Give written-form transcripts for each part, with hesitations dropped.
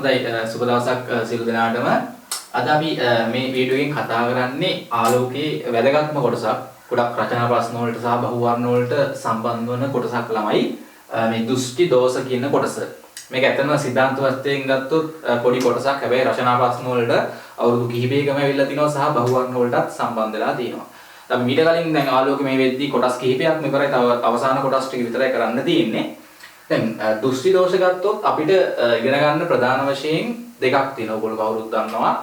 හොඳයි සුබ දවසක් සියලු දෙනාටම. අද අපි මේ වීඩියෝ එකෙන් කතා කරන්නේ ආලෝකයේ වැදගත්ම කොටසක්. ගොඩක් රචනා ප්‍රශ්න වලට සහ බහුවර්ණ වලට සම්බන්ධ වන කොටසක් ළමයි මේ දෘෂ්ටි දෝෂ කියන කොටස. මේක ඇත්තටම සිද්ධාන්ත වශයෙන් ගත්තොත් පොඩි කොටසක්. හැබැයි රචනා ප්‍රශ්න වලට අවුරුදු කිහිපයකම ඇවිල්ලා තිනවා සහ බහුවර්ණ වලටත් සම්බන්ධ වෙලා තියෙනවා. දැන් මීට කලින් දැන් ආලෝක මේ වෙද්දී කොටස් කිහිපයක් මෙපරයි තව අවසාන කොටස් ටික විතරයි කරන්න තියෙන්නේ. දැන් දෘෂ්ටි දෝෂ ගත්තොත් අපිට ඉගෙන ගන්න ප්‍රධාන වශයෙන් දෙකක් තියෙනවා. ඔයගොල්ලෝ කවුරුත් දන්නවා.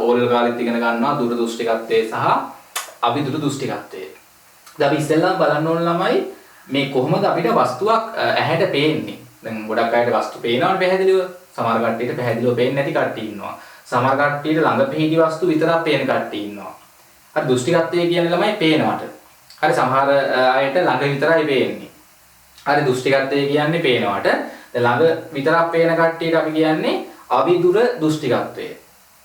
ඕරල් කාලෙත් ඉගෙන ගන්නවා දුර දෘෂ්ටිකත්වය සහ අවිදුර දෘෂ්ටිකත්වය. දැන් අපි ඉස්සෙල්ලාම බලන්න ඕන ළමයි මේ කොහොමද අපිට වස්තුවක් ඇහැට පේන්නේ. දැන් ගොඩක් අයට වස්තු පේනවනේ පැහැදිලිව. සමහර කට්ටියට පැහැදිලිව පේන්නේ නැති කට්ටිය ඉන්නවා. සමහර කට්ටියට ළඟ පිහිටි වස්තු විතරක් පේන කට්ටිය ඉන්නවා. හරි දෘෂ්ටිකත්වය කියන්නේ ළමයි පේනවට. හරි සමහර අයට ළඟ විතරයි පේන්නේ. හරි දෘෂ්ටිකත්වය කියන්නේ පේනවට. දැන් ළඟ විතරක් පේන කට්ටියට අපි කියන්නේ අවිදුර දෘෂ්ටිකත්වය.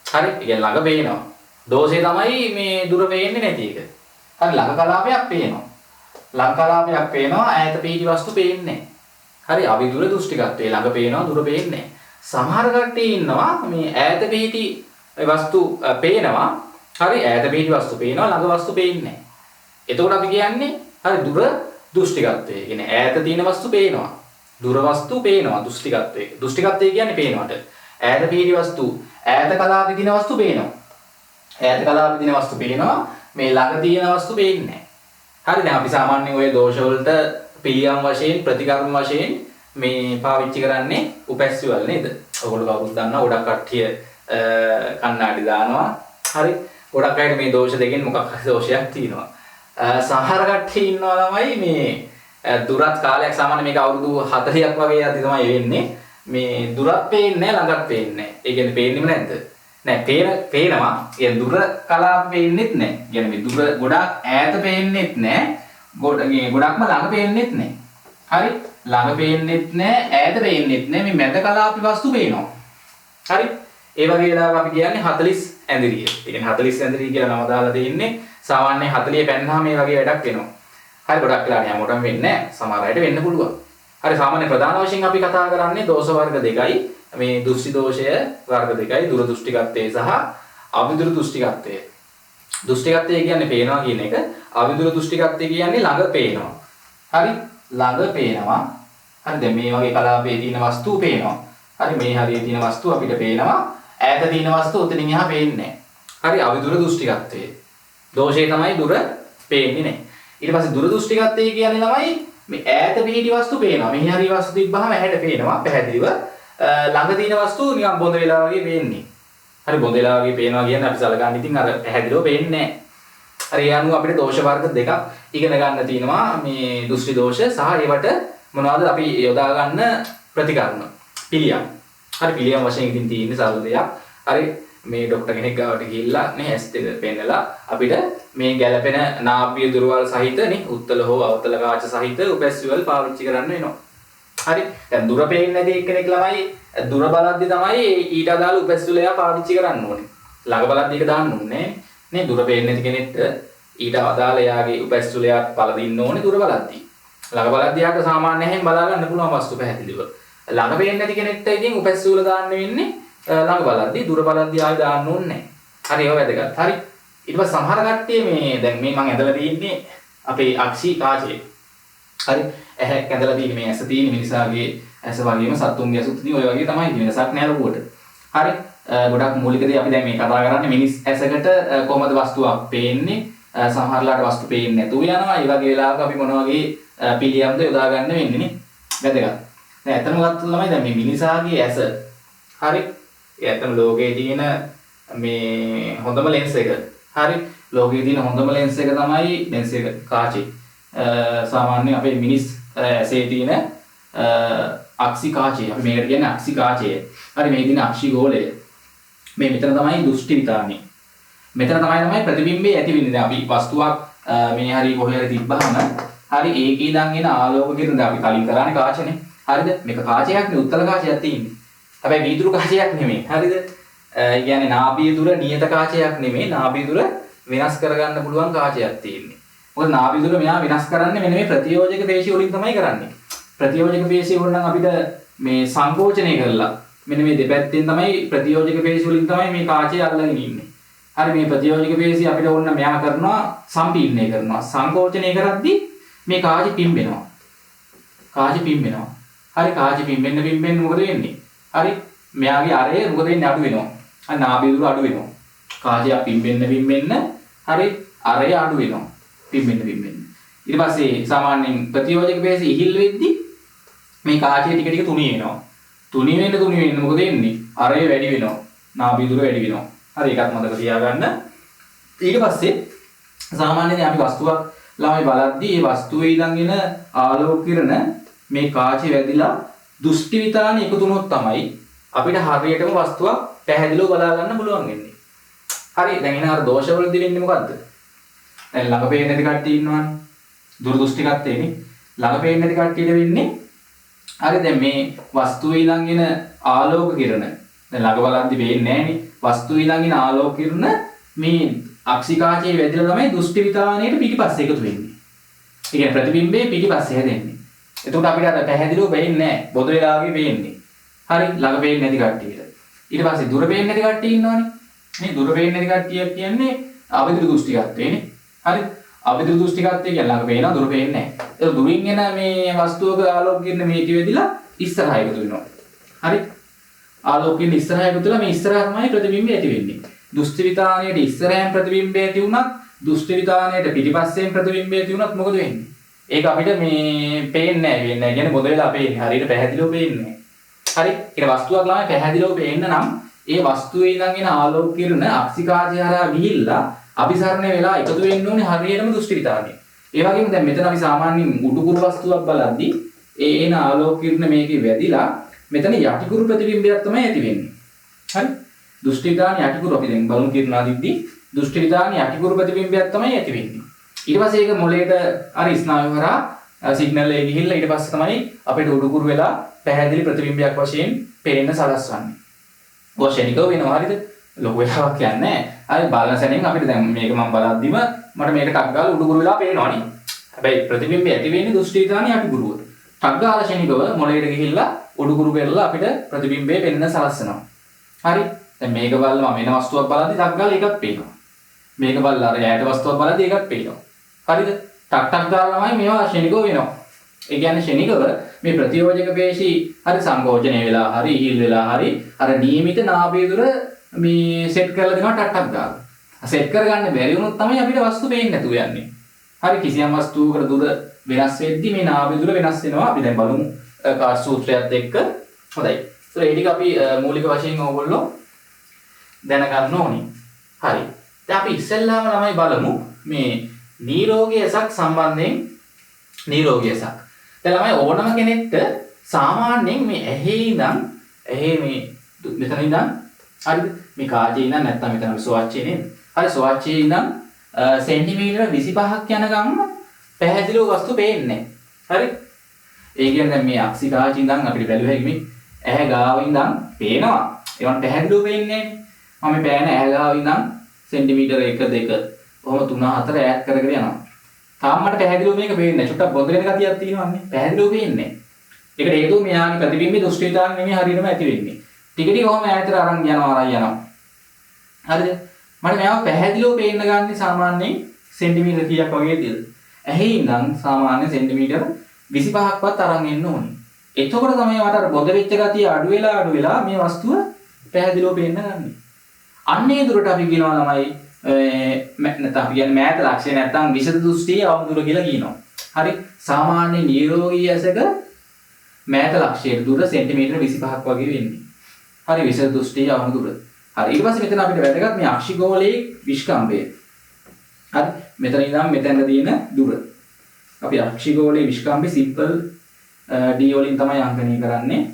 හරි ඒ කියන්නේ ළඟ පේනවා. දෝෂේ තමයි මේ දුර පේන්නේ නැති එක. හරි ළඟ කලාපයක් පේනවා. ළඟ කලාපයක් පේනවා ඈත පිහිටි වස්තු පේන්නේ නැහැ. හරි අවිදුර දෘෂ්ටිකත්වය ළඟ පේනවා දුර පේන්නේ නැහැ. සමහර කට්ටිය ඉන්නවා මේ ඈත පිහිටි වස්තු පේනවා. හරි ඈත පිහිටි වස්තු පේනවා ළඟ වස්තු පේන්නේ නැහැ. එතකොට අපි කියන්නේ හරි දුර දෘෂ්ටිකත්වය. කියන්නේ ඈත තියෙන වස්තු පේනවා. දුර වස්තු පේනවා දෘෂ්ටිකත්වය. දෘෂ්ටිකත්වය කියන්නේ පේනවට. ඈත පිහිටි වස්තු ඈත කලාපේ තියෙන වස්තු පේනවා. ඈත කලාපේ තියෙන වස්තු පේනවා. මේ ළඟ තියෙන වස්තු පේන්නේ නැහැ. හරි දැන් අපි සාමාන්‍යයෙන් ওই දෝෂ වලට පිළියම් වශයෙන් ප්‍රතිකර්ම වශයෙන් මේ පාවිච්චි කරන්නේ උපැස්සුවල් නේද? ඔයගොල්ලෝ කවුරුත් දන්නවා ගොඩක් කට්ටිය කණ්ණාඩි දානවා. හරි ගොඩක් අයට මේ දෝෂ දෙකෙන් මොකක් හරි දෝෂයක් තියෙනවා. සමහර කට්ටිය ඉන්නවා ළමයි මේ දුරත් කාලයක් සාමාන්‍ය මේක අවුරුදු 40ක් වගේ යද්දි තමයි වෙන්නේ. මේ දුරත් පේන්නේ නැහැ ළඟත් පේන්නේ නැහැ. ඒ කියන්නේ පේන්නේම නැද්ද? නෑ පේනවා. ඒ දුර කලාප පේන්නේත් නැහැ. කියන්නේ මේ දුර ගොඩක් ඈත පේන්නේත් නැහැ. ගොඩක්ම ළඟ පේන්නේත් නැහැ. හරි ළඟ පේන්නේත් නැහැ ඈත පේන්නේත් නැහැ. මේ මැද කලාපේ වස්තු පේනවා. හරි ඒ වගේ වෙලාවක අපි කියන්නේ 40 ඇඳිරිය. ඒ කියන්නේ 40 ඇඳිරිය කියලා නම දාලා දෙන්නේ. සාමාන්‍යයෙන් 40 පෙන්නාම මේ වගේ වැඩක් වෙනවා. හරි ගොඩක් වෙලා හැමෝටම වෙන්නේ නැහැ. සමහර අයට වෙන්න පුළුවන්. හරි සාමාන්‍ය ප්‍රධාන වශයෙන් අපි කතා කරන්නේ දෝෂ වර්ග දෙකයි. මේ දෘෂ්ටි දෝෂය වර්ග දෙකයි. දුර දෘෂ්ටිකත්වය සහ අවිදුර දෘෂ්ටිකත්වය. දෘෂ්ටිකත්වය කියන්නේ පේනවා කියන එක. අවිදුර දෘෂ්ටිකත්වය කියන්නේ ළඟ පේනවා. හරි ළඟ පේනවා. හරි දැන් මේ වගේ කලාපයේ තියෙන වස්තු පේනවා. හරි මේ හරියේ තියෙන වස්තු අපිට පේනවා. ඈත තියෙන වස්තු උතනින් එහා පේන්නේ නැහැ. හරි අවිදුර දෘෂ්ටිකත්වය. දෝෂේ තමයි දුර පේන්නේ නැහැ. ඊට පස්සේ දුර දෘෂ්ටිකත්වය කියන්නේ ළමයි මේ ඈත පිහිටි වස්තු පේනවා. මෙහි හරි වස්තු තිබ්බහම ඇහැට පේනවා පැහැදිලිව. ළඟ තියෙන වස්තු නිකන් බොඳ වෙලා වගේ පේන්නේ. හරි බොඳ වෙලා වගේ පේනවා කියන්නේ අපි සලකන්නේ ඉතින් අර පැහැදිලිව පේන්නේ නැහැ. හරි ඒ අනුව අපිට දෝෂ වර්ග දෙකක් ඉගෙන ගන්න තියෙනවා. මේ දෘෂ්ටි දෝෂ සහ ඒවට මොනවද අපි යොදා ගන්න ප්‍රතිකර්ම. පිළියම්. හරි පිළියම් වශයෙන් ඉතින් තියෙන්නේ සරල දෙයක්. හරි මේ ડોක්ටර් කෙනෙක් ගාවට ගිහිල්ලා නේ ඇස් දෙක පෙන්නලා අපිට මේ ගැළපෙන නාභිය දුරවල් සහිත නේ උත්තල හෝ අවතල කාච සහිත උපැස්සුවල් පාවිච්චි කරන්න වෙනවා. හරි දැන් දුර පේන්නේ නැති එක්කෙනෙක් ළමයි දුර බලද්දි තමයි ඊට අදාළ උපැස්සුවලයා පාවිච්චි කරන්න ඕනේ. ළඟ බලද්දි ඒක දාන්න ඕනේ නේ. දුර පේන්නේ නැති කෙනෙක්ට ඊට අදාළ එයාගේ උපැස්සුවලයා පළදින්න ඕනේ දුර බලද්දි. ළඟ බලද්දි යාට සාමාන්‍ය හැම බලා ගන්න පුළුවන් වස්තු පැහැදිලිව. ළඟ පේන්නේ නැති කෙනෙක්ට ඉතින් උපැස්සුවල දාන්න වෙන්නේ ළඟ බලද්දි දුර බලද්දි ආයෙ දාන්න ඕනේ නැහැ. හරි ඒව වැදගත්. හරි. ඊට පස්සේ සමහර කට්ටිය මේ දැන් මේ මම ඇඳලා තියෙන්නේ අපේ අක්ෂි කාචය. හරි. ඇහැ ඇඳලා තියෙන්නේ මේ ඇස තියෙන මිනිසාගේ ඇස වගේම සත්තුන්ගේ ඇසුත් තියෙන ඔය වගේ තමයි වෙනසක් නෑ ලොකුවට. හරි. ගොඩක් මූලික දේ අපි දැන් මේ කතා කරන්නේ මිනිස් ඇසකට කොහොමද වස්තුවක් පේන්නේ සමහරලාට වස්තු පේන්නේ නැතුව යනවා. ඒ වගේ වෙලාවක අපි මොන වගේ පිළියම්ද යොදා ගන්න වෙන්නේ නේ. වැදගත්. දැන් ඇත්තම ගත්තොත් ළමයි දැන් මේ මිනිසාගේ ඇස හරි ඒ ඇත්තම ලෝකයේ තියෙන මේ හොඳම ලෙන්ස් එක. හරි. ලෝකයේ තියෙන හොඳම ලෙන්ස් එක තමයි ලෙන්ස් එක කාචේ. සාමාන්‍යයෙන් අපේ මිනිස් ඇසේ තියෙන අක්ෂි කාචය. අපි මේකට කියන්නේ අක්ෂි කාචය. හරි මේ තියෙන අක්ෂි ගෝලය. මේ මෙතන තමයි දෘෂ්ටි විතානේ. මෙතන තමයි ප්‍රතිබිම්බේ ඇති වෙන්නේ. දැන් අපි වස්තුවක් මේ හරි කොහේ හරි තිබ්බහම හරි ඒකේ ඉඳන් එන ආලෝක කිරණ අපි කලින් කරානේ කාචනේ. හරිද? මේක කාචයක් නේ උත්තර කාචයක් තියෙන්නේ. හැබැයි වීදුරු කාචයක් නෙමෙයි. හරිද? ඒ කියන්නේ නාභිය දුර නියත කාචයක් නෙමෙයි. නාභිය දුර වෙනස් කරගන්න පුළුවන් කාචයක් තියෙන්නේ. මොකද නාභිය දුර මෙයා වෙනස් කරන්නේ මෙන්න මේ ප්‍රතියෝජක පේශි වලින් තමයි කරන්නේ. ප්‍රතියෝජක පේශි වල නම් අපිට මේ සංකෝචනය කරලා මෙන්න මේ දෙපැත්තෙන් තමයි ප්‍රතියෝජක පේශි වලින් තමයි මේ කාචය අල්ලගෙන ඉන්නේ. හරි මේ ප්‍රතියෝජක පේශි අපිට ඕන මෙයා කරනවා සම්පීඩනය කරනවා. සංකෝචනය කරද්දී මේ කාචය පිම්බෙනවා. කාචය පිම්බෙනවා. හරි කාචය පිම්බෙන්න මොකද වෙන්නේ? හරි මෙයාගේ අරය මොකද වෙන්නේ අඩු වෙනවා. හරි නාභිය දුර අඩු වෙනවා. කාචය පිම්බෙන්න හරි අරය අඩු වෙනවා. පිම්බෙන්න. ඊට පස්සේ සාමාන්‍යයෙන් ප්‍රතියෝජක පේශි ඉහිල් වෙද්දී මේ කාචය ටික ටික තුනී වෙනවා. තුනී වෙන්න මොකද වෙන්නේ? අරය වැඩි වෙනවා. නාභිය දුර වැඩි වෙනවා. හරි ඒකත් මතක තියාගන්න. ඊට පස්සේ සාමාන්‍යයෙන් අපි වස්තුවක් ළමයි බලද්දී ඒ වස්තුවේ ඉඳන් එන ආලෝක කිරණ මේ කාචේ වැදිලා දෘෂ්ටි විතාන එකතු වුණොත් තමයි අපිට හරියටම වස්තුවක් පැහැදිලිව බලා ගන්න පුළුවන් වෙන්නේ. හරි දැන් එන අර දෝෂවලදී වෙන්නේ මොකද්ද? දැන් ළඟ පේන්නේ නැති කට්ටිය ඉන්නවනේ. දුර දෘෂ්ටිකත්වයේනේ. ළඟ පේන්නේ නැති කට්ටියට වෙන්නේ හරි දැන් මේ වස්තුවේ ඉඳන් එන ආලෝක කිරණ දැන් ළඟ බලද්දී වෙන්නේ නැහනේ. වස්තුවේ ඉඳන් එන ආලෝක කිරණ මේ අක්ෂිකාචයේ වැදිලා තමයි දෘෂ්ටි විතානයේ පිටිපස්සේ එකතු වෙන්නේ. ඒ කියන්නේ ප්‍රතිබිම්බේ පිටිපස්සේ හැදෙන්නේ. එතකොට අපිට අර පැහැදිලිව වෙන්නේ නැහැ. බොද වෙලා වගේ වෙන්නේ. හරි ළඟ පේන්නේ නැති කට්ටියට. ඊට පස්සේ දුර පේන්නේ නැති කට්ටිය ඉන්නවනේ. මේ දුර පේන්නේ නැති කට්ටිය කියන්නේ අවදිර දෘෂ්ටිකත්වයනේ. හරි අවදිර දෘෂ්ටිකත්වය කියන්නේ ළඟ පේනවා දුර පේන්නේ නැහැ. ඒක දුරින් එන මේ වස්තුවක ආලෝක කිරණ මේටි වෙදිලා ඉස්සරහා එකතු වෙනවා. හරි ආලෝක කිරණ ඉස්සරහා එකතු වෙලා මේ ඉස්සරහා තමයි ප්‍රතිබිම්බය ඇති වෙන්නේ. දෘෂ්ටි විතානයේ ඉස්සරහෙන් ප්‍රතිබිම්බය ඇති වුණත් දෘෂ්ටි විතානයේ පිටිපස්සෙන් ප්‍රතිබිම්බය ඇති වුණත් මොකද වෙන්නේ? ඒක අපිට මේ පේන්නේ නැහැ. කියන්නේ බොද වෙලා පේන්නේ. හරියට පැහැදිලිව පේන්නේ නැහැ. හරි. ඒක වස්තුවක් ළමයි පැහැදිලිව පේන්න නම් ඒ වස්තුවේ ඉඳන් එන ආලෝක කිරණ අක්ෂිකාචය හරහා ගිහිල්ලා අபிසරණය වෙලා එකතු වෙන්න ඕනේ හරියටම දෘෂ්ටි විතානයේ. ඒ වගේම දැන් මෙතන අපි සාමාන්‍යයෙන් උඩුකුරු වස්තුවක් බලද්දී ඒ එන ආලෝක කිරණ මේකේ වැදිලා මෙතන යටිකුරු ප්‍රතිබිම්බයක් තමයි ඇති වෙන්නේ. හරි. දෘෂ්ටි විතාන යටිකුරු අපි දැන් බලමු කිරණාදිද්දී දෘෂ්ටි විතාන යටිකුරු ප්‍රතිබිම්බයක් තමයි ඇති වෙන්නේ. ඊට පස්සේ ඒක මොළයට අර ස්නායු හරහා සිග්නල් එක ගිහිල්ලා ඊට පස්සේ තමයි අපිට උඩුකුරු වෙලා පැහැදිලි ප්‍රතිබිම්බයක් වශයෙන් පේන්න සලස්වන්නේ. ෂණිකව වෙනවා හරියද? ලොකු වෙලාවක් යන්නේ නැහැ. හරි බලන සැනින් අපිට දැන් මේක මම බලද්දිම මට මේක ටක් ගාලා උඩුකුරු වෙලා පේනවනේ. හැබැයි ප්‍රතිබිම්බය ඇති වෙන්නේ දෘෂ්ටි විතාන යටිකුරුව. ටක් ගාලා ෂණිකව මොළයට ගිහිල්ලා උඩුකුරු වෙලා අපිට ප්‍රතිබිම්බය පෙන්න සලස්වනවා. හරි දැන් මේක බලලා මම වෙන වස්තුවක් බලද්දි ටක් ගාලා ඒකත් පේනවා. මේක බලලා අර ඈත වස්තුවක් බලද්දි ඒකත් පේනවා. හරිද? ටක් ගාලාමයි මේවා ෂණිකව වෙනවා. ඒ කියන්නේ ෂණිකව මේ ප්‍රතියෝජක පේශි හරි සංකෝචනය වෙලා හරි ඉහිල් වෙලා හරි අර නියමිත නාභිය දුර මේ සෙට් කරලා දෙනවා ටක් ගාලා. සෙට් කරගන්න බැරි වුණොත් තමයි අපිට වස්තු පේන්නේ නැතුව යන්නේ. හරි කිසියම් වස්තුවකට දුර වෙනස් වෙද්දි මේ නාභිය දුර වෙනස් වෙනවා. අපි දැන් බලමු කාර්ය සූත්‍රයත් එක්ක. හොඳයි. ඒ ටික අපි මූලික වශයෙන් ඕගොල්ලෝ දැනගන්න ඕනේ. හරි. දැන් අපි ඉස්සෙල්ලාම ළමයි බලමු මේ නිරෝගී ඇසක් සම්බන්ධයෙන් නිරෝගී ඇසක්. දැන් ළමයි ඕනම කෙනෙක්ට සාමාන්‍යයෙන් මේ ඇහි ඉඳන් මේ මෙතන ඉඳන් හරිද මේ කාචේ ඉඳන් නැත්තම් මෙතන අපි සුවච්චේ නේද? හරි සුවච්චේ ඉඳන් සෙන්ටිමීටර 25ක් යනකම් පැහැදිලිව වස්තු පේන්නේ නැහැ. හරි? ඒ කියන්නේ දැන් මේ අක්ෂි කාචේ ඉඳන් අපිට බැලුව හැකි මේ ඇහැ ගාව ඉඳන් පේනවා. ඒවට පැහැදිලිව පේන්නේ නැහැ. මම පෑන ඇහැ ගාව ඉඳන් සෙන්ටිමීටර 1 2 කොහොම 3 4 ඈත් කරගෙන යනවා. තාම මට පැහැදිලිව මේක පේන්නේ නැහැ. චුට්ටක් බොඳ වෙන ගතියක් තියෙනවානේ. පැහැදිලිව පේන්නේ නැහැ. ඒකට හේතුව මෙයාගේ ප්‍රතිබිම්බේ දෘෂ්ටි විතාන නෙමෙයි හරියටම ඇති වෙන්නේ. ටික ටික කොහොම ඈතට අරන් යනවා. හරිද? මට මෙයාව පැහැදිලිව පේන්න ගන්නේ සාමාන්‍යයෙන් සෙන්ටිමීටර කීයක් වගේද? ඇහි ඉඳන් සාමාන්‍ය සෙන්ටිමීටර 25ක්වත් අරන් එන්න ඕනේ. එතකොට තමයි මට අර බොඳ වෙච්ච ගතිය අඩු වෙලා මේ වස්තුව පැහැදිලිව පේන්න ගන්නේ. අන්නේ දුරට අපි කියනවා ළමයි නැත්නම් අපි කියන්නේ මෑත ලක්ෂය නැත්නම් විෂද දෘෂ්ටියේ අවදුර කියලා කියනවා. හරි සාමාන්‍ය නිරෝගී ඇසක මෑත ලක්ෂයේ දුර සෙන්ටිමීටර 25ක් වගේ වෙන්නේ. හරි විෂද දෘෂ්ටියේ අවදුර. හරි ඊට පස්සේ මෙතන අපිට වැදගත් මේ අක්ෂිගෝලයේ විස්කම්භය. හරි මෙතන ඉඳන් මෙතන තියෙන දුර. අපි අක්ෂිගෝලයේ විස්කම්භය සිම්පල් D වලින් තමයි අංකණය කරන්නේ.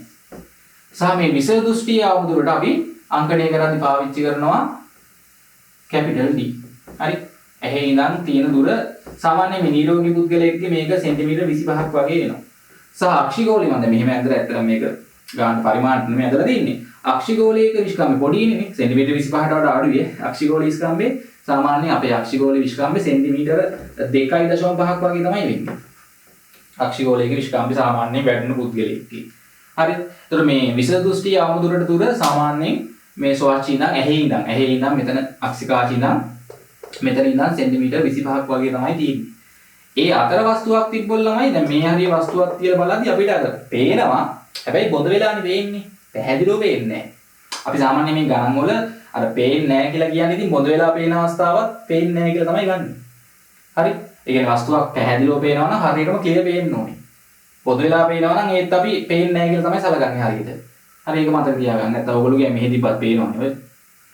සහ මේ විෂද දෘෂ්ටියේ අවදුරට අපි අංකණය කරද්දී පාවිච්චි කරනවා කැපිටල් D. හරි. ඇහි ඉඳන් තියෙන දුර සාමාන්‍ය මේ නිරෝගී පුද්ගලයෙක්ගේ මේක සෙන්ටිමීටර 25ක් වගේ වෙනවා. සහ අක්ෂිගෝලයේ මන්ද මෙහෙම ඇඳලා ඇත්තටම මේක ගාන පරිමාණ නෙමෙයි ඇඳලා තියෙන්නේ. අක්ෂිගෝලයක විස්කම්භය පොඩිනේ සෙන්ටිමීටර 25ට වඩා අඩුයි. අක්ෂිගෝලීය විස්කම්භය සාමාන්‍ය අපේ අක්ෂිගෝලීය විස්කම්භය සෙන්ටිමීටර 2.5ක් වගේ තමයි වෙන්නේ. අක්ෂිගෝලයක විස්කම්භය සාමාන්‍යයෙන් වැඩින පුද්ගලයෙක්ගේ. හරි. ඒතර මේ විෂ දෘෂ්ටි ආමුදුරට දුර සාමාන්‍යයෙන් මේ ස්වාචී ඉඳන් ඇහි ඉඳන් මෙතන අක්ෂිකාචී ඉඳන් මෙතන ඉඳන් සෙන්ටිමීටර් 25ක් වගේ තමයි තියෙන්නේ. ඒ අතර වස්තුවක් තිබ්බොත් ළමයි දැන් මේ හරිය වස්තුවක් තියලා බලද්දි අපිට අර පේනවා. හැබැයි බොඳ වෙලානේ පේන්නේ. පැහැදිලිව පේන්නේ නැහැ. අපි සාමාන්‍යයෙන් මේ ගණන් වල අර පේන්නේ නැහැ කියලා කියන්නේ ඉතින් බොඳ වෙලා පේන අවස්ථාවක් පේන්නේ නැහැ කියලා තමයි ගන්නෙ. හරි. ඒ කියන්නේ වස්තුවක් පැහැදිලිව පේනවා නම් හරියටම ක්ලියර් පේන්න ඕනේ. බොඳ වෙලා පේනවා නම් ඒත් අපි පේන්නේ නැහැ කියලා තමයි සලකන්නේ හරියට. හරි ඒක මතක තියාගන්න. නැත්නම් ඔයගොල්ලෝ කියන්නේ මෙහෙ තිබ්බත් පේනවනේ. ඔය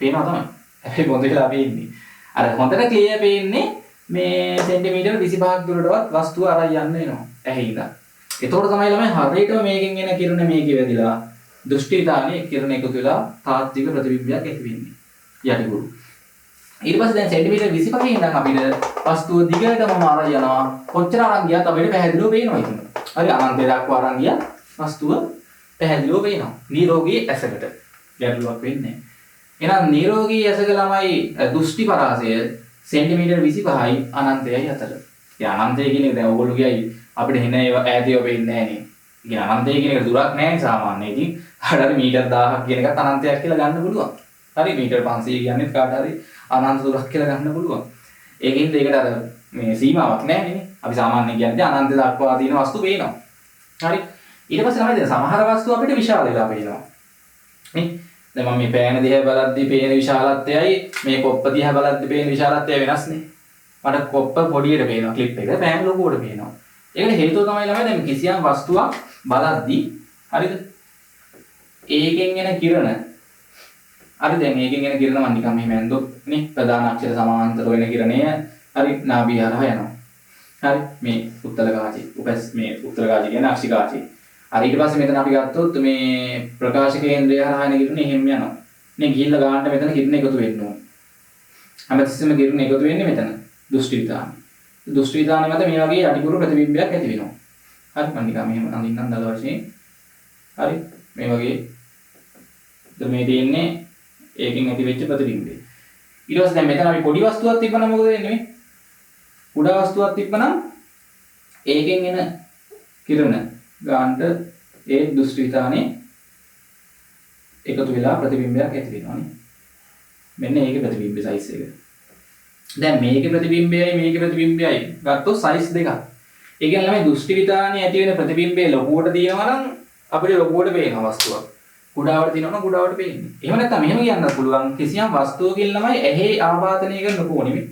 පේනවා තමයි. හැබැයි බොඳ වෙලා පේන්නේ. අර හොඳට ක්ලියර් පේන්නේ මේ සෙන්ටිමීටර් 25ක් දුරටවත් වස්තුව අරන් යන්න වෙනවා. ඇහි ඉඳන්. එතකොට තමයි ළමයි හරියටම මේකෙන් එන කිරණ මේකේ වැදිලා දෘෂ්ටි විතානේ කිරණ එකතු වෙලා තාත්වික ප්‍රතිබිම්බයක් ඇති වෙන්නේ. යටිකුරු. ඊට පස්සේ දැන් සෙන්ටිමීටර් 25 ඉඳන් අපිට වස්තුව දිගටම අරන් යනවා. කොච්චර අරන් ගියත් අපිට පැහැදිලිව පේනවා ඉතින්. හරි අනන්තය දක්වා අරන් ගියත් වස්තුව පැහැදිලිව පේනවා. නිරෝගී ඇසකට ගැටලුවක් වෙන්නේ නැහැ. එහෙනම් නිරෝගී ඇසක ළමයි දෘෂ්ටි පරාසය සෙන්ටිමීටර් 25යි අනන්තයයි අතර. ඒ අනන්තය කියන එක දැන් ඔයගොල්ලෝ කියයි අපිට එන ඒවා ඈතියව පේන්නේ නැහැ නේ. ඉතින් අනන්තය කියන එක දුරක් නැහැ නේ සාමාන්‍යයෙන්. ඉතින් හරියට මීටර් 1000ක් කියන එකත් අනන්තයක් කියලා ගන්න පුළුවන්. හරි මීටර් 500 කියන්නේ කාට හරි අනන්ත දුරක් කියලා ගන්න පුළුවන්. ඒකින්ද ඒකට අර මේ සීමාවක් නැහැ නේ. අපි සාමාන්‍යයෙන් කියන්නේ අනන්ත දක්වා තියෙන වස්තු පේනවා. හරි. ඊට පස්සේ තමයි දැන් සමහර වස්තු අපිට විශාල වෙලා පේනවා. නේ? දැන් මම මේ පෑන දිහා බලද්දී පේන විශාලත්වයයි මේ කොප්ප දිහා බලද්දී පේන විශාලත්වය වෙනස්නේ. මට කොප්ප පොඩියට පේනවා ක්ලිප් එක. පෑන ලොකුවට පේනවා. ඒකට හේතුව තමයි ළමයි දැන් කිසියම් වස්තුවක් බලද්දී හරිද? ඒකෙන් එන කිරණ හරි දැන් මේකෙන් එන කිරණ මම නිකන් මෙහෙම ඇන්දොත් නේ ප්‍රධාන අක්ෂර සමාන්තර වෙන කිරණය හරි නාභිය හරහා යනවා. හරි මේ උත්තලකාචි උපස් මේ උත්තලකාචි කියන්නේ අක්ෂිකාචි. හරි ඊට පස්සේ මෙතන අපි ගත්තොත් මේ ප්‍රකාශ කේන්ද්‍රය හරහා එන කිරණ එහෙම යනවා. නේ ගිහිල්ලා ගන්න මෙතන කිරණ එකතු වෙන්න ඕනේ. හැමතිස්සෙම කිරණ එකතු වෙන්නේ මෙතන දෘෂ්ටි විතානේ. දෘෂ්ටි විතානේ මත මේ වගේ යටිකුරු ප්‍රතිබිම්බයක් ඇති වෙනවා. හරි මම නිකන් මෙහෙම අඳින්නම් දල වශයෙන්. හරි මේ වගේ මේ තියෙන්නේ ඒකෙන් ඇති වෙච්ච ප්‍රතිබිම්බය. ඊට පස්සේ දැන් මෙතන අපි පොඩි වස්තුවක් තිබ්බනම් මොකද වෙන්නේ මේ? කුඩා වස්තුවක් තිබ්බනම් ඒකෙන් එන කිරණ ගානට ඒ දෘෂ්ටි විතානේ එකතු වෙලා ප්‍රතිබිම්බයක් ඇති වෙනවානේ. මෙන්න ඒකේ ප්‍රතිබිම්බ සයිස් එක. දැන් මේකේ ප්‍රතිබිම්බයයි මේකේ ප්‍රතිබිම්බයයි ගත්තොත් සයිස් දෙකක්. ඒ කියන්නේ ළමයි දෘෂ්ටි විතානේ ඇති වෙන ප්‍රතිබිම්බය ලොකුවට තියෙනවා නම් අපිට ලොකුවට පේන වස්තුවක්. කුඩාවට තියෙනවා නම් කුඩාවට පේන්නේ. එහෙම නැත්නම් මෙහෙම කියන්නත් පුළුවන් කිසියම් වස්තුවකින් ළමයි ඇහි ආබාධනය කරන්න ඕනේ මේ.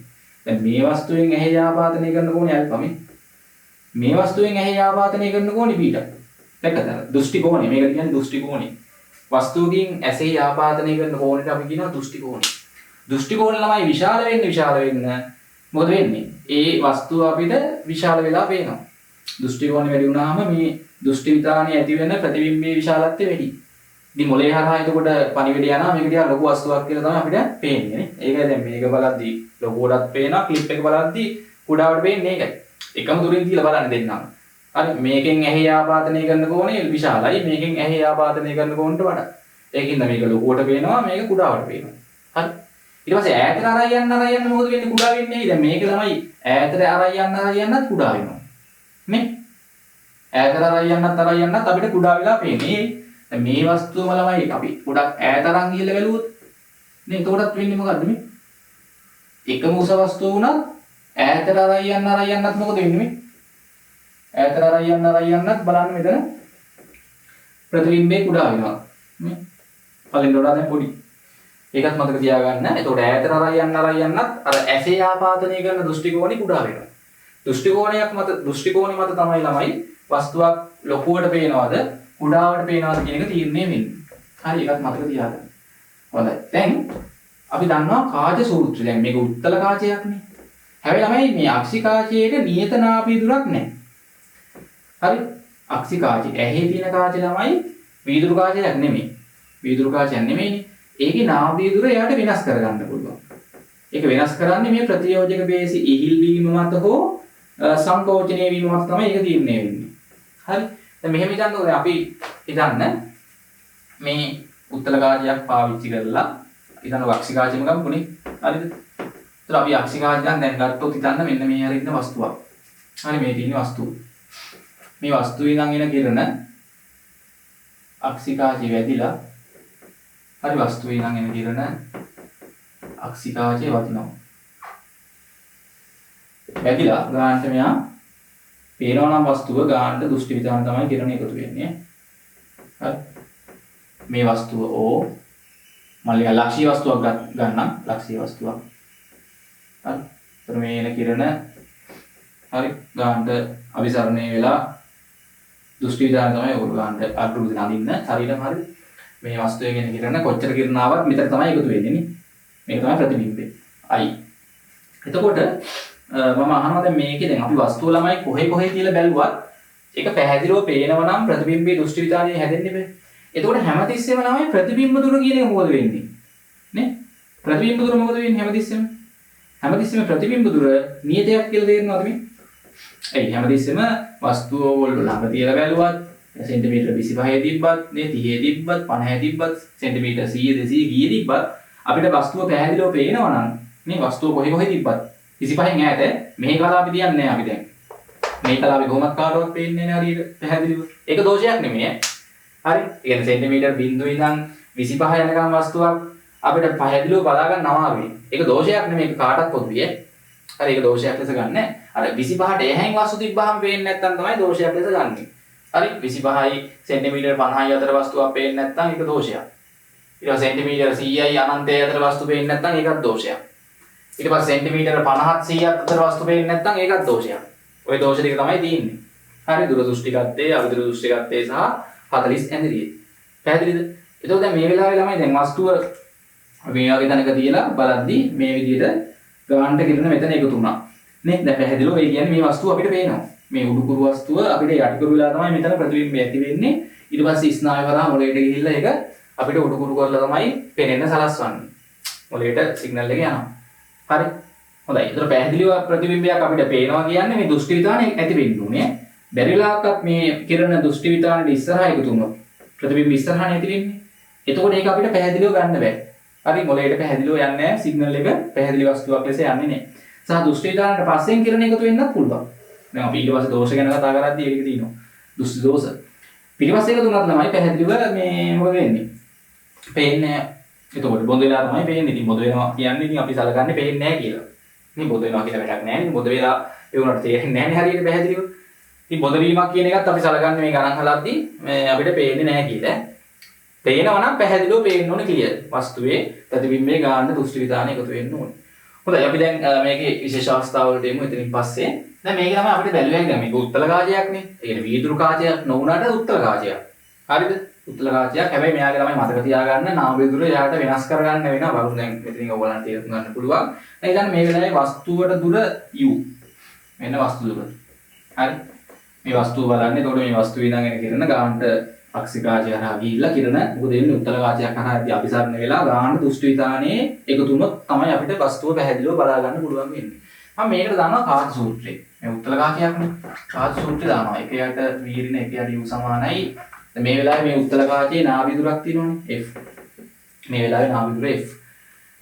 දැන් මේ වස්තුවෙන් ඇහි ආබාධනය කරන්න ඕනේ අල්පමේ. මේ වස්තුවෙන් ඇහි ආබාධනය කරන්න ඕනේ බීටා. දැක්කද? දෘෂ්ටි කෝණය. මේක කියන්නේ දෘෂ්ටි කෝණය. වස්තුවකින් ඇසෙහි ආබාධනය කරන්න ඕනෙට අපි කියනවා දෘෂ්ටි කෝණය. දෘෂ්ටි කෝණ ළමයි විශාල වෙන්න මොකද වෙන්නේ? ඒ වස්තුව අපිට විශාල වෙලා පේනවා. දෘෂ්ටි කෝණය වැඩි වුණාම මේ දෘෂ්ටි විතානේ ඇති වෙන ප්‍රතිබිම්බයේ විශාලත්වය වැඩි. ඉතින් මොලේ හරහා එතකොට පණිවිඩ යනවා මේක දිහා ලොකු වස්තුවක් කියලා තමයි අපිට පේන්නේ නේ. ඒකයි දැන් මේක බලද්දී ලොකුවටත් පේනවා ක්ලිප් එක බලද්දී කුඩාවට පේන්නේ ඒකයි. එකම දුරින් තියලා බලන්න දෙන්නම්. හරි මේකෙන් ඇහි ආබාධනය කරන කෝණය විශාලයි මේකෙන් ඇහි ආබාධනය කරන කෝණයට වඩා. ඒකින්ද මේක ලොකුවට පේනවා මේක කුඩාවට පේනවා. හරි. ඊට පස්සේ ඈතට අරන් යන්න මොකද වෙන්නේ කුඩා වෙන්නේ? දැන් මේක තමයි ඈතට අරන් යන්නත් කුඩා වෙනවා. නේ? ඈතට අරන් යන්නත් අපිට කුඩා වෙලා පේන්නේ. දැන් මේ වස්තුවම ළමයි අපි ගොඩක් ඈත අරන් ගිහලා බැලුවොත් නේ එතකොටත් වෙන්නේ මොකද්ද මේ? එකම උස වස්තුව වුණත් ඈතට අරන් යන්නත් මොකද වෙන්නේ මේ? ඈතට අරන් යන්නත් බලන්න මෙතන ප්‍රතිබිම්බේ කුඩා වෙනවා. මේ පළවෙනි වඩා දැන් පොඩි. ඒකත් මතක තියාගන්න. එතකොට ඈතට අරන් යන්නත් අර ඇසේ ආපාදනය කරන දෘෂ්ටි කෝණي කුඩා වෙනවා. දෘෂ්ටි කෝණය මත තමයි ළමයි වස්තුවක් ලොකුවට පේනවද කුඩාවට පේනවද කියන එක තීරණය වෙන්නේ. හරි ඒකත් මතක තියාගන්න. හොඳයි. දැන් අපි දන්නවා කාච සූත්‍රය. දැන් මේක උත්තල කාචයක්නේ. හැබැයි ළමයි මේ අක්ෂිකාචයේ නියත නාභිය දුරක් නැහැ. හරි. අක්ෂිකාචය ඇහි තියෙන කාචය ළමයි වීදුරු කාචයක් නෙමෙයි. වීදුරු කාචයක් නෙමෙයිනේ. ඒකේ නාභිය දුර එයාට වෙනස් කරගන්න පුළුවන්. ඒක වෙනස් කරන්නේ මේ ප්‍රතියෝජක බේසි ඉහිල් වීම මත හෝ සංකෝචනය වීම මත තමයි ඒක තීරණය වෙන්නේ. හරි. දැන් මෙහෙම හිතන්නකෝ අපි හිතන්න මේ උත්තල කාචයක් පාවිච්චි කරලා හිතන්න අක්ෂිකාචයම ගමුනේ. හරිද? ඒතර අපි අක්ෂිකාචය දැන් ගත්තොත් හිතන්න මෙන්න මේ හැරි ඉන්න වස්තුවක්. හරි මේ තියෙන වස්තුව. මේ වස්තුවේ ඉඳන් එන කිරණ අක්ෂිකාචේ වැදිලා හරි වස්තුවේ ඉඳන් එන කිරණ අක්ෂිකාචේ වදිනවා. වැදිලා ගානට මෙයා පේනවා නම් වස්තුව ගානට දෘෂ්ටි විතාන තමයි කිරණ එකතු වෙන්නේ. හරි. මේ වස්තුව O මල්ලිය ලක්ෂ්‍ය වස්තුවක් ගන්නම් ලක්ෂ්‍ය වස්තුවක්. හරි. ඒතර මේ එන කිරණ හරි ගානට අවිසරණය වෙලා දෘෂ්ටි විතාන තමයි ඔය ගානට අටුරු දින අදින්න ශරීරම හරි. මේ වස්තුවේ එන කිරණ කොච්චර කිරණ ආවත් මෙතන තමයි එකතු වෙන්නේ නේ. මේක තමයි ප්‍රතිබිම්බය. I. එතකොට මම අහනවා දැන් මේකේ දැන් අපි වස්තුව ළමයි කොහේ කියලා බැලුවත් ඒක පැහැදිලිව පේනව නම් ප්‍රතිබිම්බයේ දෘෂ්ටි විතානයේ හැදෙන්නේ බෑ. එතකොට හැමතිස්සෙම ළමයි ප්‍රතිබිම්බ දුර කියන එක මොකද වෙන්නේ? නේ? ප්‍රතිබිම්බ දුර මොකද වෙන්නේ හැමතිස්සෙම? හැමතිස්සෙම ප්‍රතිබිම්බ දුර නියතයක් කියලා තේරෙනවද මේ? ඒ හැමතිස්සෙම වස්තුව වල ළඟ තියලා බැලුවත් සෙන්ටිමීටර 25 තිබ්බත් නේ 30 තිබ්බත් 50 තිබ්බත් සෙන්ටිමීටර 100 200 කීයේ තිබ්බත් අපිට වස්තුව පැහැදිලිව පේනවා නම් මේ වස්තුව කොහේ තිබ්බත් 25න් ඈත මේ කලාපෙ තියන්නේ නැහැ අපි දැන්. මේ කලාපෙ කොහොමත් කාටවත් පේන්නේ නැහැ හරියට පැහැදිලිව. ඒක දෝෂයක් නෙමෙයි ඈ. හරි. ඒ කියන්නේ සෙන්ටිමීටර 0 ඉඳන් 25 යනකම් වස්තුවක් අපිට පැහැදිලිව බලා ගන්න අමාරුයි. ඒක දෝෂයක් නෙමෙයි ඒක කාටවත් පොදුයි ඈ. හරි ඒක දෝෂයක් ලෙස ගන්න. අර 25ට එහැන් වස්තු තිබ්බහම පේන්නේ නැත්නම් තමයි දෝෂයක් ලෙස ගන්නෙ. හරි 25යි සෙන්ටිමීටර 50යි අතර වස්තුවක් පේන්නේ නැත්නම් ඒක දෝෂයක්. ඊට පස්සේ සෙන්ටිමීටර 100යි අනන්තය අතර වස්තු පේන්නේ නැත්නම් ඒකත් දෝෂයක්. ඊට පස්සේ සෙන්ටිමීටර 50ත් 100ත් අතර වස්තු පේන්නේ නැත්නම් ඒකත් දෝෂයක්. ওই දෝෂ ටික තමයි තියෙන්නේ. හරි දුර දෘෂ්ටිකත්වයේ අවිදුර දෘෂ්ටිකත්වයේ සහ 40 ඇඳිරියේ. පැහැදිලිද? එතකොට දැන් මේ වෙලාවේ ළමයි දැන් වස්තුව මේ වගේ තැනක තියලා බලද්දී මේ විදිහට ගානට කිරණ මෙතන එකතු වුණා. නේ? දැන් පැහැදිලිව ඒ කියන්නේ මේ වස්තුව අපිට පේනවා. මේ උඩුකුරු වස්තුව අපිට යටිකුරු වෙලා තමයි මෙතන ප්‍රතිබිම්බය ඇති වෙන්නේ. ඊට පස්සේ ස්නායු කරා මොළයට ගිහිල්ලා ඒක අපිට උඩුකුරු කරලා තමයි පේනෙන්න සලස්වන්නේ. මොළයට සිග්නල් එක යනවා. හරි. හොඳයි. ඒතර පැහැදිලිව ප්‍රතිබිම්බයක් අපිට පේනවා කියන්නේ මේ දෘෂ්ටි විතානේ ඇති වෙන්න ඕනේ. බැරිලාකත් මේ කිරණ දෘෂ්ටි විතානේ ඉස්සරහා එකතු වුණොත් ප්‍රතිබිම්බ ඉස්සරහානේ ඇති වෙන්නේ. එතකොට ඒක අපිට පැහැදිලිව ගන්න බෑ. හරි මොළයට පැහැදිලිව යන්නේ නැහැ. සිග්නල් එක පැහැදිලි වස්තුවක් ලෙස යන්නේ නැහැ. සහ දෘෂ්ටි විතානට පස්සෙන් කිරණ එකතු වෙන්නත් පුළුවන්. දැන් අපි ඊට පස්සේ දෝෂ ගැන කතා කරද්දී ඒක තියෙනවා. දෘෂ්ටි දෝෂ. පිටිපස්සේ එක තුනක් ළමයි පැහැදිලිව මේ මොකද වෙන්නේ? පේන්නේ. එතකොට බොඳ වෙලා තමයි පේන්නේ. ඉතින් බොඳ වෙනවා කියන්නේ ඉතින් අපි සලකන්නේ පේන්නේ නැහැ කියලා. ඉතින් බොඳ වෙනවා කියලා වැඩක් නැහැ. ඉතින් බොඳ වෙලා ඒ උනට තේරෙන්නේ නැහැ නේ හරියට පැහැදිලිව. ඉතින් බොඳ වීමක් කියන එකත් අපි සලකන්නේ මේ ගණන් හලද්දී මේ අපිට පේන්නේ නැහැ කියලා. පේනවා නම් පැහැදිලිව පේන්න ඕනේ කියලා. වස්තුවේ ප්‍රතිබිම්බයේ ගාන දෘෂ්ටි විතාන එකතු වෙන්න ඕනේ. හොඳයි අපි දැන් මේකේ විශේෂ අවස්ථාවලට එමු එතනින් පස්සේ. දැන් මේක තමයි අපිට බැලුවේ දැන් මේක උත්තල කාචයක්නේ. ඒ කියන්නේ වීදුරු කාචයක් නොවුනට උත්තල කාචයක්. හරිද? උත්තල කාචයක්. හැබැයි මෙයාගේ ළමයි මතක තියාගන්න නාම වීදුර එයාට වෙනස් කරගන්න වෙනවා. වරුන් දැන් මෙතනින් ඔයගලන්ට තේරුම් ගන්න පුළුවන්. දැන් ඉතින් මේ වෙලාවේ වස්තුවට දුර u. මෙන්න වස්තු දුර. හරි. මේ වස්තුව බලන්නේ. එතකොට මේ වස්තුවේ ඉඳන් එන කිරණ ගානට අක්ෂිකාචය හරහා ගිහිල්ලා කිරණ මොකද වෙන්නේ උත්තල කාචයක් හරහා අபிසරණ වෙලා ගාන දෘෂ්ටි විතානේ එකතු වුණොත් තමයි අපිට වස්තුව පැහැදිලිව බලා ගන්න පුළුවන් වෙන්නේ. මම මේකට දානවා කාච සූත්‍රය. මේ උත්තල කාචයක්නේ. කාච සූත්‍රය දානවා. එකයට වීරින එකයට u සමානයි. මේ වෙලාවේ මේ උත්තල කාචයේ නාභි දුරක් තියෙනවනේ f. මේ වෙලාවේ නාභි දුර f.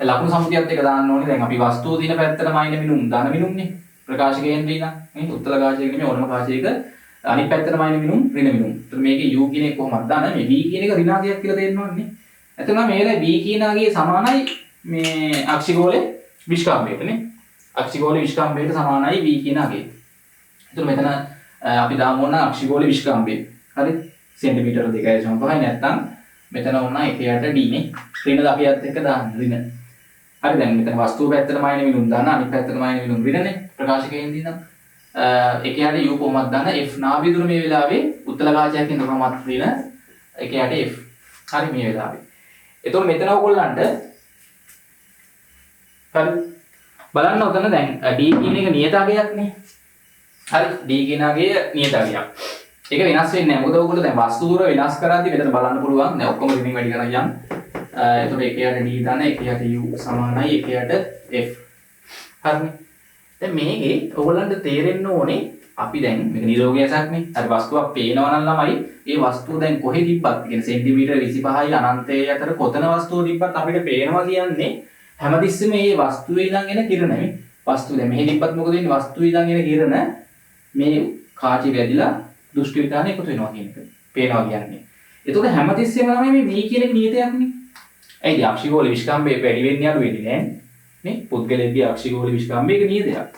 ලකුණු සම්මුතියත් එක දාන්න ඕනේ. දැන් අපි වස්තුව දින පැත්තටමයිනේ මිනුම් ධන මිනුම්නේ. ප්‍රකාශ කේන්ද්‍රය නම් මේ උත්තල කාචයක නෙමෙයි ඕනම කාචයක අනිත් පැත්තටමයිනේ මිනුම් ඍණ මිනුම්. එතකොට මේකේ u කියන එක කොහොමද දාන්නේ? මේ v කියන එක ඍණාගයක් කියලා තේරෙනවන්නේ. එතකොට මේ වෙලාවේ v කියනාගේ සමානයි මේ අක්ෂිගෝලයේ විස්කම්භයටනේ. අක්ෂිගෝලයේ විස්කම්භයට සමානයි v කියනාගේ. එතකොට මෙතන අපි දාමු ඕන අක්ෂිගෝලයේ විස්කම්භය. හරි? සෙන්ටිමීටර 2.5 නැත්නම් මෙතන ඕන 1යට d නේ. ඍණ අපියත් එක්ක දාන්න ඍණ. හරි දැන් මෙතන වස්තුව පැත්තටමයිනේ මිනුම් දාන්න අනිත් පැත්තටමයිනේ මිනුම් ඍණනේ. ප්‍රකාශ කේන්ද්‍රය නම් එකයට u කොහොමද දාන්න f නාභි දුර මේ වෙලාවේ උත්තල කාචයකින් කොහොමද ඍණ එකයට f. හරි මේ වෙලාවේ. එතකොට මෙතන ඔයගොල්ලන්ට හරි බලන්න උතන දැන් d කියන එක නියත අගයක්නේ. හරි d කියන අගය නියත අගයක්. ඒක වෙනස් වෙන්නේ නැහැ. මොකද ඔයගොල්ලෝ දැන් වස්තු දුර වෙනස් කරද්දී මෙතන බලන්න පුළුවන්. දැන් ඔක්කොම රිනින් වැඩි කරන් යන්න. එතකොට එකයට d දාන්න එකයට u සමානයි එකයට f. හරිනේ. දැන් මේකේ ඔයගොල්ලන්ට තේරෙන්න ඕනේ අපි දැන් මේක නිරෝගයසක්නේ. හරි වස්තුවක් පේනවා නම් ළමයි ඒ වස්තුව දැන් කොහෙ තිබ්බත් කියන්නේ සෙන්ටිමීටර 25යි අනන්තයේ අතර කොතන වස්තුව තිබ්බත් අපිට පේනවා කියන්නේ හැමතිස්සෙම මේ වස්තුවේ ඉඳන් එන කිරණ නෙමෙයි. වස්තුව දැන් මෙහෙ තිබ්බත් මොකද වෙන්නේ? වස්තුවේ ඉඳන් එන කිරණ මේ කාචේ වැදිලා දෘෂ්ටි විතානේ එකතු වෙනවා කියන එක. පේනවා කියන්නේ. එතකොට හැමතිස්සෙම තමයි මේ V කියන එක නියතයක්නේ. ඇයිද අක්ෂිකෝල විස්කම්භය වැඩි වෙන්නේ අඩු වෙන්නේ නැහැ නේ? පුද්ගලයෙක්ගේ අක්ෂිකෝල විස්කම්භයක නියතයක්.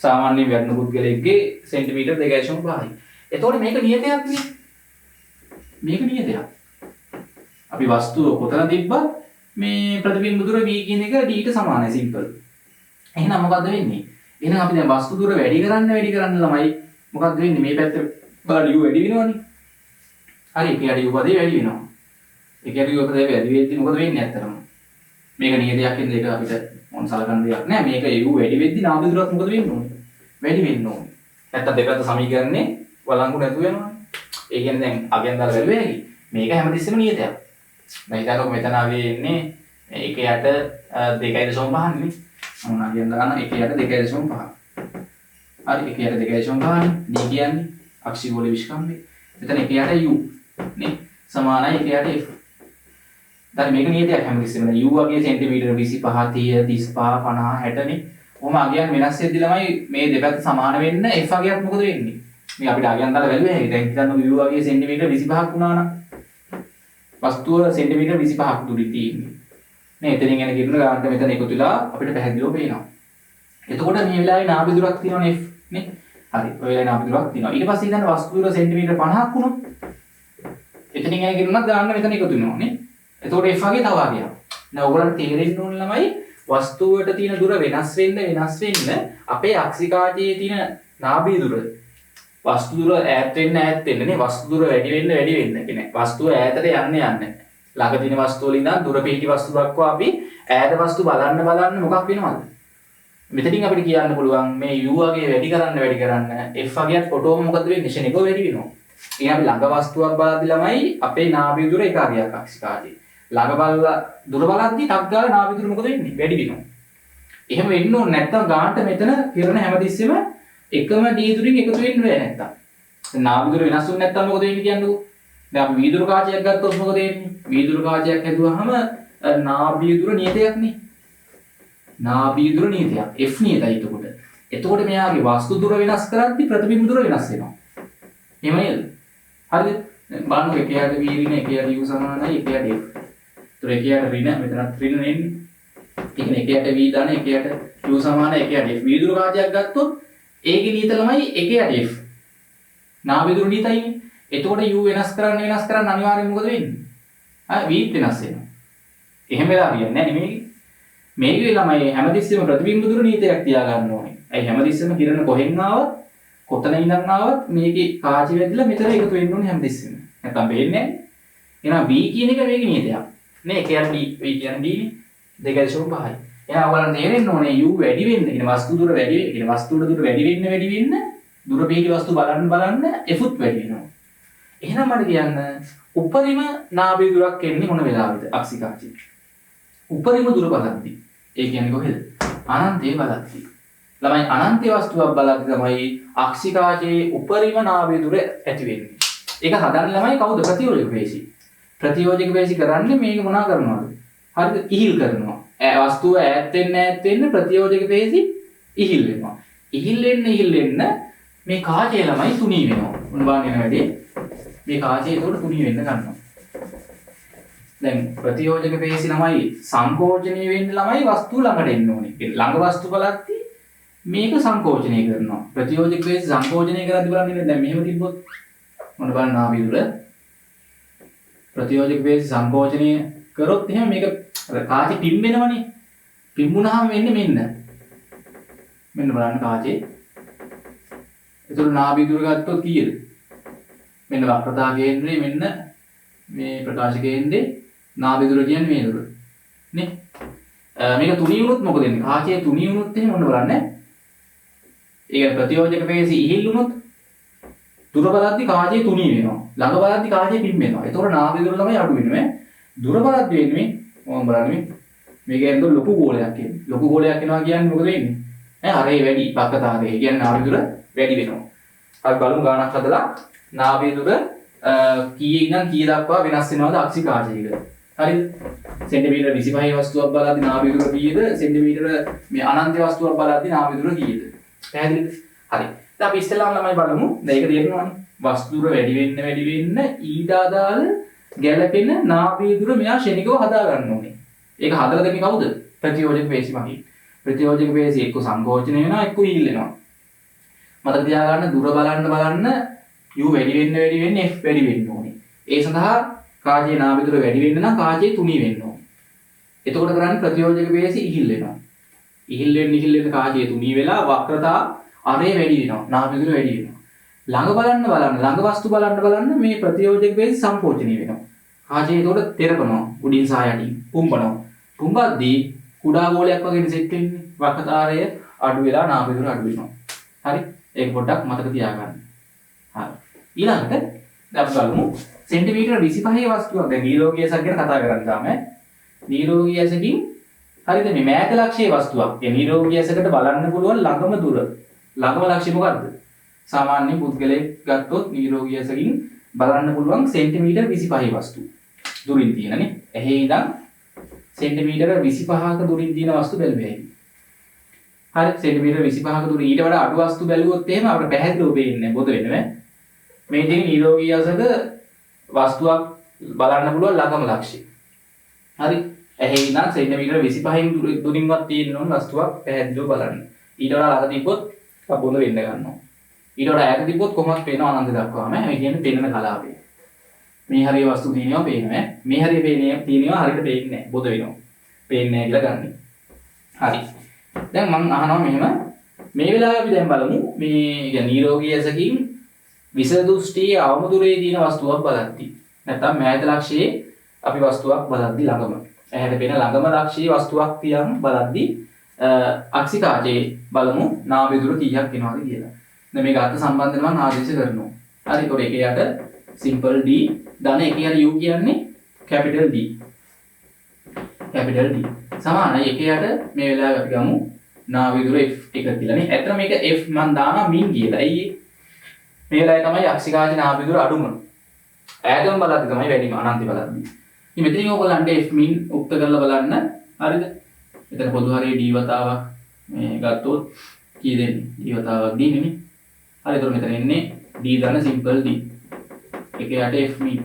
සාමාන්‍යයෙන් වැඩන පුද්ගලයෙක්ගේ සෙන්ටිමීටර් 2.5යි. එතකොට මේක නියතයක් නේ. මේක නියතයක්. අපි වස්තුව කොතන තිබ්බත් මේ ප්‍රතිබිම්බ දුර v කියන එක d ට සමානයි සිම්පල්. එහෙනම් මොකද්ද වෙන්නේ? එහෙනම් අපි දැන් වස්තු දුර වැඩි කරන්න ළමයි මොකද්ද වෙන්නේ? මේ පැත්ත බලන්න u වැඩි වෙනවනේ. හරි එකට u පදේ වැඩි වෙනවා. එකට u පදේ වැඩි වෙද්දි මොකද වෙන්නේ ඇත්තටම? මේක නියතයක් කියන එක අපිට මොන සලකන්න දෙයක් නෑ. මේක u වැඩි වෙද්දි නාභි දුරත් මොකද වෙන්න ඕනේ? වැඩි වෙන්න ඕනේ. නැත්තම් දෙපැත්ත සමීකරණේ වළංගු නැතු වෙනවා. ඒ කියන්නේ දැන් අගයන් දාලා බැලුවේ හැකි. මේක හැමතිස්සෙම නියතයක්. දැන් හිතන්නකො මෙතන ආවේ ඉන්නේ 1 යට 2.5 නේ. මොන අගයන් දාන 1 යට 2.5. හරි 1 යට 2.5 නේ. d කියන්නේ අක්ෂිකෝල විස්කම්භය. මෙතන 1 යට u නේ. සමානයි 1 යට f. දැන් මේක නියතයක් හැමතිස්සෙම. u වගේ සෙන්ටිමීටර 25 30 35 50 60 නේ. කොහොම අගයන් වෙනස් වෙද්දි ළමයි මේ දෙපැත්ත සමාන වෙන්න f අගයක් මොකද වෙන්නේ? මේ අපිට අගයන් දාලා බැලුවේ හැකි. දැන් හිතන්න u වගේ සෙන්ටිමීටර 25ක් වුණා නම් වස්තුව සෙන්ටිමීටර 25ක් දුරින් තියෙන්නේ. නේ එතනින් එන කිරුණ ගානට මෙතන එකතු වෙලා අපිට පැහැදිලිව පේනවා. එතකොට මේ වෙලාවේ නාභි දුරක් තියෙනවනේ f නේ. හරි. ඔය වෙලාවේ නාභි දුරක් තියෙනවා. ඊට පස්සේ හිතන්න වස්තු දුර සෙන්ටිමීටර 50ක් වුණොත් එතනින් එන කිරුණක් ගාන මෙතන එකතු වෙනවා නේ. එතකොට f වගේ තව අගයක්. දැන් ඔයගොල්ලන්ට තේරෙන්න ඕන ළමයි වස්තුවට තියෙන දුර වෙනස් වෙන්න අපේ අක්ෂිකාජයේ තියෙන නාභි දුර වස්තු දුර ඈත් වෙන්න නේ. වස්තු දුර වැඩි වෙන්න කියන්නේ වස්තුව ඈතට යන්න ළඟ තියෙන වස්තු වලින් ඉඳන් දුර පිහිටි වස්තු දක්වා අපි ඈත වස්තු බලන්න මොකක් වෙනවද? මෙතනින් අපිට කියන්න පුළුවන් මේ u වගේ වැඩි කරන්න f වගේත් ඔටෝම මොකද වෙන්නේ? ෂණිකව වැඩි වෙනවා. ඒ අපි ළඟ වස්තුවක් බලද්දි ළමයි අපේ නාභි දුර එක අගයක් අක්ෂිකාජයේ. ළඟ බලලා දුර බලද්දි ටක් ගාලා නාභි දුර මොකද වෙන්නේ? වැඩි වෙනවා. එහෙම වෙන්න ඕනේ නැත්නම් ගානට මෙතන කිරණ හැමතිස්සෙම එකම d දුරින් එකතු වෙන්න බෑ නැත්තම්. දැන් නාභි දුර වෙනස් වුනේ නැත්තම් මොකද වෙන්නේ කියන්නකෝ. දැන් අපි v දුර කාචයක් ගත්තොත් මොකද වෙන්නේ? v දුර කාචයක් හැදුවාම නාභි දුර නියතයක් නේ. නාභි දුර නියතයක්. f නියතයි එතකොට. එතකොට මෙයාගේ වස්තු දුර වෙනස් කරද්දි ප්‍රතිබිම්බ දුර වෙනස් වෙනවා. එහෙම නේද? හරිද? දැන් බලන්න එකයට v ඍණ එකයට u සමානයි එකයට f. ඒතර එකයට ඍණ මෙතනත් ඍණ නෙන්නේ. ඒ කියන්නේ එකයට v දාන එකයට u සමානයි එකයට f. v දුර කාචයක් ගත්තොත් ඒකේ නියත ළමයි 1 යට f. නාභි දුර නියතයිනේ. එතකොට u වෙනස් කරන්න අනිවාර්යෙන් මොකද වෙන්නේ? v වෙනස් වෙනවා. එහෙම වෙලා හරියන්නේ නැහැ නෙමෙයි. මේකේ ළමයි හැමතිස්සෙම ප්‍රතිබිම්බ දුර නියතයක් තියාගන්න ඕනේ. ඇයි හැමතිස්සෙම කිරණ කොහෙන් ආවත් කොතන ඉඳන් ආවත් මේකේ කාචි වැදිලා මෙතන එකතු වෙන්න ඕනේ හැමතිස්සෙම. නැත්තම් වෙන්නේ නැහැ. එහෙනම් v කියන එක මේකේ නියතයක්. නේ 1 යට d v කියන්නේ d නේ 2.5යි. එහෙනම් ඔයාලට තේරෙන්න ඕනේ u වැඩි වෙන්න. කියන වස්තු දුර වැඩි වෙන්න දුර පිහිටි වස්තු බලන්න f උත් වැඩි වෙනවා. එහෙනම් මට කියන්න උපරිම නාභි දුරක් එන්නේ මොන වෙලාවද? අක්ෂිකාජයේ. උපරිම දුර බලද්දි. ඒ කියන්නේ කොහෙද? අනන්තයේ බලද්දි. ළමයි අනන්තයේ වස්තුවක් බලද්දි තමයි අක්ෂිකාජයේ උපරිම නාභි දුර ඇති වෙන්නේ. ඒක හදන්න ළමයි කවුද? ප්‍රතියෝජක වේශී. ප්‍රතියෝජක වේශී කරන්නේ මේක මොනවා කරනවද? හරිද? ඉහිල් කරනවා. වස්තුව ඈත් වෙන්න ප්‍රතියෝජක වේශී ඉහිල් වෙනවා. ඉහිල් වෙන්න මේ කාචය ළමයි තුනී වෙනවා. මොන බාගෙන යන වැඩේ මේ කාචය ඒකට තුනී වෙන්න ගන්නවා. දැන් ප්‍රතියෝජක පේශි ළමයි සංකෝචනය වෙන්න ළමයි වස්තුව ළඟට එන්න ඕනේ. ළඟ වස්තු බලද්දි මේක සංකෝචනය කරනවා. ප්‍රතියෝජක පේශි සංකෝචනය කරද්දි බලන්නේ දැන් මෙහෙම තිබ්බොත් මොන බලන්න නාභි දුර ප්‍රතියෝජක පේශි සංකෝචනය කරොත් එහෙනම් මේක කාචේ පිම්බෙනවනේ. පිම්බුනහම වෙන්නේ මෙන්න බලන්න කාචේ. ඒතර නාභි දුර ගත්තොත් කීයද? මෙන්න වක්‍රතා කේන්ද්‍රය මෙන්න මේ ප්‍රකාශ කේන්ද්‍රේ නාභි දුර කියන්නේ මේ දුර නේ. මේක තුනී වුණොත් මොකද වෙන්නේ? කාචයේ තුනී වුණොත් එහෙම ඔන්න බලන්න. ඒක ප්‍රතියෝජක පේශි ඉහිල් වුණොත් දුර බලද්දි කාචයේ තුනී වෙනවා. ළඟ බලද්දි කාචයේ පිම්බෙනවා. ඒතකොට නාභි දුර තමයි අඩු වෙන්නේ. දුර බලද්දි වෙන්නේ මොකක්ද බලන්නේ? මේක එතකොට ලොකු ගෝලයක් එන්නේ. ලොකු ගෝලයක් එනවා කියන්නේ මොකද වෙන්නේ? හරේ වැඩි වක්‍රතාවය. ඒ කියන්නේ නාභි දුර වැඩි වෙනවා. අපි බලමු ගානක් හදලා නාභි දුර කීයෙන් ඉඳන් කී දක්වා වෙනස් වෙනවද අක්ෂිකාජයක. හරිද? සෙන්ටිමීටර 25 වස්තුවක් බලද්දී නාභි දුර කීයද? සෙන්ටිමීටර මේ අනන්ත වස්තුවක් බලද්දී නාභි දුර කීයද? පැහැදිලිද? හරි. දැන් අපි ඉස්සෙල්ලාම ළමයි බලමු. දැන් ඒක තේරෙනවනේ. වස්තු දුර වැඩි වෙන්න ඊට අදාළ ගැළපෙන නාභි විදුර මෙයා ශනිකව හදා ගන්න ඕනේ. ඒක හදලා දෙන්නේ කවුද? ප්‍රතියෝජක පේශි මගින්. ප්‍රතියෝජක පේශි එක්ක සංකෝචනය වෙනවා එක්ක ඊල් වෙනවා. මතක තියාගන්න දුර බලන්න u වැඩි වෙන්න f වැඩි වෙන්න ඕනේ. ඒ සඳහා කාජේ නාභි විදුර වැඩි වෙන්න නම් කාජේ තුනී වෙන්න ඕනේ. එතකොට කරන්නේ ප්‍රතියෝජක පේශි ඉහිල් වෙනවා. ඉහිල් වෙන්න කාජේ තුනී වෙලා වක්‍රතා අරේ වැඩි වෙනවා. නාභි විදුර වැඩි වෙනවා. ළඟ ළඟ වස්තු බලන්න මේ ප්‍රතියෝජක පේශි සංකෝචනය වෙනවා. කාජේ එතකොට තෙරපනවා. උඩින් සහ යටින් පුම්බනවා. පුම්බද්දී කුඩා ගෝලයක් වගේ සෙට් වෙන්නේ. වක්‍රතාවය අඩු වෙලා නාභි විදුර අඩු වෙනවා. හරි? ඒක පොඩ්ඩක් මතක තියාගන්න. හරි. ඊළඟට අපි බලමු සෙන්ටිමීටර 25 වස්තුවක් දැන් නිරෝගී ඇසක් ගැන කතා කරන්න තමයි. නිරෝගී ඇසකින් හරිද මේ මෑත ලක්ෂයේ වස්තුවක්. ඒ නිරෝගී ඇසකට බලන්න පුළුවන් ළඟම දුර. ළඟම ලක්ෂය මොකද්ද? සාමාන්‍ය පුද්ගලයෙක් ගත්තොත් නිරෝගී ඇසකින් බලන්න පුළුවන් සෙන්ටිමීටර 25 වස්තු. දුරින් තියෙනනේ. එහේ ඉඳන් සෙන්ටිමීටර 25ක දුරින් තියෙන වස්තු බැලුවේ. හරි සෙන්ටිමීටර 25ක දුර ඊට වඩා අඩු වස්තු බැලුවොත් එහෙම අපිට පැහැදිලිව පේන්නේ බොද වෙනවා. මේ තියෙන නිරෝගී ඇසක වස්තුවක් බලන්න පුළුවන් ළඟම ලක්ෂය. හරි එහේ ඉඳන් සෙන්ටිමීටර 25න් දුරින්වත් තියෙන ඕන වස්තුවක් පැහැදිලිව බලන්න. ඊට වඩා ළඟ තිබ්බොත් බොඳ වෙන්න ගන්නවා. ඊට වඩා ඈත තිබ්බොත් කොහොමද පේනවා අනන්ත දක්වාම. ඒ කියන්නේ පෙනෙන කලාවේ. මේ හරිය වස්තු තියෙනවා පේනවා. මේ හරිය තියෙනවා හරියට පේන්නේ නැහැ. බොද වෙනවා. පේන්නේ නැහැ කියලා ගන්න. හරි. දැන් මම අහනවා මෙහෙම මේ වෙලාවේ අපි දැන් බලමු මේ නිරෝගී ඇසකින් විස දෘෂ්ටියේ අවම දුරේ තියෙන වස්තුවක් බලද්දී නැත්නම් මෑත ලක්ෂයේ අපි වස්තුවක් බලද්දී ළඟම ඇහැට පෙනෙන ළඟම ලක්ෂයේ වස්තුවක් තියන් බලද්දී අක්ෂිකාජේ බලමු නාභි දුර කීයක් වෙනවද කියලා. දැන් මේක අර්ථ සම්බන්ධව මම ආදේශ කරනවා. හරි ඒකට එක යට සිම්පල් D ධන එක යට U කියන්නේ කැපිටල් D. Capital D. සමානයි එක යට මේ වෙලාවේ අපි ගමු නාභි දුර F ටික කියලානේ. ඇත්තට මේක F මන් දානවා මින් කියලා. ඇයි මේ වෙලාවේ තමයි අක්ෂිකාජේ නාභි දුර අඩුම. ඈතම බලද්දි තමයි වැඩිම අනන්ත බලද්දි. ඉතින් මෙතනින් ඔයගොල්ලන්ට F min උක්ත කරලා බලන්න. හරිද? එතන පොදු හරිය D වතාවක් මේ ගත්තොත් කී දෙන්නේ? D වතාවක් D නෙමෙයි. හරි ඒතර මෙතන එන්නේ D ධන සිම්පල් D. එක යට F min.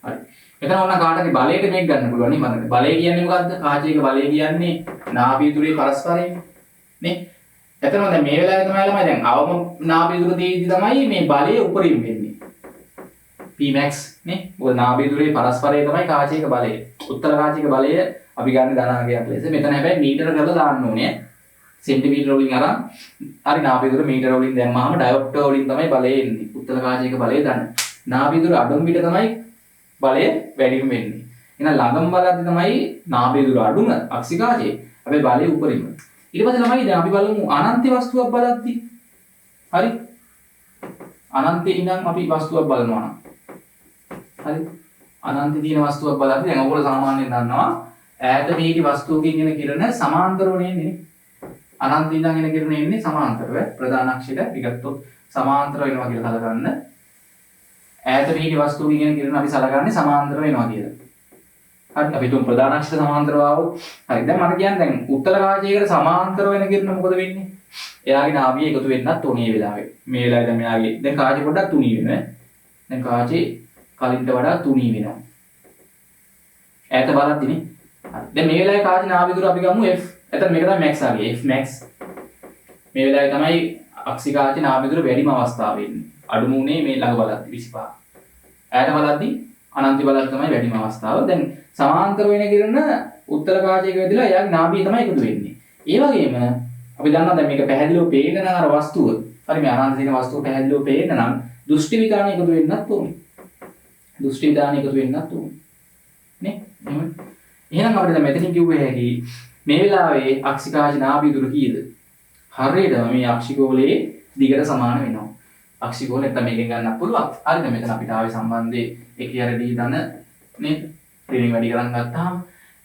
හරි. එතන ඕන කාටරි බලයට මේක ගන්න පුළුවන් නේ මතක. බලය කියන්නේ මොකද්ද? කාචයක බලය කියන්නේ නාභි දුරේ පරස්පරයෙන් නේ. එතන දැන් මේ වෙලාවේ තමයි ළමයි දැන් අවම නාභි දුර දෙයිදී තමයි මේ බලය උපරිම වෙන්නේ. Pmax නේ. මොකද නාභි දුරේ පරස්පරය තමයි කාචයක බලය. උත්තර කාචයක බලය අපි ගන්න ධනාංගයක් ලෙස. මෙතන හැබැයි මීටර කරලා දාන්න ඕනේ. සෙන්ටිමීටර වලින් අරන් හරි නාභි දුර මීටර වලින් දැම්මාම ඩයොප්ටර් වලින් තමයි බලය එන්නේ. උත්තර කාචයක බලය ගන්න. නාභි දුර අඩුම පිට තමයි බලය වැඩිම වෙන්නේ. එහෙනම් ළඟම බලද්දි තමයි නාභි දුර අඩුම අක්ෂිකාජේ. හැබැයි බලය උපරිම. ඊට පස්සේ ළමයි දැන් අපි බලමු අනන්ත වස්තුවක් බලද්දි. හරි? අනන්තේ ඉඳන් අපි වස්තුවක් බලනවා නම්. හරි? අනන්තේ තියෙන වස්තුවක් බලද්දි දැන් ඔයගොල්ලෝ සාමාන්‍යයෙන් දන්නවා ඈත පිහිටි වස්තුවකින් එන කිරණ සමාන්තරව නෙන්නේ. අනන්තේ ඉඳන් එන කිරණ එන්නේ සමාන්තරව. ප්‍රධාන අක්ෂයට පිටගත්තොත් සමාන්තර වෙනවා කියලා කලකරන්න. ඈත පිහිටි වස්තුවකින් එන කිරණ අපි සලකන්නේ සමාන්තර වෙනවා කියලා. හරි අපි තුන් ප්‍රධාන අක්ෂ සමාන්තරව ආවොත් හරි දැන් මට කියන්න දැන් උත්තර කාචයකට සමාන්තර වෙන කිරණ මොකද වෙන්නේ? එයාගේ නාභිය එකතු වෙන්නත් ඕනේ වෙලාවේ. මේ වෙලාවේ දැන් මෙයාගේ දැන් කාචය පොඩ්ඩක් තුනී වෙනවා. දැන් කාචේ කලින්ට වඩා තුනී වෙනවා. ඈත බලද්දිනේ. හරි දැන් මේ වෙලාවේ කාචේ නාභිය දුර අපි ගමු F. එතන මේක තමයි max ආගේ F max. මේ වෙලාවේ තමයි අක්ෂිකාචේ නාභිය දුර වැඩිම අවස්ථාව වෙන්නේ. අඩුම උනේ මේ ළඟ බලද්දි 25. ඈත බලද්දි අනන්ත බලද්දි තමයි වැඩිම අවස්ථාව. දැන් සමාන්තර වෙන කිරණ උත්තර කාචයක වැදිලා එයාගේ නාභිය තමයි එකතු වෙන්නේ. ඒ වගේම අපි දන්නවා දැන් මේක පැහැදිලිව පේන්න නම් අර වස්තුව. හරි මේ අනන්ත තියෙන වස්තුව පැහැදිලිව පේන්න නම් දෘෂ්ටි විතාන එකතු වෙන්නත් ඕනේ. දෘෂ්ටි විතාන එකතු වෙන්නත් ඕනේ. නේ? එහෙනම් අපිට දැන් මෙතනින් කිව්වේ හැකි මේ වෙලාවේ අක්ෂිකාජ නාභිය දුර කීයද? හරියටම මේ අක්ෂිගෝලයේ දිගට සමාන වෙනවා. අක්ෂිගෝල නැත්නම් මේකෙන් ගන්නත් පුළුවන්. හරිද? මෙතන අපිට ආවේ සම්බන්ධයේ එක යට D ධන නේද? ත්‍රිවිධ වැඩි කරන් ගත්තාම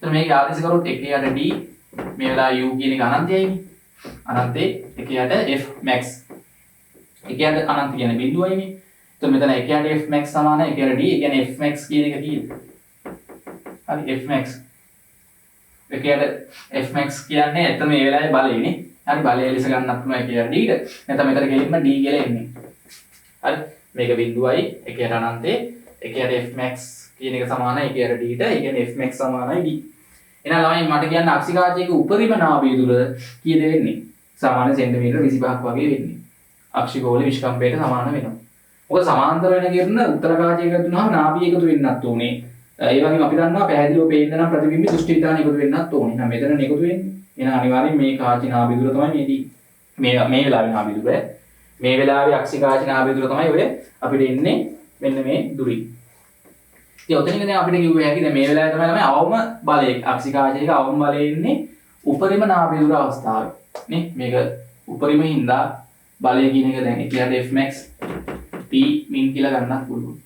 එතන මේක ආදේශ කරොත් එක යට D මේ වෙලාවේ U කියන එක අනන්තයයිනේ. අනන්තේ එක යට F max. එක යට අනන්ත කියන්නේ බිඳුවයිනේ. එතකොට මෙතන එක යට F max සමානයි එක යට D. ඒ කියන්නේ F max කියන එක කීයද? හරි F max. එක යට F max කියන්නේ එතන මේ වෙලාවේ බලයනේ. හරි බලය ලෙස ගන්නත් පුළුවන් එක යට D ට. නැත්නම් මෙතන ගෙලින්ම D කියලා එන්නේ. හරි මේක බිඳුවයි එක යට අනන්තේ එක යට F max කියන එක සමානයි ඒක අර d ට. ඒ කියන්නේ f max සමානයි d. එහෙනම් ළමයි මට කියන්න අක්ෂිකාචයක උපරිම නාභිය දුර කීයද වෙන්නේ? සාමාන්‍ය සෙන්ටිමීටර 25ක් වගේ වෙන්නේ. අක්ෂිකෝලේ විස්කම්පයට සමාන වෙනවා. මොකද සමාන්තර වෙන කියන උත්තරකාචයක දුනහම නාභිය එකතු වෙන්නත් ඕනේ. ඒ වගේම අපි දන්නවා පැහැදිලිව පේන්න නම් ප්‍රතිබිම්බ දෘෂ්ටි විධාන එකතු වෙන්නත් ඕනේ. එහෙනම් මෙතන එකතු වෙන්නේ. එහෙනම් අනිවාර්යෙන් මේ කාචි නාභිය දුර තමයි මේදී. මේ වෙලාවේ නාභිය දුර. මේ වෙලාවේ අක්ෂිකාචි නාභිය දුර තමයි ඔය අපිට එන්නේ මෙන්න මේ දුරින්. ඉතින් ඔතනින් දැන් අපිට කිව්වේ හැකි දැන් මේ වෙලාවේ තමයි අවම බලය අක්ෂිකාචයක අවම බලය ඉන්නේ උපරිම නාභිය දුර අවස්ථාවේ. නේ මේක උපරිම හින්දා බලය කියන එක දැන් එකියට f max p min කියලා ගන්නත් පුළුවන්.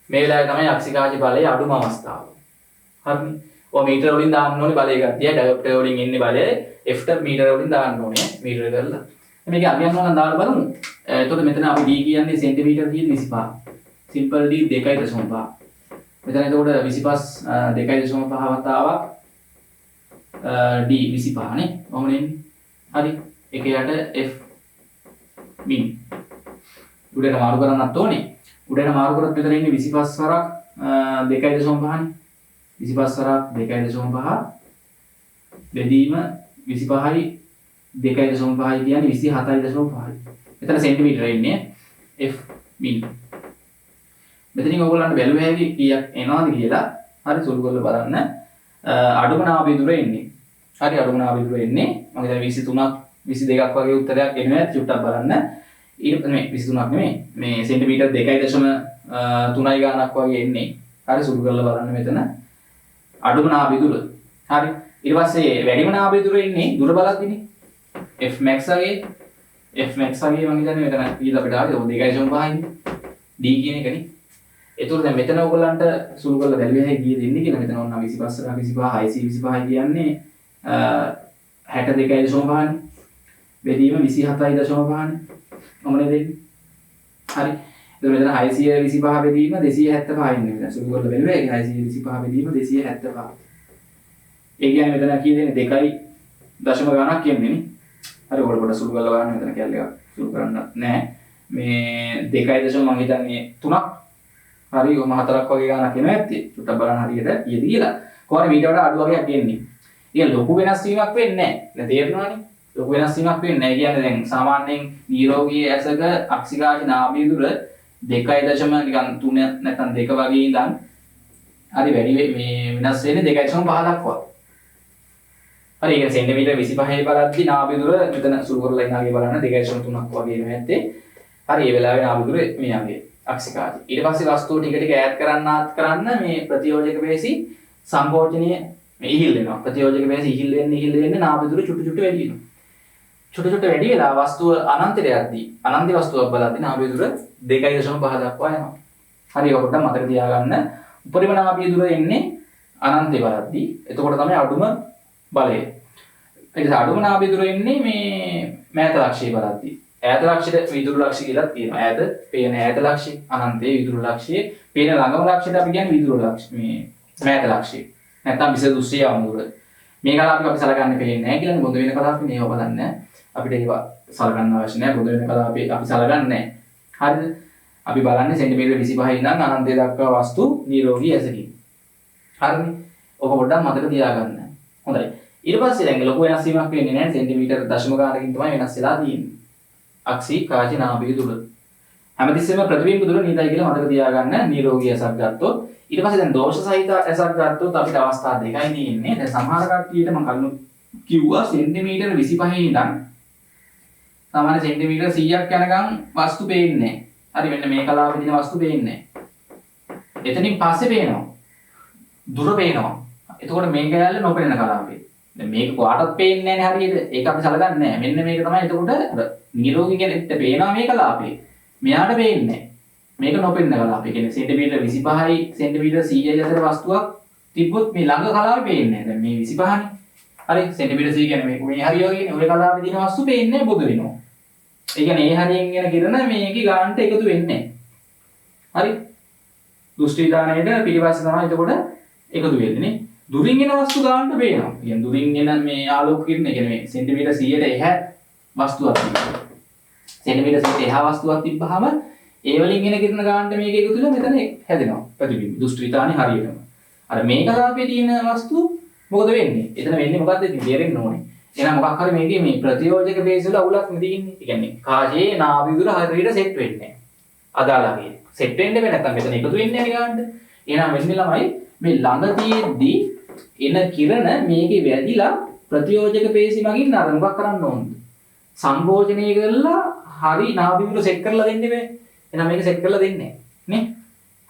මේ වෙලාවේ තමයි අක්ෂිකාචි බලය අඩුම අවස්ථාව. හරිනේ. ඔය මීටර වලින් දාන්න ඕනේ බලය ගතිය. ඩයොප්ටර් වලින් එන්නේ බලය f ට මීටර වලින් දාන්න ඕනේ. මීටර කරලා. මේක අගයන් වලින් දාලා බලමු. එතකොට මෙතන අපි d කියන්නේ සෙන්ටිමීටර කියන 25. Simple d 2.5. මෙතන එතකොට 25 2.5 වතාවක් d 25 නේ. කොහොමද එන්නේ? හරි. එක යට f min. උඩට මාරු කරන්නත් ඕනේ. උඩට මාරු කරත් මෙතන ඉන්නේ 25 වරක් 2.5 නේ. 25 වරක් 2.5 බෙදීම 25යි 2.5 කියන්නේ 27.5. මෙතන සෙන්ටිමීටර ඉන්නේ f min. මෙතනින් ඔයගොල්ලන්ට බැලුව හැකි කීයක් එනවද කියලා හරි සුළු කරලා බලන්න. අඩුම නාභිය දුර එන්නේ. හරි අඩුම නාභිය දුර එන්නේ මම හිතන්නේ 23ක් 22ක් වගේ උත්තරයක් එනවා චුට්ටක් බලන්න. ඊට මේ 23ක් නෙමෙයි මේ සෙන්ටිමීටර් 2.3යි ගානක් වගේ එන්නේ. හරි සුළු කරලා බලන්න මෙතන අඩුම නාභිය දුර. හරි ඊට පස්සේ වැඩිම නාභිය දුර එන්නේ දුර බලද්දිනේ. f max වගේ මම හිතන්නේ මෙතන කීයද අපිට ආවේ 2.5යි d කියන එකනේ. ඒතකොට දැන් මෙතන ඔයගොල්ලන්ට සුළු කරලා බැලුවේ හැකි කීයද එන්නේ කියලා මෙතන ඔන්න 25 25 කියන්නේ 62.5 නේ. බෙදීම 27.5 නේ. මොනේ දෙන්නේ? හරි. එතකොට මෙතන 625 බෙදීම 275 ඉන්නේ. මෙතන සුළු කරලා බැලුවේ 625 බෙදීම 275. ඒ කියන්නේ මෙතන කී දෙන්නේ 2 දශම ගණක් කියන්නේ නේ. හරි ඔයගොල්ලෝ පොඩ්ඩක් සුළු කරලා බලන්න මෙතන කැලේ එකක් සුළු කරන්න නැහැ. මේ 2 මම හිතන්නේ 3ක් හරි ඔම 4ක් වගේ ගණක් එනවා ඇත්තේ. චුට්ටක් බලන්න හරියට ඊයේදී කියලා. කොහොමද මීට වඩා අඩු වගේක් එන්නේ. ඒක ලොකු වෙනස් වීමක් වෙන්නේ නැහැ. දැන් තේරෙනවනේ. ලොකු වෙනස් වීමක් වෙන්නේ නැහැ. කියන්නේ දැන් සාමාන්‍යයෙන් නිරෝගී ඇසක අක්ෂිකාචි නාභිය දුර 2.3 නැත්නම් 2 වගේ ඉඳන් හරි වැඩි මේ වෙනස් වෙන්නේ 2.5 දක්වා. හරි ඒක සෙන්ටිමීටර 25 බලද්දි නාභිය දුර මෙතන සුළු කරලා ඉඳාගේ බලන්න 2.3ක් වගේ එනවා ඇත්තේ. හරි මේ වෙලාවේ නාභිය දුර මේ යන්නේ අක්ෂිකාචි. ඊට පස්සේ වස්තුව ටික ටික ඈඩ් කරන්න මේ ප්‍රතියෝජක වේසි සම්පෝෂණීය මේ ඉහිල් වෙනවා. ප්‍රතියෝජක වේසි ඉහිල් වෙන්නේ නාභිය දුර චුට්ටු චුට්ටු වැඩි වෙනවා. චුට්ටු චුට්ටු වැඩි වෙලා වස්තුව අනන්තයට යද්දී අනන්ත වස්තුවක් බලද්දී නාභිය දුර 2.5 දක්වා යනවා. හරි ඒක පොඩ්ඩක් මතක තියාගන්න. උපරිම නාභිය දුර එන්නේ අනන්තේ බලද්දී. එතකොට තමයි අඩුම බලය. ඊට පස්සේ අඩුම නාභිය දුර එන්නේ මේ මෑත ලක්ෂ්‍යය බලද්දී. ඈත ලක්ෂ්‍යයට විදුරු ලක්ෂ්‍ය කියලා තියෙනවා. ඈත පේන ඈත ලක්ෂ්‍ය අනන්තයේ විදුරු ලක්ෂ්‍ය පේන ළඟම ලක්ෂ්‍යයට අපි කියන්නේ විදුරු ලක්ෂ්‍ය මේ මෑත ලක්ෂ්‍ය. නැත්නම් විස දෘශ්‍ය යමුදුර. මේ කලාපික අපි සලකන්නේ පේන්නේ නැහැ කියලා බොඳ වෙන කලාපික මේව බලන්නේ අපිට ඒවා සලකන්න අවශ්‍ය නැහැ. බොඳ වෙන කලාපේ අපි සලකන්නේ නැහැ. හරිද? අපි බලන්නේ සෙන්ටිමීටර 25 ඉඳන් අනන්තය දක්වා වස්තු නිරෝගී ඇසකින්. හරිනේ? ඔක පොඩ්ඩක් මතක තියාගන්න. හොඳයි. ඊට පස්සේ දැන් ලොකු වෙනස් වීමක් වෙන්නේ නැහැ. සෙන්ටිමීටර දශම ගානකින් තමයි වෙනස් වෙලා තියෙන්නේ. අක්ෂිකාචි නාභිය දුර. හැමතිස්සෙම ප්‍රතිබිම්බ දුර නියතයි කියලා මතක තියාගන්න. නිරෝගී ඇසක් ගත්තොත් ඊට පස්සේ දැන් දෝෂ සහිත ඇසක් ගත්තොත් අපිට අවස්ථා දෙකයි තියෙන්නේ. දැන් සමහර කට්ටියට මම කලින් කිව්වා සෙන්ටිමීටර 25 ඉඳන් සාමාන්‍ය සෙන්ටිමීටර 100ක් යනකම් වස්තු පේන්නේ නැහැ. හරි මෙන්න මේ කලාවේ තියෙන වස්තු පේන්නේ නැහැ. එතනින් පස්සේ පේනවා. දුර පේනවා. එතකොට මේක ඇල්ල නොපෙනෙන කලාවේ. දැන් මේක කොහාටත් පේන්නේ නැහැ හරියට. ඒක අපි සලකන්නේ නැහැ. මෙන්න මේක තමයි එතකොට අර නිරෝගී කෙනෙක්ට පේනවා මේ කලාපේ. මෙයාට පේන්නේ නැහැ. මේක නොපෙනෙන කලාපේ. කියන්නේ සෙන්ටිමීටර 25යි සෙන්ටිමීටර 100යි අතර වස්තුවක් තිබ්බොත් මේ ළඟ කලාවේ පේන්නේ නැහැ. දැන් මේ 25නේ. හරි සෙන්ටිමීටර 100 කියන්නේ මේ හරිය වගේ නේ. ඔය කලාවේ තියෙන වස්තු පේන්නේ නැහැ බොදු වෙනවා. ඒ කියන්නේ ඒ හරියෙන් එන කිරණ මේකේ ගානට එකතු වෙන්නේ නැහැ. හරි. දෘෂ්ටි විධානයේට පිටිපස්සේ තමයි එතකොට එකතු වෙන්නේ නේ. දුරින් එන වස්තු ගානට පේනවා. කියන්නේ දුරින් එන මේ ආලෝක කිරණ කියන්නේ මේ සෙන්ටිමීටර 100ට එහා වස්තුවක් තිබ්බා. සෙන්ටිමීටර 100ට එහා වස්තුවක් තිබ්බහම ඒ වලින් එන කිරණ ගානට මේක එකතු වෙලා මෙතන හැදෙනවා ප්‍රතිබිම්බ. දෘෂ්ටිවිතානේ හරියටම. අර මේ කලාපයේ තියෙන වස්තු මොකද වෙන්නේ? එතන වෙන්නේ මොකද්ද ඉතින් තේරෙන්න ඕනේ. එහෙනම් මොකක් හරි මේකේ මේ ප්‍රතියෝජක බේස් වල අවුලක් තියෙන්නේ. ඒ කියන්නේ කාජේ නාභිදුර හරියට සෙට් වෙන්නේ නැහැ. අදාළගේ. සෙට් වෙන්න බෑ නැත්නම් මෙතන එකතු වෙන්නේ නැහැ ගානට. එහෙනම් වෙන්නේ ළමයි මේ ළඟ තියෙද්දි එන කිරණ මේකේ වැදිලා ප්‍රතියෝජක පේශි මගින් අර මොකක් කරන්න ඕනද? සංකෝචනය කරලා හරි නාභිදුර සෙට් කරලා දෙන්න බෑ. එහෙනම් මේක සෙට් කරලා දෙන්නේ නැහැ. නේ?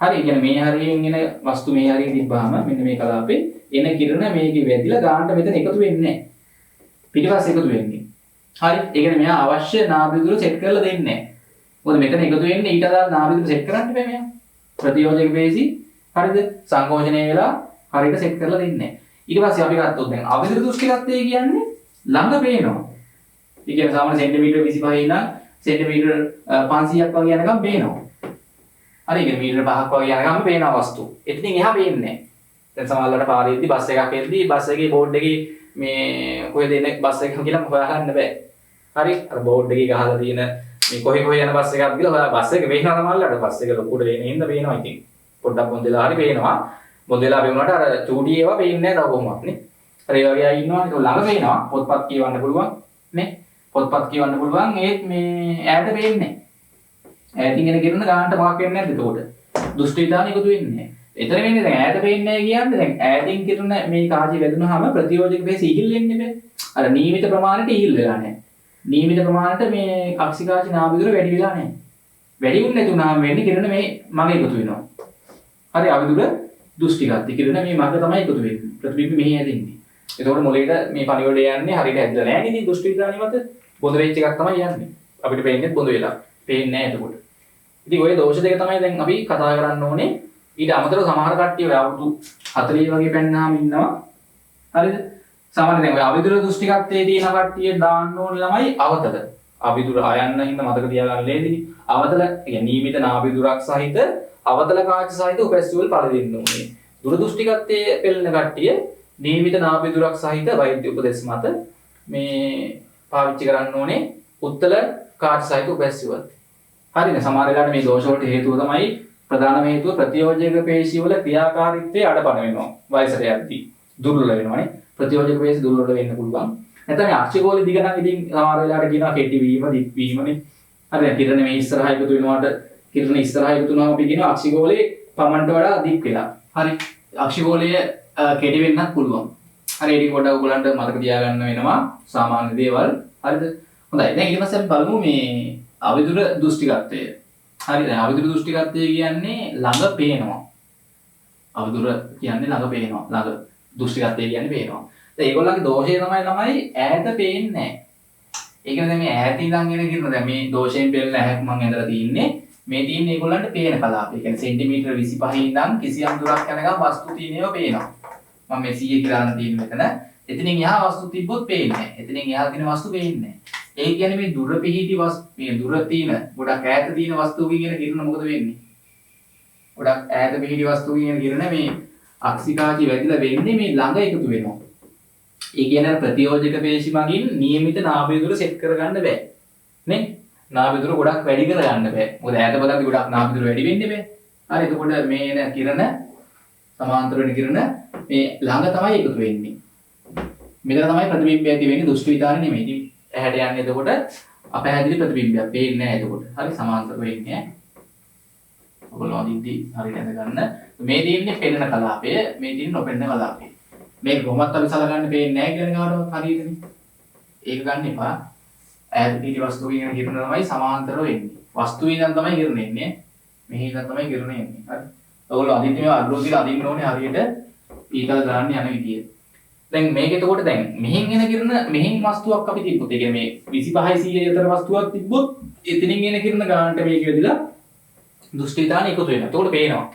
හරි. කියන්නේ මේ හරියෙන් එන වස්තු මේ හරියෙන් තිබ්බාම මෙන්න මේ කලාපේ එන කිරණ මේකේ වැදිලා ගානට මෙතන එකතු වෙන්නේ නැහැ. පිටිපස්සේ එකතු වෙන්නේ. හරි. ඒ කියන්නේ මෙයා අවශ්‍ය නාභිදුර සෙට් කරලා දෙන්නේ නැහැ. මොකද මෙතන එකතු වෙන්නේ ඊට අදාළ නාභිදුර සෙට් කරන්න බෑ මෙයා. ප්‍රතියෝජක පේශි හරිද? සංකෝචනය වෙලා හරියට සෙට් කරලා දෙන්නේ නැහැ. ඊට පස්සේ අපි ගත්තොත් දැන් අවිදුර දෘෂ්ටිකත්වය කියන්නේ ළඟ පේනවා. ඒ කියන්නේ සාමාන්‍ය සෙන්ටිමීටර 25 ඉඳන් සෙන්ටිමීටර 500ක් වගේ යනකම් පේනවා. හරි. ඒ කියන්නේ මීටර 5ක් වගේ යනකම් පේන වස්තු. එතනින් එහා පේන්නේ නැහැ. දැන් සමහරවිට පාරේදී බස් එකක් එද්දී බස් එකේ බෝඩ් එකේ මේ කොහෙද එන බස් එක කියලා හොයාගන්න බෑ. හරි. අර බෝඩ් එකේ ගහලා තියෙන මේ කොහේ යන බස් එකක් කියලා හොයා බස් එක වෙනවා සමහරවිට බස් එක ලොකුට වෙන හින්දා පේනවා ඉතින්. පොඩ්ඩක් බොන්දෙලා හරි පේනවා. බොන්දෙලා පේුණාට අර චූටි ඒවා පේන්නේ නැහැ තව කොහොමවත් නේ. අර ඒ වගේ අය ඉන්නවා ඒක ළඟ පේනවා. පොත්පත් කියවන්න පුළුවන් නේ. පොත්පත් කියවන්න පුළුවන් ඒත් මේ ඈත පේන්නේ නැහැ. ඈතින් එන කිරණ ගානට මොකක් වෙන්නේ නැද්ද එතකොට? දෘෂ්ටිවිතාන එකතු වෙන්නේ නැහැ. එතන වෙන්නේ දැන් ඈත පේන්නේ නැහැ කියන්නේ දැන් ඈතින් කිරණ මේ කාජේ වැදුනහම ප්‍රතියෝජක බේස් ඉහිල් වෙන්නේ බෑ. අර නියමිත ප්‍රමාණයට ඉහිල් වෙලා නැහැ. නියමිත ප්‍රමාණයට මේ අක්ෂිකාචි නාභිදුර වැඩි වෙලා නැහැ. වැඩි වුණ නැතුණාම වෙන්නේ කිරණ මේ මග එකතු වෙනවා. හරි අවිදුර දෘෂ්ටිගත කිරණ මේ මග තමයි එකතු වෙන්නේ. ප්‍රතිබිම්බ මෙහි හැදෙන්නේ. එතකොට මොලේට මේ පණිවිඩය යන්නේ හරියට හැදලා නැහැ නේද? දෘෂ්ටිවිතානේ මත බොඳ වෙච්ච එකක් තමයි යන්නේ. අපිට පේන්නේ බොඳ වෙලා. පේන්නේ නැහැ එතකොට. ඉතින් ওই දෝෂ දෙක තමයි දැන් අපි කතා කරන්න ඕනේ. ඊට අමතරව සමහර කට්ටිය ඔය අවුරුදු 40 වගේ පෙන්නාම ඉන්නවා. හරිද? සාමාන්‍යයෙන් දැන් ඔය අවිදුර දෘෂ්ටිකත්වයේ තියෙන කට්ටිය දාන්න ඕන ළමයි අවතල. අවිදුර අයන්න හින්දා මතක තියාගන්න ලේසියි. අවතල කියන්නේ නියමිත නාභිදුරක් සහිත අවතල කාච සහිත උපැස්සිවල පළ දෙන්න ඕනේ. දුර දෘෂ්ටිකත්වයේ පෙළෙන කට්ටිය නියමිත නාභිදුරක් සහිත වෛද්‍ය උපදෙස් මත මේ පාවිච්චි කරන්න ඕනේ උත්තල කාච සහිත උපැස්සිවල. හරිනේ සමහර වෙලාවට මේ දෝෂ වලට හේතුව තමයි ප්‍රධානම හේතුව ප්‍රතියෝජක පේශි වල ක්‍රියාකාරීත්වයේ අඩපණ වෙනවා. වයසට යද්දී දුර්වල වෙනවානේ. ප්‍රතියෝජක පේශි දුර්වල වෙන්න පුළුවන්. නැත්නම් මේ අක්ෂිකෝලේ දිග නම් ඉතින් සමහර වෙලාවට කියනවා කෙටි වීම, දික් වීමනේ. හරිද? කිරණ මේ ඉස්සරහා එකතු වෙනවාට කිරණ ඉස්සරහා එකතු වුණාම අපි කියනවා අක්ෂිකෝලේ පමණට වඩා දික් වෙලා. හරි. අක්ෂිකෝලය කෙටි වෙන්නත් පුළුවන්. හරි ඒක පොඩ්ඩක් ඔයගලන්ට මතක තියාගන්න වෙනවා සාමාන්‍ය දේවල්. හරිද? හොඳයි. දැන් ඊට පස්සේ අපි බලමු මේ අවිදුර දෘෂ්ටිකත්වය. හරි දැන් අවිදුර දෘෂ්ටිකත්වය කියන්නේ ළඟ පේනවා. අවිදුර කියන්නේ ළඟ පේනවා. ළඟ දෘෂ්ටිකත්වය කියන්නේ පේනවා. දැන් ඒගොල්ලන්ගේ දෝෂය තමයි ඈත පේන්නේ නැහැ. ඒ කියන්නේ මේ ඈත ඉඳන් එන කිරණ දැන් මේ දෝෂයෙන් පෙළෙන ඇහැක් මම ඇඳලා තින්නේ. මේ තියෙන්නේ ඒගොල්ලන්ට පේන කලාපය. ඒ කියන්නේ සෙන්ටිමීටර 25 ඉඳන් කිසියම් දුරක් යනකම් වස්තු තියෙනේව පේනවා. මම මේ 100 කියලා අරන් තියෙන මෙතන. එතනින් එහා වස්තු තිබ්බොත් පේන්නේ නැහැ. එතනින් එහා තියෙන වස්තු පේන්නේ නැහැ. ඒ කියන්නේ මේ දුර පිහිටි මේ දුර තියෙන ගොඩක් ඈත තියෙන වස්තුවකින් එන කිරණ මොකද වෙන්නේ? ගොඩක් ඈත පිහිටි වස්තුවකින් එන කිරණ මේ අක්ෂිකාචි වැදිලා වෙන්නේ මේ ළඟ එකතු වෙනවා. ඒ කියන්නේ ප්‍රතියෝජක පේශි මගින් නියමිත නාභිදුර සෙට් කරගන්න බෑ. නේ? නාභිදුර ගොඩක් වැඩි කරගන්න බෑ. මොකද ඈත බලද්දි ගොඩක් නාභිදුර වැඩි වෙන්නේ බෑ. හරි එතකොට මේ එන කිරණ සමාන්තර වෙන කිරණ මේ ළඟ තමයි එකතු වෙන්නේ. මෙතන තමයි ප්‍රතිබිම්බය ඇති වෙන්නේ දෘෂ්ටිවිතානේ නෙමෙයි. ඉතින් ඇහැට යන්නේ එතකොට අපහැදිලි ප්‍රතිබිම්බයක් පේන්නේ නැහැ එතකොට. හරි සමාන්තර වෙන්නේ. ඔයගොල්ලෝ අදින්දී හරියට අඳ ගන්න. මේ තියෙන්නේ පෙනෙන කලාපය, මේ තියෙන්නේ නොපෙනෙන කලාපය. මේක කොහොමවත් අපි සලකන්න පේන්නේ නැහැ කියන කාටවත් හරියටනේ. ඒක ගන්න එපා. ඈත පිටි වස්තුවකින් යන කිරණ තමයි සමාන්තරව එන්නේ. වස්තුවේ ඉඳන් තමයි කිරණ එන්නේ. මෙහි ඉඳන් තමයි කිරණ එන්නේ. හරි. ඔයගොල්ලෝ අදින්න මේ අඩුව කියලා අදින්න ඕනේ හරියට ඊතල දාන්න යන විදිය. දැන් මේක එතකොට දැන් මෙහෙන් එන කිරණ මෙහෙන් වස්තුවක් අපි තිබ්බොත් ඒ කියන්නේ මේ 25 100 අතර වස්තුවක් තිබ්බොත් එතනින් එන කිරණ ගානට මේක වෙදිලා දෘෂ්ටිතාන එකතු වෙනවා. එතකොට පේනවා.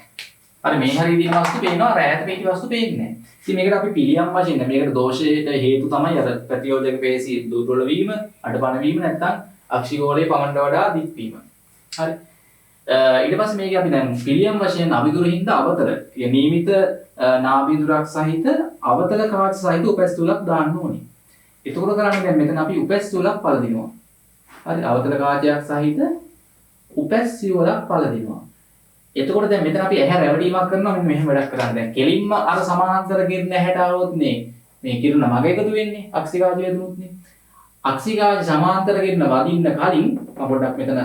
හරි මේ හරිය තියෙන වස්තු පේනවා ඈත පිටි වස්තු පේන්නේ නැහැ. ඉතින් මේකට අපි පිළියම් වශයෙන් මේකට දෝෂයට හේතු තමයි අර ප්‍රතියෝජක පේශි දුර්වල වීම, අඩපණ වීම නැත්නම් අක්ෂිගෝලයේ පමණට වඩා දික් වීම. හරි. ඊට පස්සේ මේක අපි දැන් පිළියම් වශයෙන් අවිදුරින්ද අවතල නියමිත නාභිදුරක් සහිත අවතල කාච සහිත උපැස්තුලක් දාන්න ඕනේ. එතකොට කරන්නේ දැන් මෙතන අපි උපැස්තුලක් පළදිනවා. හරි අවතල කාචයක් සහිත උපැස් යුවලක් පළදිනවා. එතකොට දැන් මෙතන අපි ඇහැ රැවටීමක් කරනවා මෙන්න මෙහෙම වැඩක් කරන්නේ. දැන් කෙලින්ම අර සමාන්තර කිරණ ඇහැට આવොත් මේ කිරණ මග එකතු වෙන්නේ අක්ෂිකාජය වැදුනොත් නේ. අක්ෂිකාජ සමාන්තර කිරණ වදින්න කලින් මම පොඩ්ඩක් මෙතන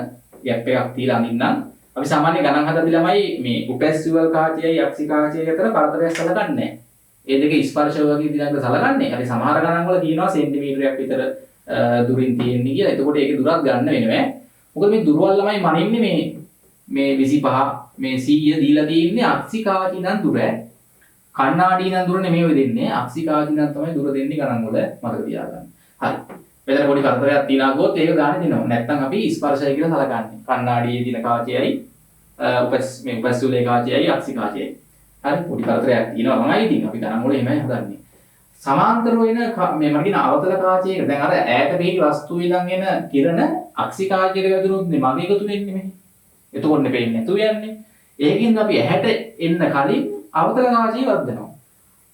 ගැප් එකක් තියලා අඳින්නම්. අපි සාමාන්‍ය ගණන් හදද්දී ළමයි මේ උපැස් යුවල් කාචයයි අක්ෂිකාජයයි අතර පරතරයක් සලකන්නේ නැහැ. ඒ දෙක ස්පර්ශ වගේ දිනකට සලකන්නේ. හරි සමහර ගණන් වල තියෙනවා සෙන්ටිමීටරයක් විතර දුරින් තියෙන්නේ කියලා. එතකොට ඒකේ දුරක් ගන්න වෙනවා. මොකද මේ දුරවල් ළමයි මනින්නේ මේ 25 මේ 100 දීලා තියෙන්නේ අක්ෂිකාජි නම් දුර. කණ්ණාඩි නම් දුර නෙමෙයි ඔය දෙන්නේ. අක්ෂිකාජි නම් තමයි දුර දෙන්නේ ගණන් වල මතක තියාගන්න. හරි. මෙතන පොඩි කරදරයක් තියනවා ගොත් ඒක ගානේ දෙනවා. නැත්නම් අපි ස්පර්ශය කියලා සලකන්නේ. කණ්ණාඩියේ දින කාචයයි උපැස් යුලේ කාචයයි අක්ෂිකාජයයි. හරි පොඩි කරදරයක් තියෙනවා තමයි ඉතින් අපි ගණන් වල එහෙමයි හදන්නේ. සමාන්තරව එන මේ මම කියන අවතල කාචයක දැන් අර ඈත පිහිටි වස්තුවේ ඉඳන් එන කිරණ අක්ෂිකාජයට වැදුනොත් නේ මම එකතු වෙන්නේ මෙහි. එතකොට නේ පේන්නේ නැතු යන්නේ. ඒකින්ද අපි ඇහැට එන්න කලින් අවතල කාචය වර්ධනවා.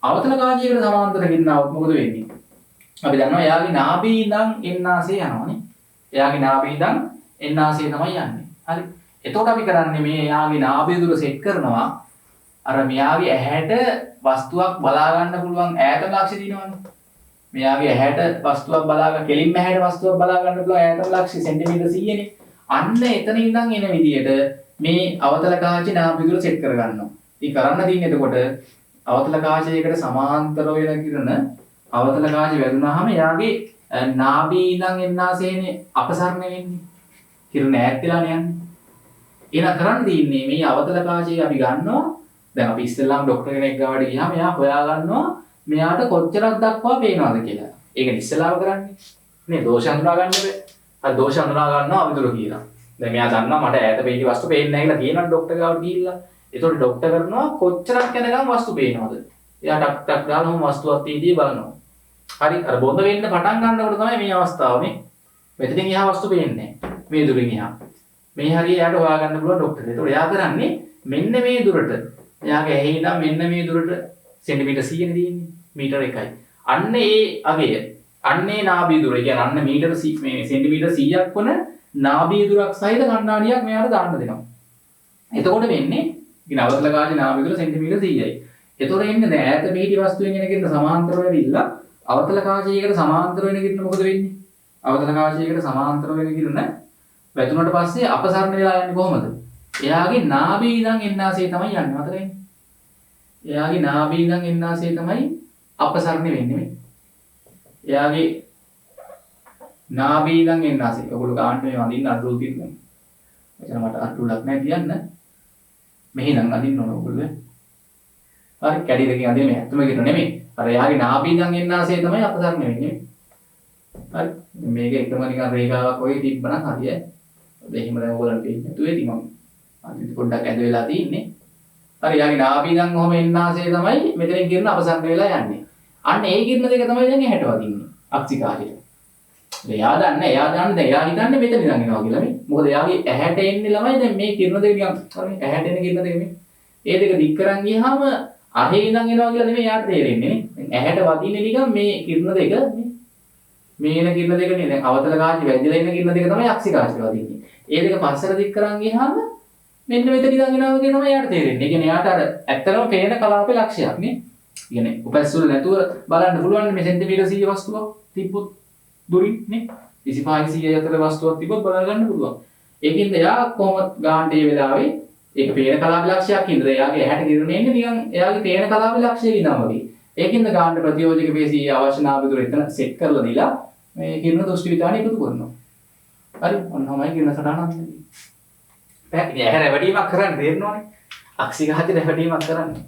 අවතල කාචයකට සමාන්තර කිරණාවක් මොකද වෙන්නේ? අපි දන්නවා එයාගේ නාභිය ඉඳන් එන්නාසේ යනවානේ. එයාගේ නාභිය ඉඳන් එන්නාසේ තමයි යන්නේ. හරි. එතකොට අපි කරන්නේ මේ එයාගේ නාභිය දුර සෙට් කරනවා. අර මෙයාගේ ඇහැට වස්තුවක් බලා ගන්න පුළුවන් ඈතම ලක්ෂ්‍ය දිනවනේ. මෙයාගේ ඇහැට වස්තුවක් බලා ගන්න කෙලින්ම ඇහැට වස්තුවක් බලා ගන්න පුළුවන් ඈතම ලක්ෂ්‍ය සෙන්ටිමීටර 100නේ. අන්න එතන ඉඳන් එන විදියට මේ අවතල කාචේ නාභිය දුර සෙට් කර ගන්නවා. ඉතින් කරන්න තියෙන්නේ එතකොට අවතල කාචයකට සමාන්තර වෙන කිරණ අවතල කාචය වැදුනහම එයාගේ නාභිය ඉඳන් එන්නාසේනේ අපසරණ වෙන්නේ. කිරණ ඈත් වෙලා යන්නේ. එහෙනම් කරන්න තියෙන්නේ මේ අවතල කාචය අපි ගන්නවා. දැන් අපි ඉස්සෙල්ලාම ડોක්ටර් කෙනෙක් ගාවට ගියාම එයා හොයා ගන්නවා මෙයාට කොච්චරක් දක්වා පේනවද කියලා. ඒක ඉස්සෙල්ලාම කරන්නේ. නේ දෝෂ හඳුනා ගන්න බෑ. අර දෝෂ හඳුනා ගන්නවා අවිදුර කියලා. දැන් මෙයා දන්නවා මට ඈත පිටි වස්තු පේන්නේ නැහැ කියලා කියනවා ડોක්ටර් ගාවට ගිහිල්ලා. ඒතකොට ડોක්ටර් කරනවා කොච්චරක් යනකම් වස්තු පේනවද? එයා ටක් ටක් ගාලා වස්තුවක් තියදී බලනවා. හරි අර බොඳ වෙන්න පටන් ගන්නකොට තමයි මේ අවස්ථාව මේ. මෙතනින් එහා වස්තු පේන්නේ නැහැ. මේ දුරින් එහා. මේ හරිය එයාට හොයා ගන්න පුළුවන් ડોක්ටර්. ඒතකොට එයා කරන්නේ මෙන්න මේ දුරට එයාගේ ඇහි ඉඳන් මෙන්න මේ දුරට සෙන්ටිමීටර් 100 නේ තියෙන්නේ. මීටර 1යි. අන්න ඒ අගය. අන්න ඒ නාභිය දුර. ඒ කියන්නේ අන්න මීටර මේ සෙන්ටිමීටර් 100ක් වන නාභිය දුරක් සහිත කණ්ණාඩියක් මෙයාට දාන්න දෙනවා. එතකොට වෙන්නේ අවතල කාචේ නාභිය දුර සෙන්ටිමීටර් 100යි. එතකොට එන්නේ දැන් ඈත පිහිටි වස්තුවෙන් එන කිරණ සමාන්තරව වෙවිලා අවතල කාචයකට සමාන්තර වෙන කිරණ මොකද වෙන්නේ? අවතල කාචයකට සමාන්තර වෙන කිරණ වැදුනට පස්සේ අපසරණ වෙලා යන්නේ කොහොමද? එයාගේ නාභිය ඉඳන් එන්නාසේ තමයි යන්නේ මතකයි. එයාගේ නාභිය ඉඳන් එන්නාසේ තමයි අපසරණ වෙන්නේ මේ. එයාගේ නාභිය ඉඳන් එන්නාසේ. ඔයගොල්ලෝ ගන්න මේ වඳින්න අඩුව තියෙනවා. එතන මට අඩුවක් නැහැ කියන්න. මෙහි නම් අදින්න ඕන ඔයගොල්ලෝ. හරි කැඩි දෙකෙන් අදින්න මේ ඇත්තම කියන නෙමෙයි. අර එයාගේ නාභිය ඉඳන් එන්නාසේ තමයි අපසරණ වෙන්නේ. හරි මේක එකම නිකන් රේඛාවක් වගේ තිබ්බනම් හරියයි. එහෙම දැන් ඔයගොල්ලන්ට පේන්නේ නැතුව ඇති මම. අනිත් පොඩ්ඩක් ඇද වෙලා තියෙන්නේ. හරි යාගේ නාභිය ඉඳන් ඔහම එන්නාසේ තමයි මෙතනින් කිරණ අපසරණ වෙලා යන්නේ. අන්න ඒ කිරණ දෙක තමයි දැන් ඇහැට වදින්නේ අක්ෂිකාජයට. එයා දන්නේ දැන් එයා හිතන්නේ මෙතන ඉඳන් එනවා කියලා මේ. මොකද එයාගේ ඇහැට එන්නේ ළමයි දැන් මේ කිරණ දෙක නිකන් හරි ඇහැට එන කිරණ දෙක මේ. ඒ දෙක දික් කරන් ගියාම අහේ ඉඳන් එනවා කියලා නෙමෙයි යාට තේරෙන්නේ නේ. ඇහැට වදින්නේ නිකන් මේ කිරණ දෙක මේ එන කිරණ දෙක නේ. දැන් අවතල කාචේ වැදිලා එන කිරණ දෙක තමයි අක්ෂිකාජයට වදින්නේ. ඒ දෙක පස්සට දික් කරන් ගියාම මෙන්න මෙතන ඉඳන් එනවා කියන තමයි යාට තේරෙන්නේ. ඒ කියන්නේ යාට අර ඇත්තටම පේන කලාපේ ලක්ෂයක් නේ. කියන්නේ උපැස් වල නැතුව බලන්න පුළුවන් මේ සෙන්ටිමීටර් 100 වස්තුවක් තිබ්බොත් දුරින් නේ 25 100 අතර වස්තුවක් තිබ්බොත් බලා ගන්න පුළුවන්. ඒකින්ද එයා කොහොමද ගාන්න මේ වෙලාවේ ඒක පේන කලාපේ ලක්ෂයක් ඉඳලා එයාගේ ඇහැට කිරණ එන්නේ නිකන් එයාගේ පේන කලාපේ ලක්ෂයක ඉඳන් වගේ. ඒකින්ද ගාන්න ප්‍රතියෝජක පේශී අවශ්‍ය නාභිය දුර එතන සෙට් කරලා දීලා මේ කිරණ දෘෂ්ටි විතාන එකතු කරනවා. හරි ඔන්නමයි කිරණ සටහනක්. ඇහැ රැවටීමක් කරන්න තේරෙනවනේ. අක්ෂිකාජේ රැවටීමක් කරන්නේ.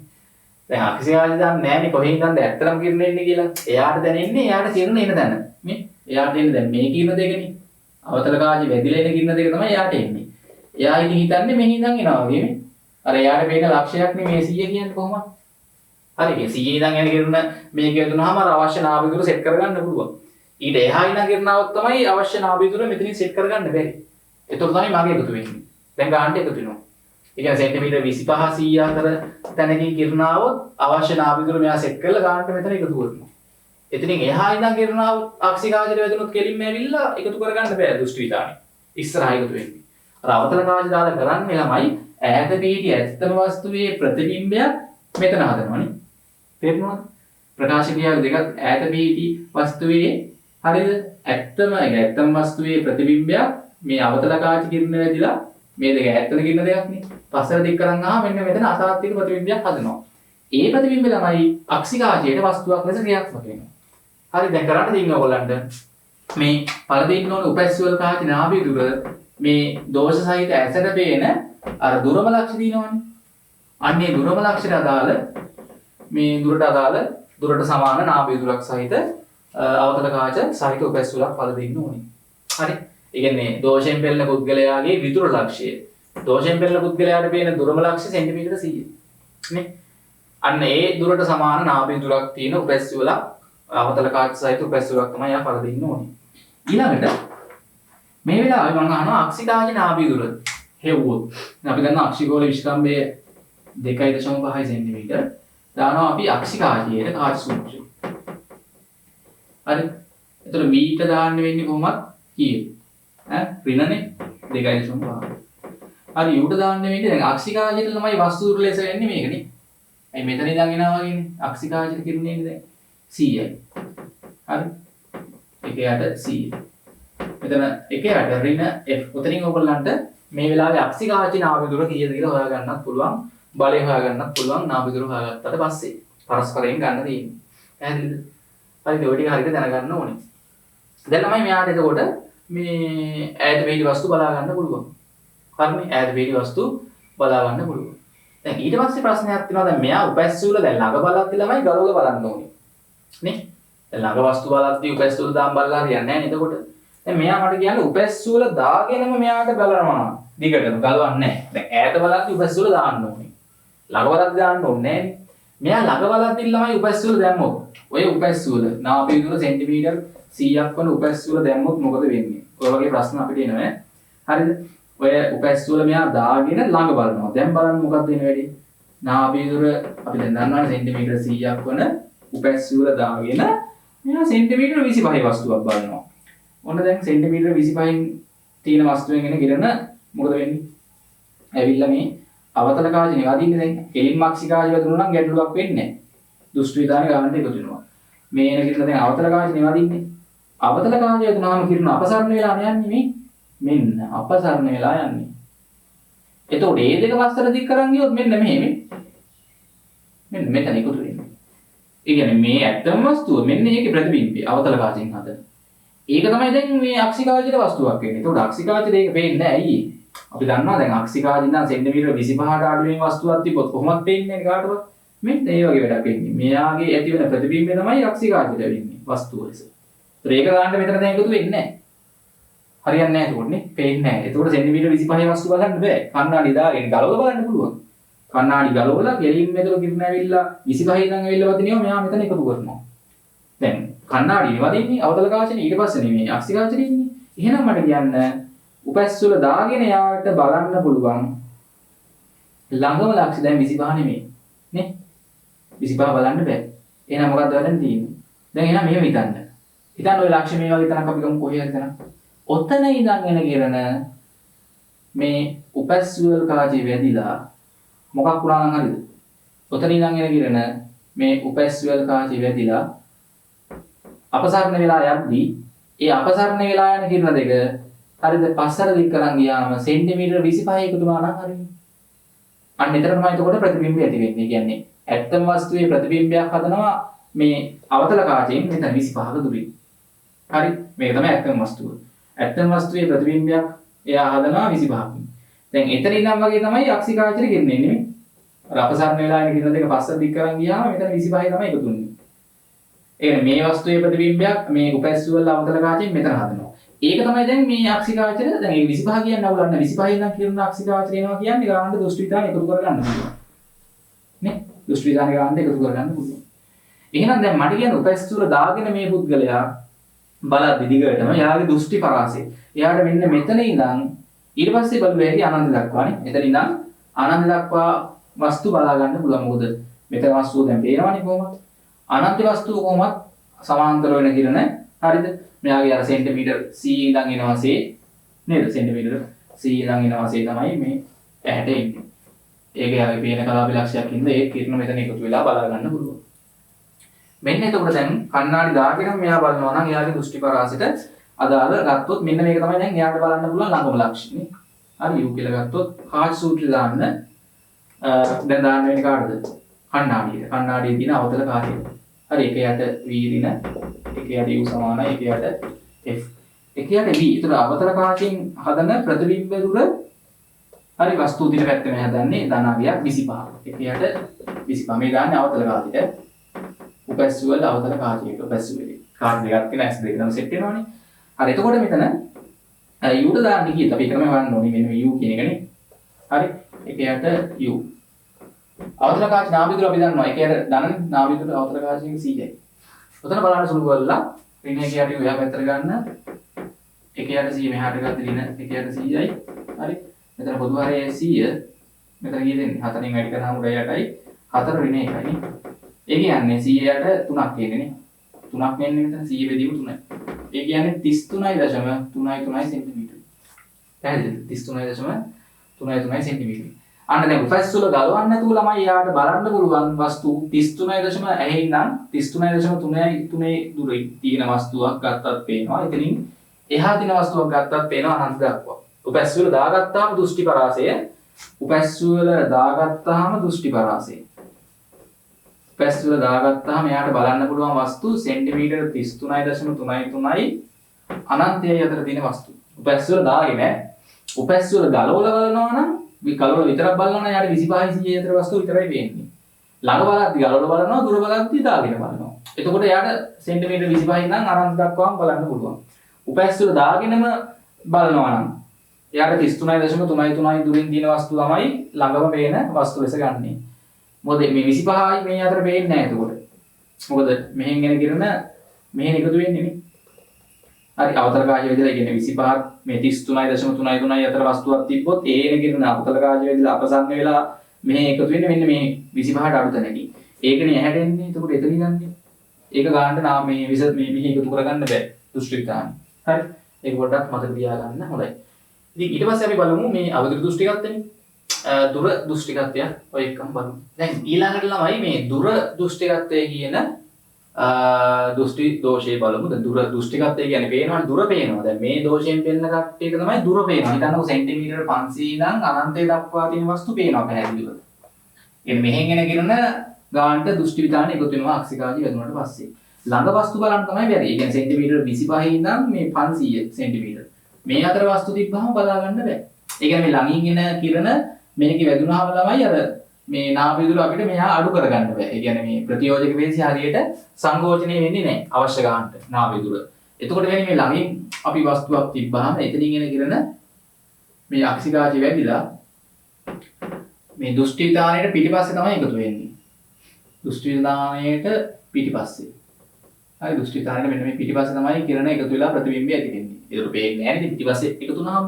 දැන් අක්ෂිකාජේ දන්නේ නැහැනේ කොහෙන් ඉඳන්ද ඇත්තටම කිරණ එන්නේ කියලා. එයාට දැනෙන්නේ එයාට කිරණ එන තැන. මේ එයාට එන්නේ දැන් මේ කිරණ දෙකනේ. අවතල කාජේ වැදිලා එන කිරණ දෙක තමයි එයාට එන්නේ. එයා ඉතින් හිතන්නේ මෙහි ඉඳන් එනවා වගේ නේ. අර එයාට මේක ලක්ෂයක් නේ මේ 100 කියන්නේ කොහොමද? හරි මේ 100 ඉඳන් එන කිරණ මේක යදුනහම අර අවශ්‍ය නාභිය දුර සෙට් කරගන්න පුළුවන්. ඊට එහා ඉඳන් කිරණාවක් තමයි අවශ්‍ය නාභිය දුර මෙතනින් සෙට් කරගන්න බැරි. ඒතකොට තමයි මගේ එකතු වෙන්නේ. දැන් ගාන්න එකතු වෙනවා. ඒ කියන්නේ සෙන්ටිමීටර් 25 100 අතර තැනකින් කිරණාවොත් අවශ්‍ය නාභිය දුර මෙයා සෙට් කරලා ගාන්නට මෙතන එකතු කරනවා. එතනින් එහා ඉඳන් කිරණාව අක්ෂිකාජයට වැදුනොත් කෙලින්ම ඇවිල්ලා එකතු කරගන්න බෑ දෘෂ්ටි විතානේ. ඉස්සරහා එකතු වෙන්නේ. අර අවතල කාච දාලා කරන්නේ ළමයි ඈත පිහිටි ඇත්තම වස්තුවේ ප්‍රතිබිම්බයක් මෙතන හදනවනේ. තේරුණාද? ප්‍රකාශ ක්‍රියාව දෙකක් ඈත පිහිටි වස්තුවේ හරිද? ඇත්තම වස්තුවේ ප්‍රතිබිම්බයක් මේ අවතල කාච කිරණ වැදිලා මේ දෙක ඈතට කිරණ දෙයක් නේ. පස්සට දික් කරන් ආව මෙන්න මෙතන අතාත්වික ප්‍රතිබිම්බයක් හදනවා. ඒ ප්‍රතිබිම්බය ළමයි අක්ෂිකාචයට වස්තුවක් ලෙස ක්‍රියාත්මක වෙනවා. හරි දැන් කරන්න තියෙන්නේ ඔයගොල්ලන්ට මේ පළදින්න ඕන උපැස්සුවල කාච නාභිය දුර මේ දෝෂ සහිත ඇසට පේන අර දුරම ලක්ෂ දිනවනේ. අන්නේ දුරම ලක්ෂයට අදාළ මේ දුරට සමාන නාභිය දුරක් සහිත අවතල කාච සහිත උපැස්සුවලක් පළදින්න ඕනේ. හරි. ඒ කියන්නේ දෝෂයෙන් පෙළෙන පුද්ගලයාගේ විදුර ලක්ෂය. දෝෂයෙන් පෙළෙන පුද්ගලයාට පේන දුරම ලක්ෂය සෙන්ටිමීටර 100. නේ? අන්න ඒ දුරට සමාන නාභිය දුරක් තියෙන උපැස්සුවලක් අවතල කාච සහිත උපැස්සුවලක් තමයි යා පළදින්න ඕනේ. ඊළඟට මේ වෙලාවේ මම අහනවා අක්ෂිකාච නාභිය දුර හෙව්වොත් අපි දන්නවා අක්ෂිකෝල විස්කම්භය 2.5 සෙන්ටිමීටර දානවා අපි අක්ෂිකාචයේ කාච සූත්‍රය. හරි. එතකොට v ට දාන්න වෙන්නේ කොහොමද? කීයේ? ඍණනේ 2.5. හරි u ට දාන්න වෙන්නේ දැන් අක්ෂිකාචයට ළමයි වස්තු දුර ලෙස වෙන්නේ මේකනේ. අයි මෙතන ඉඳන් එනවා වගේනේ. අක්ෂිකාචයට කිරුණේ දැන් 100යි. හරි. 1යට 100. මෙතන 1යට ඍණ f. උතනින් ඔයගොල්ලන්ට මේ වෙලාවේ අක්ෂිකාච නාභිය දුර කීයද කියලා හොයාගන්නත් පුළුවන්. බලය හොයාගන්නත් පුළුවන් නාභිය දුර හොයාගත්තට පස්සේ. පරස්පරයෙන් ගන්න තියෙන්නේ. පැහැදිලිද? හරිද? ඔය ටික හරියට දැනගන්න ඕනේ. දැන් තමයි මෙයාට එතකොට මේ ඈත පිහිටි වස්තු බලා ගන්න පුළුවන්. හරිනේ? ඈත පිහිටි වස්තු බලා ගන්න පුළුවන්. දැන් ඊට පස්සේ ප්‍රශ්නයක් තියෙනවා. දැන් මෙයා උපැස්සුවල දැන් ළඟ බලද්දි ළමයි ගලවලා බලන්න ඕනේ. නේ? දැන් ළඟ වස්තු බලද්දි උපැස්සුවල දාන් බලලා හරියන්නේ නැහැ නේද? එතකොට දැන් මෙයා මට කියන්නේ උපැස්සුවල දාගෙනම මෙයාට බලනවා. දිගටම ගලවන්නේ නැහැ. දැන් ඈත බලද්දි උපැස්සුවල දාන්න ඕනේ. ළඟ බලද්දි දාන්න ඕනේ නැහැ. මෙයා ළඟ බලද්දි ළමයි උපැස්සුවල දැම්මොත් ඔය උපැස්සුවල නාභිය දුර සෙන්ටිමීටර් 100ක් වන උපැස්සුවල දැම්මොත් මොකද වෙන්නේ? ඔය වගේ ප්‍රශ්න අපිට එනවා. හරිද? ඔය උපැස්සුවල මෙයා දාගෙන ළඟ බලනවා. දැන් බලන්න මොකක්ද වෙන වැඩි? නාභිය දුර අපි දැන් දන්නවනේ සෙන්ටිමීටර් 100ක් වන උපැස්සුවල දාගෙන මෙයා සෙන්ටිමීටර් 25 වස්තුවක් බලනවා. ඔන්න දැන් සෙන්ටිමීටර් 25න් තියෙන වස්තුවෙන් එන කිරණ මොකද වෙන්නේ? ඇවිල්ලා මේ අවතල කාචනේ වදින්නේ දැන්. එලින් මක්ෂිකාචය වදුණා නම් ගැටලුවක් වෙන්නේ නැහැ. දෘෂ්ටි විධානය ගන්නට එකතු වෙනවා. මේ එන කිරණ දැන් අවතල කාචනේ වදින්නේ. අවතල කාචය වදුණාම කිරණ අපසරණ වෙලා යන්නේ මේ. මෙන්න අපසරණ වෙලා යන්නේ. එතකොට මේ දෙක පස්සට දික් කරන් ගියොත් මෙන්න මෙහෙම. මෙන්න මෙතන එකතු වෙනවා. ඒ කියන්නේ මේ ඇත්තම වස්තුව මෙන්න ඒකේ ප්‍රතිබිම්බය අවතල කාචෙන් හදන. ඒක තමයි දැන් මේ අක්ෂිකාචිත වස්තුවක් වෙන්නේ. ඒතකොට අක්ෂිකාචිත ඒක පේන්නේ නැහැ ඇයි? අපි දන්නවා දැන් අක්ෂිකාචිත නම් සෙන්ටිමීටර 25ට අඩුවෙන් වස්තුවක් තිබ්බොත් කොහොමද පේන්නේ කාටවත්? මෙන්න ඒ වගේ වැඩක් වෙන්නේ. මෙයාගේ ඇති වෙන ප්‍රතිබිම්බය තමයි අක්ෂිකාචිත වෙන්නේ වස්තුව ලෙස. ඒතර ඒක ගන්න මෙතන දැන් එකතු වෙන්නේ නැහැ. හරියන්නේ නැහැ ඒකෝට නේ. පේන්නේ නැහැ. ඒතකොට සෙන්ටිමීටර 25 වස්තු බලන්න බෑ. කණ්ණාඩි දාගෙන ගලවලා බලන්න පුළුවන්. කණ්ණාඩි ගලවලා ගෙලින් මෙතන කිරණ ඇවිල්ලා 25 ඉඳන් ඇවිල්ලා වදිනවා මෙයා මෙතන එකතු කරනවා. දැන් කණ්ණාඩි වදින්නේ අවතල කාචනේ ඊට පස්සේ නෙමෙයි අක්ෂිකාචනේ ඉන්නේ. එහෙනම් මට කියන්න උපැස්සුල දාගෙන යාට බලන්න පුළුවන් ළඟම ලක්ෂ දැන් 25 නෙමෙයි නේ 25 බලන්න බෑ. එහෙනම් මොකක්ද වෙන්න තියෙන්නේ? දැන් එහෙනම් මෙහෙම හිතන්න. හිතන්න ওই ලක්ෂ මේ වගේ තැනක් අපි ගමු කොහේ හරි තැනක්. ඔතන ඉඳන් එන කිරණ මේ උපැස්සුවල් කාචේ වැදිලා මොකක් වුණා නම් හරිද? ඔතන ඉඳන් එන කිරණ මේ උපැස්සුවල් කාචේ වැදිලා අපසරණ වෙලා යද්දී ඒ අපසරණ වෙලා යන කිරණ දෙක හරිද පස්සට දික් කරන් ගියාම සෙන්ටිමීටර 25 එකතු වුණා නම් හරියි. අන්න එතන තමයි එතකොට ප්‍රතිබිම්බය ඇති වෙන්නේ. කියන්නේ ඇත්තම වස්තුවේ ප්‍රතිබිම්බයක් හදනවා මේ අවතල කාචයෙන් මෙතන 25ක දුරින්. හරි මේක තමයි ඇත්තම වස්තුව. ඇත්තම වස්තුවේ ප්‍රතිබිම්බයක් එයා හදනවා 25කින්. දැන් එතන ඉඳන් වගේ තමයි අක්ෂිකාචරේ ගෙන්නේ නෙමෙයි. අර අපසරණ වෙලා යන කිරණ දෙක පස්සට දික් කරන් ගියාම මෙතන 25 තමයි එකතු වෙන්නේ. ඒ මේ වස්තුවේ ප්‍රතිබිම්බයක් මේ උපැස්සුවල අවතල කාචයෙන් මෙතන හදනවා. ඒක තමයි දැන් මේ අක්ෂිකාචර දැන් මේ 25 කියන්නේ අවුලක් නැහැ. 25 ඉඳන් කිරණ අක්ෂිකාචර එනවා කියන්නේ ගානට දෘෂ්ටි විධානය එකතු කරගන්න පුළුවන්. නේ? දෘෂ්ටි විධානය ගානට එකතු කරගන්න පුළුවන්. එහෙනම් දැන් මට කියන උපැස්සුවල දාගෙන මේ පුද්ගලයා බලද්දි දිගටම යාගේ දෘෂ්ටි පරාසය. එයාට මෙන්න මෙතන ඉඳන් ඊට පස්සේ බලුවේ ඇති අනන්ත දක්වානේ. මෙතන ඉඳන් අනන්ත දක්වා වස්තු බලා ගන්න පුළුවන්. මොකද මෙතන වස්තුව දැන් පේනවනේ කොහොමද? අනන්ත වස්තුව කොහොමද සමාන්තර වෙන කිරණ හරිද? මෙයාගේ අර සෙන්ටිමීටර් 100 ඉඳන් එනවාසේ නේද? සෙන්ටිමීටර් C ඉඳන් එන වාසිය තමයි මේ ඇහැට එන්නේ. ඒක යාගේ පේන කලාපලක්ෂයක් ඉඳ ඒ කිරණ මෙතන එකතු වෙලා බලා ගන්න පුළුවන්. මෙන්න එතකොට දැන් කණ්ණාඩි දාගෙන මෙයා බලනවා නම් එයාගේ දෘෂ්ටි පරාසයට අදාළ ගත්තොත් මෙන්න මේක තමයි දැන් එයාට බලන්න පුළුවන් ළඟම ලක්ෂණේ. හරි U කියලා ගත්තොත් කාච් සූත්‍රය දාන්න දැන් දාන්න වෙන්නේ කාටද? කණ්ණාඩියට. කණ්ණාඩියේ තියෙන අවතල කාර්යය. හරි එක යට V ඍණ එක යට U සමානයි එක යට F. එක යට V. ඒතර අවතල කාචෙන් හදන ප්‍රතිබිම්බ දුර හරි වස්තු දින පැත්තෙම හදන්නේ ධනාභියක් 25. එක යට 25. මේ දාන්නේ අවතල කාචයට. උපැස්සු වල අවතල කාචයට උපැස්සු වෙලේ. කාච් දෙකක් තියෙන S දෙක නම් සෙට් වෙනවනේ. හරි එතකොට මෙතන U ට දාන්න කීයද? අපි එකම ගන්න ඕනේ මෙන්න U කියන එකනේ. හරි එක යට U. අවතල කාච නාභිදුර අපි දන්නවා. එක යට ධන නාභිදුර අවතල කාචයෙන් 100යි. උතන බලන්න සුළු කරලා ඍණ එක යට U එහා පැත්තට ගන්න. එක යට 100 මෙහාට ගත්ත ඍණ එක යට 100යි. හරි. මෙතන පොදු හරය 100. මෙතන කීයද එන්නේ? 4න් වැඩි කරාම උඩ යටයි 4 ඍණ 1යි නේ. ඒ කියන්නේ 100යට 3ක් එන්නේ නේ. 3ක් වෙන්නේ මෙතන 100 බෙදීම 3යි. ඒ කියන්නේ 33.33 සෙන්ටිමීටර. පැහැදිලිද? 33.33 සෙන්ටිමීටර. අන්න දැන් උපැස් වල ගලවන්න නැතුව ළමයි යාට බලන්න පුළුවන් වස්තු 33.3 ඇහි නම් 33.3 දුරින් තියෙන වස්තුවක් ගත්තත් පේනවා. එතනින් එහා තියෙන වස්තුවක් ගත්තත් පේනවා අනන්ත දක්වා. උපැස් වල දාගත්තාම දෘෂ්ටි පරාසය උපැස් වල දාගත්තාම දෘෂ්ටි පරාසය උපැස් වල දාගත්තාම එයාට බලන්න පුළුවන් වස්තු සෙන්ටිමීටර 33.33යි අනන්තයයි අතර තියෙන වස්තු. උපැස් වල දාගෙන උපැස් වල ගලවලා බලනවා නම් මේ ගලවලා විතරක් බලනවා නම් යාට 25 අතර වස්තු විතරයි පේන්නේ. ළඟ බලද්දි ගලවලා බලනවා දුර බලද්දි දාගෙන බලනවා. එතකොට යාට සෙන්ටිමීටර 25 නම් අනන්ත දක්වාම බලන්න පුළුවන්. උපැස් වල දාගෙනම බලනවා නම් එයාට 33.33 දුරින් තියෙන වස්තු තමයි ළඟම පේන වස්තු ලෙස ගන්නෙ. මොකද මේ 25යි මේ අතර පේන්නේ නැහැ එතකොට. මොකද මෙහෙන් එන කිරණ මෙහෙන් එකතු වෙන්නේ නේ. හරි අවතල කාචය වේදලා කියන්නේ 25ක් මේ 33.33 අතර වස්තුවක් තිබ්බොත් ඒ එන කිරණ අවතල කාචය වේදලා අපසන්න වෙලා මෙහෙන් එකතු වෙන්නේ මෙන්න මේ 25ට අඩු තැනකින්. ඒකනේ ඇහැට එන්නේ. එතකොට එතන ගන්නේ. ඒක ගන්නට නාම මේ මෙහි එකතු කරගන්න බෑ. දෘෂ්ටි විතාන. හරි. ඒක පොඩ්ඩක් මතක තියාගන්න හොඳයි. ඉතින් ඊට පස්සේ අපි බලමු මේ අවදි දෘෂ්ටිගතනේ. දුර දෘෂ්ටිගතය ඔය එකම බලමු. දැන් ඊළඟට ළමයි මේ දුර දෘෂ්ටිගතය කියන දෘෂ්ටි දෝෂය බලමු. දැන් දුර දෘෂ්ටිගතය කියන්නේ පේනවනේ දුර පේනවා. දැන් මේ දෝෂයෙන් පෙන්න කට්ටියක තමයි දුර පේනවා. හිතන්නකො සෙන්ටිමීටර 500 ඉඳන් අනන්තය දක්වා තියෙන වස්තු පේනවා පැහැදිලිව. කියන්නේ මෙහෙන් එන කිරණ ගානට දෘෂ්ටි විතාන එකතු වෙනවා අක්ෂිකාජි වැදුනට පස්සේ. ළඟ වස්තු බලන්න තමයි බැරි. ඒ කියන්නේ සෙන්ටිමීටර 25 ඉඳන් මේ 500 සෙන්ටිමීටර. මේ අතර වස්තු තිබ්බහම බලා ගන්න බෑ. ඒ කියන්නේ මේ ළඟින් එන කිරණ මේකේ වැදුනහම ළමයි අර මේ නාභිදුර අපිට මෙහා අඩු කරගන්න බෑ. ඒ කියන්නේ මේ ප්‍රතියෝජක වේසි හරියට සංකෝචනය වෙන්නේ නැහැ අවශ්‍ය ගන්නට නාභිදුර. එතකොට වෙන්නේ මේ ළඟින් අපි වස්තුවක් තිබ්බහම එතනින් එන කිරණ මේ අක්ෂිකාජි වැදිලා මේ දෘෂ්ටි විතානයේ පිටිපස්සේ තමයි එකතු වෙන්නේ. දෘෂ්ටි විතානයේට පිටිපස්සේ. හරි දෘෂ්ටි විතානයේ මෙන්න මේ පිටිපස්සේ තමයි කිරණ එකතු වෙලා ප්‍රතිබිම්බය ඇති වෙන්නේ. ඒක පේන්නේ නැහැ නේද පිටිපස්සේ එකතු වුණාම.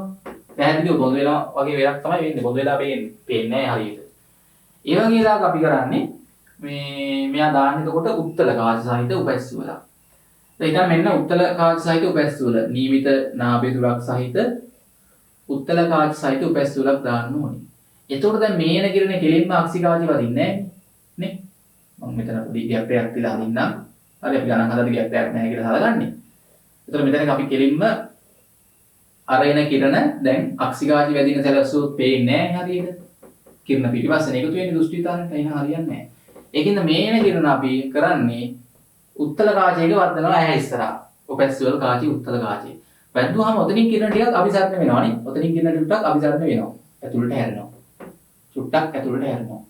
පැහැදිලිව බොඳ වෙලා වගේ වෙලක් තමයි වෙන්නේ. බොඳ වෙලා පේන්නේ නැහැ හරියට. ඒ වගේ ලාක අපි කරන්නේ මේ මෙයා දාන්නේ එතකොට උත්තල කාච සහිත උපැස්සු වල. දැන් ඊට මෙන්න උත්තල කාච සහිත උපැස්සු වල නියමිත නාභිදුරක් සහිත උත්තල කාච සහිත උපැස්සු වලක් දාන්න ඕනේ. එතකොට දැන් මේන කිරණේ කෙලින්ම අක්ෂිකාජි වදින්නේ නැහැ නේ. මම මෙතන පොඩි ගැප් එකක් තියලා අදින්නම්. හරි අපි ගණන් හදලා ගැප් එකක් නැහැ කියලා හදාගන්නේ. එතකොට මෙතන අපි කෙලින්ම අරගෙන කිරණ දැන් අක්ෂිකාජි වැදින සැලසුවොත් පේන්නේ නැහැ හරියට. කිරණ පිටිපස්සෙන් එකතු වෙන්නේ දෘෂ්ටි විතානට එන හරියන්නේ නැහැ. ඒකින්ද මේන කිරණ අපි කරන්නේ උත්තල කාචයක වර්ධනවා ඇහැ ඉස්සරහා. උපැස් වල කාචි උත්තල කාචි. වැද්දුවාම ඔතනින් කිරණ ටිකක් අභිසරණය වෙනවා නේ. ඔතනින් කිරණ ටිකක් අභිසරණය වෙනවා. ඇතුළට හැරෙනවා. චුට්ටක් ඇතුළට හැරෙනවා.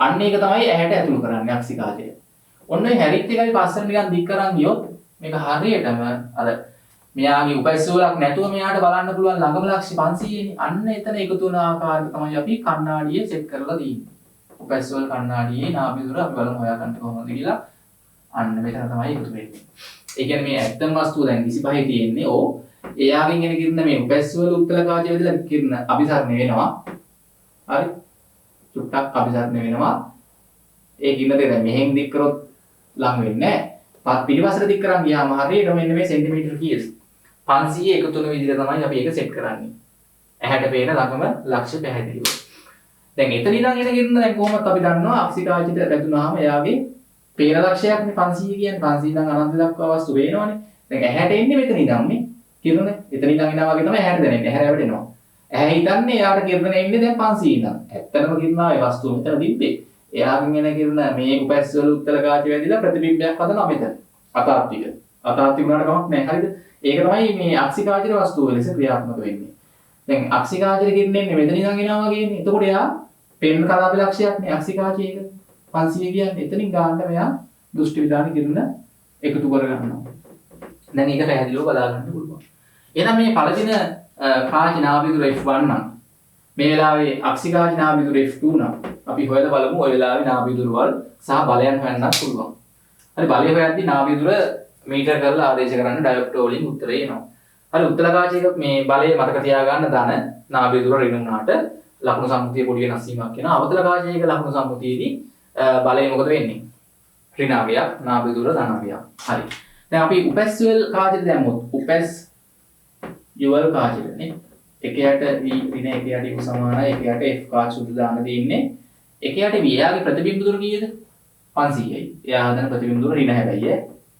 අන්න ඒක තමයි ඇහැට ඇතුළු කරන්නේ අක්ෂිකාජය. ඔන්න ඔය හැරිත් එකයි පස්සෙන් නිකන් දික් කරන් ගියොත් මේක හරියටම අර මෙයාගේ උපැස් වලක් නැතුව මෙයාට බලන්න පුළුවන් ළඟම ලක්ෂ්‍ය 500නේ. අන්න එතන එකතු වෙන ආකාරය තමයි අපි කණ්ණාඩියේ සෙට් කරලා තියෙන්නේ. උපැස් වල කණ්ණාඩියේ නාභිදුර අපි බලමු හොයාගන්න කොහොමද කියලා. අන්න මෙතන තමයි එකතු වෙන්නේ. ඒ කියන්නේ මේ ඇත්තම වස්තුව දැන් 25 තියෙන්නේ. ඕ එයාගෙන් එන කිරණ මේ උපැස් වල උත්තල කාචය වෙදලා කිරණ අභිසරණය වෙනවා. හරි. චුට්ටක් අභිසරණය වෙනවා. ඒ කිරණ දෙක දැන් මෙහෙන් දික් කරොත් ලඟ වෙන්නේ නැහැ. පිටිපස්සට දික් කරන් ගියාම හරියට මෙන්න මේ සෙන්ටිමීටර කීයද? 500 එකතු වෙන විදිහට තමයි අපි ඒක සෙට් කරන්නේ. ඇහැට පේන ළඟම ලක්ෂ්‍ය පැහැදිලිව. දැන් එතන ඉඳන් එන කිරණ දැන් කොහොමද අපි දන්නවා අක්සිකාචිත වැදුනහම එයාගේ පේන ලක්ෂයක්නේ 500 කියන්නේ 500 ඉඳන් අනන්ත දක්වා වස්තු වේනවනේ. දැන් ඇහැට එන්නේ මෙතන ඉඳන් නේ කිරණ. එතන ඉඳන් එනවා වගේ තමයි ඇහැට දැනෙන්නේ. ඇහැ රැවටෙනවා. ඇහැ හිතන්නේ එයාට කිරණ එන්නේ දැන් 500 ඉඳන්. ඇත්තටම කිරණාවේ වස්තුව මෙතන තිබ්බේ. එයාගෙන් එන කිරණ මේ උපැස් වල උත්තලකාච වැදිලා ප්‍රතිබිම්බයක් හදනවා මෙතන. අතාත්වික. අතාත්වික වුණාට කමක් නැහැ. හරිද? ඒක තමයි මේ අක්සිකාචර වස්තුව ලෙස ක්‍රියාත්මක වෙන්නේ. දැන් අක්සිකාචර කිරණ එන්නේ මෙතන ඉඳන් එනවා වගේනේ. එතකොට එයා පෙන් කලාප ලක්ෂයක්නේ අක්සිකාචයක 500 කියන්නේ එතනින් ගන්න මෙයා දෘෂ්ටි විදාන කිරණ එකතු කර ගන්නවා. දැන් ඒක පැහැදිලිව බලා ගන්න පුළුවන්. එහෙනම් මේ පළදින කාච නාභිදුර F1 නම් මේ වෙලාවේ අක්සිකාච නාභිදුර F2 නම් අපි හොයලා බලමු ওই වෙලාවේ නාභිදුර වල සහ බලයන් හොයන්නත් පුළුවන්. හරි බලය හොයද්දී නාභිදුර මීටර කරලා ආදේශ කරන්න ඩයොක්ටෝ වලින් උත්තරේ එනවා. හරි උත්තලකාචයක මේ බලය මතක තියාගන්න ධන නාභිදුර ඍණ වුණාට ලකුණු සම්මුතිය පොඩි වෙනස් වීමක් වෙනවා. අවතලකාචයක ලකුණු සම්මුතියේදී බලය මොකද වෙන්නේ? ඍණාවයක් නාභිදුර ධනාවයක්. හරි. දැන් අපි උපැස් වල කාචයට දැම්මොත් උපැස් යවල් කාචයනේ. එකයට v ඍණ එකයට u සමානයි එකයට f කාච සුදු දාන දෙන්නේ. එකයට v යාගේ ප්‍රතිබිම්බ දුර කීයද? 500යි. එයා හදන ප්‍රතිබිම්බ දුර ඍණ හැබැයි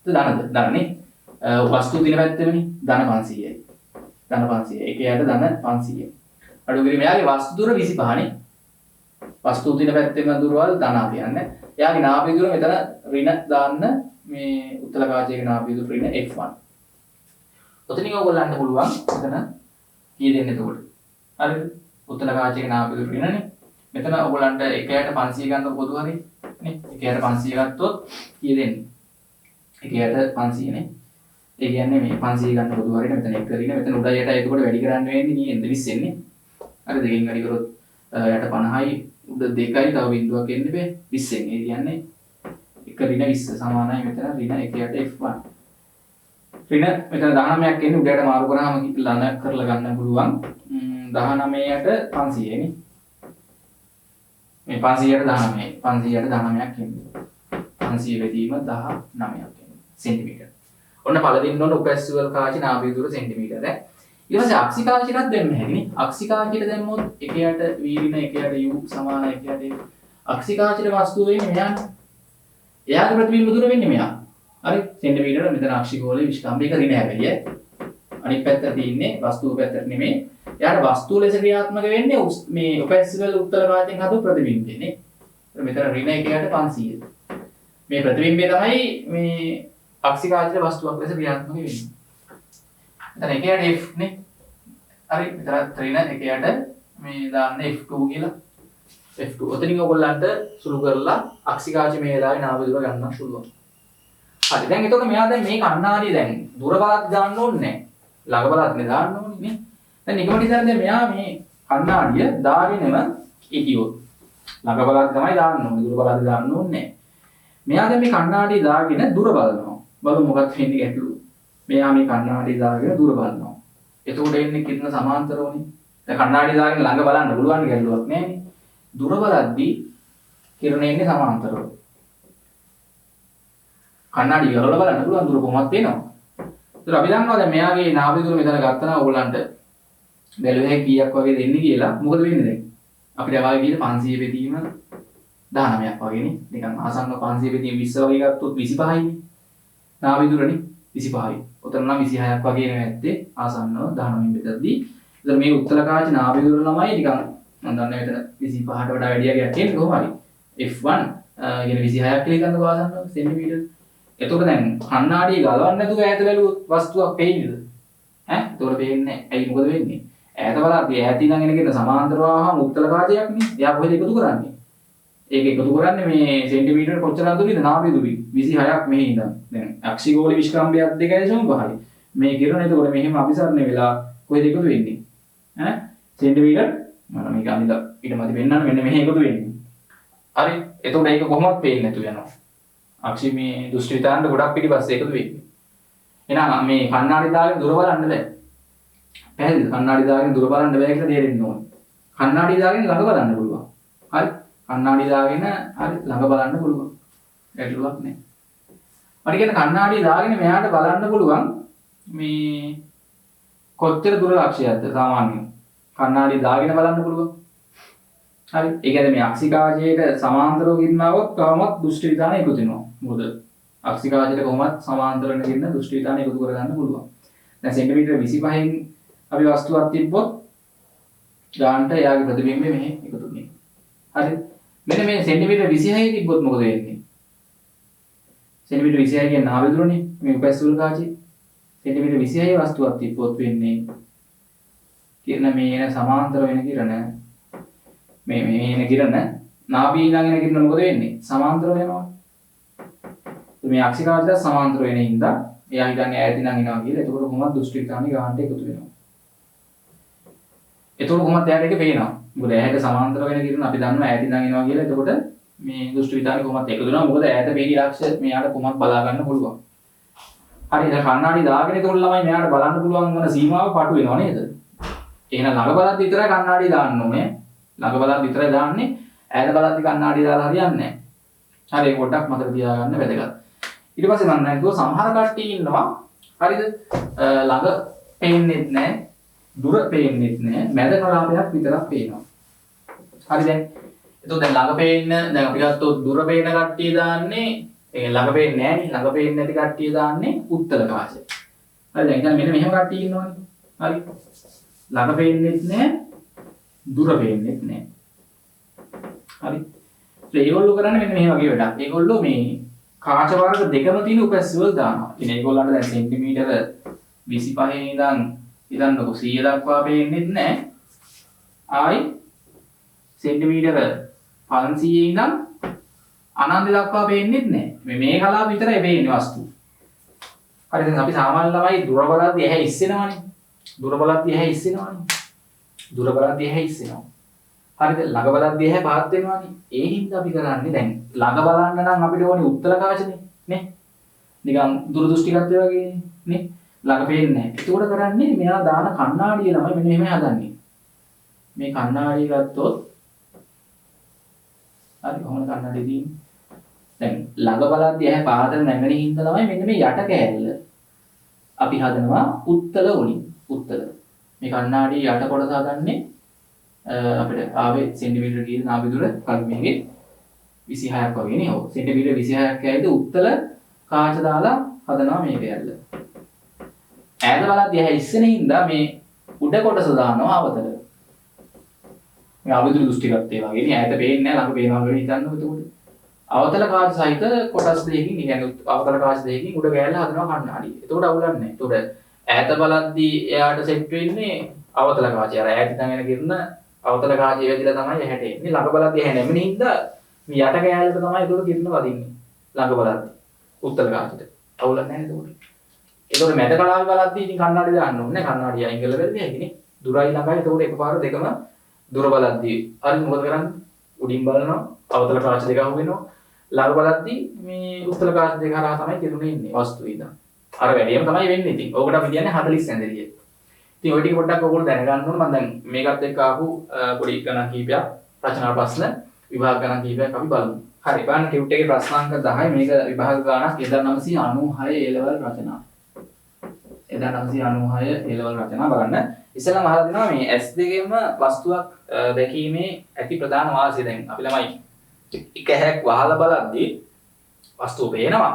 ධනද ධනනේ. වස්තු දින පැත්තෙමනේ ධන 500යි. ධන 500යි. එකයට ධන 500යි. අඩු කිරීම යාගේ වස්තු දුර 25නේ. වස්තු දින පැත්තෙම දුරවල් ධනා කියන්නේ. යාගේ නාභි දුර මෙතන ඍණ දාන්න මේ උත්තලකාචයක නාභි දුර ඍණ f1. ඔතනින් ඔයගොල්ලන්ට පුළුවන් මෙතන කී දෙන්නේ එතකොට. හරිද? උත්තලකාචයක නාභි දුර ඍණනේ. මෙතන ඔයගොල්ලන්ට එකයට 500 ගන්න පොදු හරි නේ. එකයට 500 ගත්තොත් කී දෙන්නේ? එකයට 500 නේ. ඒ කියන්නේ මේ 500 ගන්න පොදු හරියට මෙතන එක ඍණ මෙතන උඩයට එතකොට වැඩි කරන්න වෙන්නේ නී එන්න 20 එන්නේ. හරි දෙකෙන් වැඩි කරොත් යට 50යි උඩ 2යි තව බිඳුවක් එන්නේ බෑ 20 එන්නේ. ඒ කියන්නේ එක ඍණ 20 සමානයි මෙතන ඍණ එකයට f1. ඍණ මෙතන 19ක් එන්නේ උඩයට මාරු කරාම ලන කරලා ගන්න පුළුවන් 19ට 500 නේ. මේ 500ට 19යි 500ට 19ක් එන්නේ. 500 බෙදීම 19ක් එන්නේ සෙන්ටිමීටර. ඔන්න පළදින්න ඕන උපැස්වල කාච නාභි දුර සෙන්ටිමීටර. ඊට පස්සේ අක්සිකාචිරත් දෙන්න හැකිනේ. අක්සිකාචිර දැම්මොත් එකයට v ඍණ එකයට u සමාන එකයට අක්සිකාචිර වස්තුව වෙන්නේ මෙයානේ. එයාගේ ප්‍රතිබිම්බ දුර වෙන්නේ මෙයා. හරි සෙන්ටිමීටර මෙතන අක්ෂිකෝලයේ විස්කම්භයක ඍණ හැබැයි අනිත් පැත්තට තියෙන්නේ වස්තුව පැත්තට නෙමෙයි. එයාට වස්තුව ලෙස ක්‍රියාත්මක වෙන්නේ මේ උපැස්වල උත්තලකාචයෙන් හදපු ප්‍රතිබිම්බේ නේ. මෙතන ඍණ එකයට 500. මේ ප්‍රතිබිම්බය තමයි මේ අක්සිකාචිර වස්තුවක් ලෙස ක්‍රියාත්මක වෙන්නේ. මෙතන එකයට f නේ. හරි මෙතන ඍණ එකයට මේ දාන්න f2 කියලා. f2. ඔතනින් ඔයගොල්ලන්ට සුළු කරලා අක්සිකාච මේ වෙලාවේ නාභි දුර ගන්න පුළුවන්. හරි දැන් එතකොට මෙයා දැන් මේ කණ්ණාඩිය දැන් දුර බලත් දාන්න ඕනේ නැහැ. ළඟ බලත් නේ දාන්න ඕනේ නේ. දැන් නිකමට ඉතින් දැන් මෙයා මේ කණ්ණාඩිය දාගෙනම ඉතියොත් ළඟ බලත් තමයි දාන්න ඕනේ. දුර බලත් දාන්න ඕනේ නැහැ. මෙයා දැන් මේ කණ්ණාඩිය දාගෙන දුර බලනවා. බලමු මොකක්ද වෙන්නේ ගැටලුව. මෙයා මේ කණ්ණාඩිය දාගෙන දුර බලනවා. එතකොට එන්නේ කිරණ සමාන්තරවනේ. දැන් කණ්ණාඩිය දාගෙන ළඟ බලන්න පුළුවන් ගැටලුවක් නැහැනේ. දුර බලද්දී කිරණ එන්නේ සමාන්තරව. කණ්ණාඩිය වල බලන්න පුළුවන් දුර කොහොමද වෙනවා. ඒත් අපි දන්නවා දැන් මෙයාගේ නාභි දුර මෙතන ගත්තා නම් ඕගොල්ලන්ට බැලුවේ කීයක් වගේ දෙන්නේ කියලා. මොකද වෙන්නේ දැන්? අපිට ආවා විදිහට 500 බෙදීම 19ක් වගේනේ. නිකන් ආසන්න 500 බෙදීම 20 වගේ ගත්තොත් 25යිනේ. නාභි දුරනේ 25යි. උතන නම් 26ක් වගේ නෙවෙයි ඇත්තේ ආසන්නව 19න් බෙදද්දී. ඒතර මේ උත්තලකාච නාභි දුර ළමයි නිකන් මම දන්නේ මෙතන 25ට වඩා වැඩි යගයක් තියෙන්නේ කොහොම හරි. f1 කියන 26ක් කියලා ගන්නකො ආසන්නව සෙන්ටිමීටර. එතකොට දැන් කණ්ණාඩිය ගලවන්න නැතුව ඈත බැලුවොත් වස්තුවක් පේන්නේද? ඈ? ඒතකොට පේන්නේ නැහැ. ඇයි මොකද වෙන්නේ? ඈත බලද්දී ඈත ඉඳන් එනගෙන සමාන්තරව ආවම උත්තලකාචයක්නේ. එයා කොහෙද එකතු කරන්නේ? ඒක එකතු කරන්නේ මේ සෙන්ටිමීටර කොච්චරද දුරින්ද? නාභි දුරින් 26ක් මෙහි ඉඳන්. දැන් අක්ෂිගෝල විස්කම්භයක් 2.5 මේ කිරණ එතකොට මෙහෙම අபிසරණය වෙලා කොහෙද එකතු වෙන්නේ? ඈ? සෙන්ටිමීටර මම මේක අනිලා ඊටමදි වෙන්නන්න මෙන්න මෙහෙ එකතු වෙන්නේ. හරි. එතකොට ඒක කොහොමවත් පේන්නේ නැතු වෙනවා. අක්ෂි මේ දෘෂ්ටි විතාරන්න ගොඩක් පිටිපස්සේ එකතු වෙන්නේ. එහෙනම් මේ කණ්ණාඩි දාගෙන දුර බලන්න බෑ. පැහැදිලිද? කණ්ණාඩි දාගෙන දුර බලන්න බෑ කියලා තේරෙන්න ඕනේ. කණ්ණාඩි දාගෙන ළඟ බලන්න පුළුවන්. හරි. කණ්ණාඩි දාගෙන හරි ළඟ බලන්න පුළුවන්. ගැටලුවක් නැහැ. මට කියන කණ්ණාඩි දාගෙන මෙයාට බලන්න පුළුවන් මේ කොච්චර දුර ලක්ෂයක්ද සාමාන්‍යයෙන්. කණ්ණාඩි දාගෙන බලන්න පුළුවන්. හරි. ඒ කියන්නේ මේ අක්ෂිකාජයට සමාන්තරව ගින්නවොත් කොහොමත් දෘෂ්ටි විධානය එකතු වෙනවා. මොකද අක්ෂිකාජයට කොහොමත් සමාන්තර වෙන ගින්න දෘෂ්ටි විධානය එකතු කරගන්න පුළුවන්. දැන් සෙන්ටිමීටර 25න් අපි වස්තුවක් තිබ්බොත් ගානට එයාගේ ප්‍රතිබිම්බය මෙහෙ එකතු වෙනවා. හරි. මෙන්න මේ සෙන්ටිමීටර 26 තිබ්බොත් මොකද වෙන්නේ? සෙන්ටිමීටර 26 කියන්නේ නාවිදුරනේ මේ උපැස්සුල් කාචේ. සෙන්ටිමීටර 26 වස්තුවක් තිබ්බොත් වෙන්නේ කිරණ මේ එන සමාන්තර වෙන කිරණ මේ එන කිරණ නාභී ළඟ එන කිරණ මොකද වෙන්නේ? සමාන්තර වෙනවා. මේ අක්ෂිකාජයට සමාන්තර වෙන හින්දා එයා හිතන්නේ ඈතින් නම් එනවා කියලා. එතකොට කොහොමද දෘෂ්ටි විධානය ගානට එකතු වෙනවා. එතකොට කොහොමද එයාට ඒක පේනවා. මොකද ඇහැට සමාන්තර වෙන කිරණ අපි දන්නවා ඈතින් නම් එනවා කියලා. එතකොට මේ දෘෂ්ටි විධානය කොහොමද එකතු වෙනවා. මොකද ඈත පේන ඉලක්ෂ මෙයාට කොහොමද බලා ගන්න පුළුවන්. හරි දැන් කණ්ණාඩි දාගෙන එතකොට ළමයි මෙයාට බලන්න පුළුවන් වන සීමාව පටු වෙනවා නේද? එහෙනම් ළඟ බලද්දි විතරයි කණ්ණාඩි දාන්න ඕනේ. ළඟ බලද්දි විතරයි දාන්නේ. ඈත බලද්දි කණ්ණාඩි දාලා හරියන්නේ නැහැ. හරි ඒක පොඩ්ඩක් මතක තියාගන්න වැදගත්. ඊට පස්සේ මම හිතුවා සමහර කට්ටිය ඉන්නවා හරිද ළඟ පේන්නේත් නැහැ දුර පේන්නේත් නැහැ මැද කලාපයක් විතරක් පේනවා. හරි දැන් එතකොට දැන් ළඟ පේන්න දැන් අපි ගත්තොත් දුර පේන කට්ටිය දාන්නේ ඒ ළඟ පේන්නේ නැහැ නේ ළඟ පේන්නේ නැති කට්ටිය දාන්නේ උත්තර කාශය. හරි දැන් ඉතින් මෙන්න මෙහෙම කට්ටිය ඉන්නවනේ. හරි ළඟ පේන්නේත් නැහැ දුර පේන්නේත් නැහැ. හරි ඒගොල්ලෝ කරන්නේ මෙන්න මේ වගේ වැඩක්. ඒගොල්ලෝ මේ කාච වර්ග දෙකම තියෙන උපැස්සවල දානවා. ඉතින් ඒගොල්ලන්ට දැන් සෙන්ටිමීටර 25 ඉඳන් ඉඳන්කො 100 දක්වා පේන්නේත් නැහැ. ආයි සෙන්ටිමීටර 500 ඉඳන් අනන්ත දක්වා පේන්නේත් නැහැ. මේ කලාව විතරයි පේන්නේ වස්තු. හරි දැන් අපි සාමාන්‍ය ළමයි දුර බලද්දී ඇහැ ඉස්සෙනවනේ. දුර බලද්දී ඇහැ ඉස්සෙනවනේ. දුර බලද්දී ඇහැ ඉස්සෙනවා. හරිද ළඟ බලද්දී ඇහැ පාත් වෙනවනේ. ඒ හින්දා අපි කරන්නේ දැන් ළඟ බලන්න නම් අපිට ඕනේ උත්තර කාචනේ නේ. නිකන් දුරදෘෂ්ටිකත්වය වගේ නේ. ළඟ පේන්නේ නැහැ. ඒකෝட කරන්නේ මෙයා දාන කණ්ණාඩිය ළමයි මෙන්න මෙහෙම හදන්නේ. මේ කණ්ණාඩිය ගත්තොත් හරි කොහොමද කණ්ණාඩිය දින්නේ? දැන් ළඟ බලද්දී ඇහැ පාදන නැමෙන හින්දා තමයි මෙන්න මේ යට කෑල්ල අපි හදනවා උත්තල වලින්. උත්තල මේ කණ්ණාඩිය යට කොටස හදන්නේ අපිට ආවේ සෙන්ටිමීටර කීයද නාභිදුර කලින් මේකේ 26ක් වගේ නේ. ඔව් සෙන්ටිමීටර 26ක් ඇයිද උත්තල කාච දාලා හදනවා මේක ඇල්ල. ඈත බලද්දී ඇහැ ඉස්සෙන හින්දා මේ උඩ කොටස දානවා අවතල. මේ ආවිදුර දෘෂ්ටිකත්වයේ වගේ නේ ඈත පේන්නේ නැහැ ළඟ පේනවා වගේ හිතන්නකො එතකොට. අවතල කාච සහිත කොටස් දෙකකින් කියන්නේ අවතල කාච දෙකකින් උඩ ගෑල්ල හදනවා කණ්ණාඩිය. එතකොට අවුලක් නැහැ. එතකොට ඈත බලද්දී එයාට සෙට් වෙන්නේ අවතල කාචය. අර ඈත ඉඳන් එන කිරණ අවතල කාචය වැදිලා තමයි ඇහැට එන්නේ. ළඟ බලද්දී ඇහැ නැමෙන හින්දා මේ යට කෑල්ලට තමයි ඒක කිරණ වදින්නේ. ළඟ බලද්දී උත්තර කාචයට. අවුලක් නැහැ එතකොට. ඒතකොට මැද කලාවේ බලද්දී ඉතින් කණ්ණාඩි දාන්න ඕනේ. කණ්ණාඩිය අයින් කරලා බැලුවේ හැකිනේ. දුරයි ළඟයි. එතකොට එකපාර දෙකම දුර බලද්දී හරි මොකද කරන්නේ? උඩින් බලනවා අවතල කාච දෙක අහු වෙනවා. ළඟ බලද්දී මේ උත්තර කාච දෙක හරහා තමයි කිරුණේ ඉන්නේ වස්තුවේ ඉඳන්. අර වැඩියම තමයි වෙන්නේ ඉතින්. ඕකට අපි කියන්නේ 40 සැඳරිය. ඉතින් ওই ටික පොඩ්ඩක් ඔයගොල්ලෝ දැනගන්න ඕනේ. මම දැන් මේකත් එක්ක ආපු පොඩි ගණන් කීපයක් රචනා ප්‍රශ්න විභාග ගණන් කීපයක් අපි බලමු. හරි බලන්න ටියුට් එකේ ප්‍රශ්නාංක 10 මේක විභාග ගණනක් 1996 A level රචනා. 1996 A level රචනා බලන්න. ඉස්සෙල්ලාම අහලා දෙනවා මේ S දෙකේම වස්තුවක් දැකීමේ ඇති ප්‍රධාන වාසිය. දැන් අපි ළමයි එක හැක් වහලා බලද්දී වස්තුව පේනවා.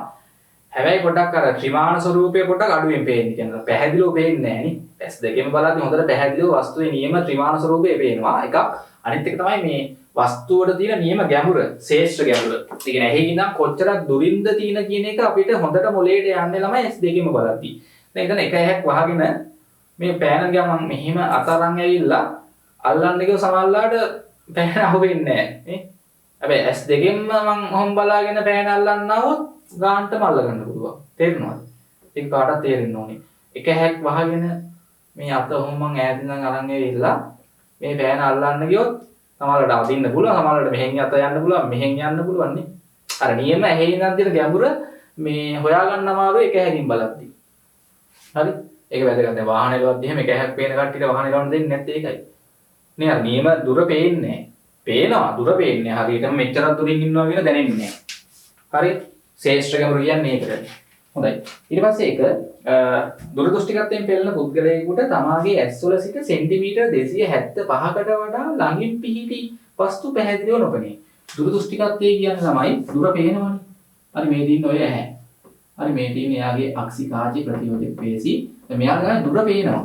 හැබැයි පොඩ්ඩක් අර ත්‍රිමාන ස්වරූපය පොඩ්ඩක් අඩුවෙන් පේන්නේ. කියන්නේ පැහැදිලිව පේන්නේ නැහැ නේ. S දෙකේම බලද්දී හොඳට පැහැදිලිව වස්තුවේ නියම ත්‍රිමාන ස්වරූපය පේනවා. එකක් අනිත් එක තමයි මේ වස්තුවට තියෙන නියම ගැඹුර, ශ්‍රේෂ්ඨ ගැඹුර. ඒ කියන්නේ ඇහි ඉඳන් කොච්චරක් දුරින්ද තියෙන කියන එක අපිට හොඳට මොලේට යන්නේ ළමයි S දෙකේම බලද්දී. දැන් ඉතින් එක හැක් වහගෙන මේ පෑන ගමන් මෙහිම අතරන් ඇවිල්ලා අල්ලන්න ගියව සමහරලාට පෑන අහුවෙන්නේ නැහැ නේ. හැබැයි S දෙකෙන්ම මම ඔහොම බලාගෙන පෑන අල්ලන්නවොත් ගානටම අල්ල ගන්න පුළුවන්. තේරෙනවද? ඒක කාටවත් තේරෙන්න ඕනේ. එක හැක් වහගෙන මේ අත ඔහොම මං ඈත ඉඳන් අරන් ඇවිල්ලා මේ පෑන අල්ලන්න ගියොත් සමහරලාට අදින්න පුළුවන්, සමහරලාට මෙහෙන් අත යන්න පුළුවන්, මෙහෙන් යන්න පුළුවන් නේ. අර නියම ඇහි ඉඳන් තියෙන ගැඹුර මේ හොයාගන්න අමාරු එක හැකින් බලද්දී. හරි? ඒක වැදගත්. දැන් වාහනේ ලවද්දී එහෙම එක හැක් පේන කට්ටියට වාහනේ ලවන්න දෙන්නේ නැත්තේ ඒකයි. නේ අර නියම දුර පේන්නේ නැහැ. පේනවා දුර පේන්නේ හරියටම මෙච්චරක් දුරින් ඉන්නවා කියන දැනෙන්නේ නැහැ. හරි? ශ්‍රේෂ්ඨ ගැඹුර කියන්නේ ඒකට. හොඳයි. ඊට පස්සේ එක දුරදෘෂ්ටිකත්වයෙන් පෙළෙන පුද්ගලයෙකුට තමාගේ ඇස්වල සිට සෙන්ටිමීටර් 275කට වඩා ළඟින් පිහිටි වස්තු පැහැදිලිව නොපෙනේ. දුරදෘෂ්ටිකත්වය කියන්නේ තමයි දුර පේනවනේ. හරි මේ දින්න ඔය ඇහැ. හරි මේ දින්න එයාගේ අක්සිකාජි ප්‍රතියෝජක පේශි. දැන් මෙයාගේ දුර පේනවා.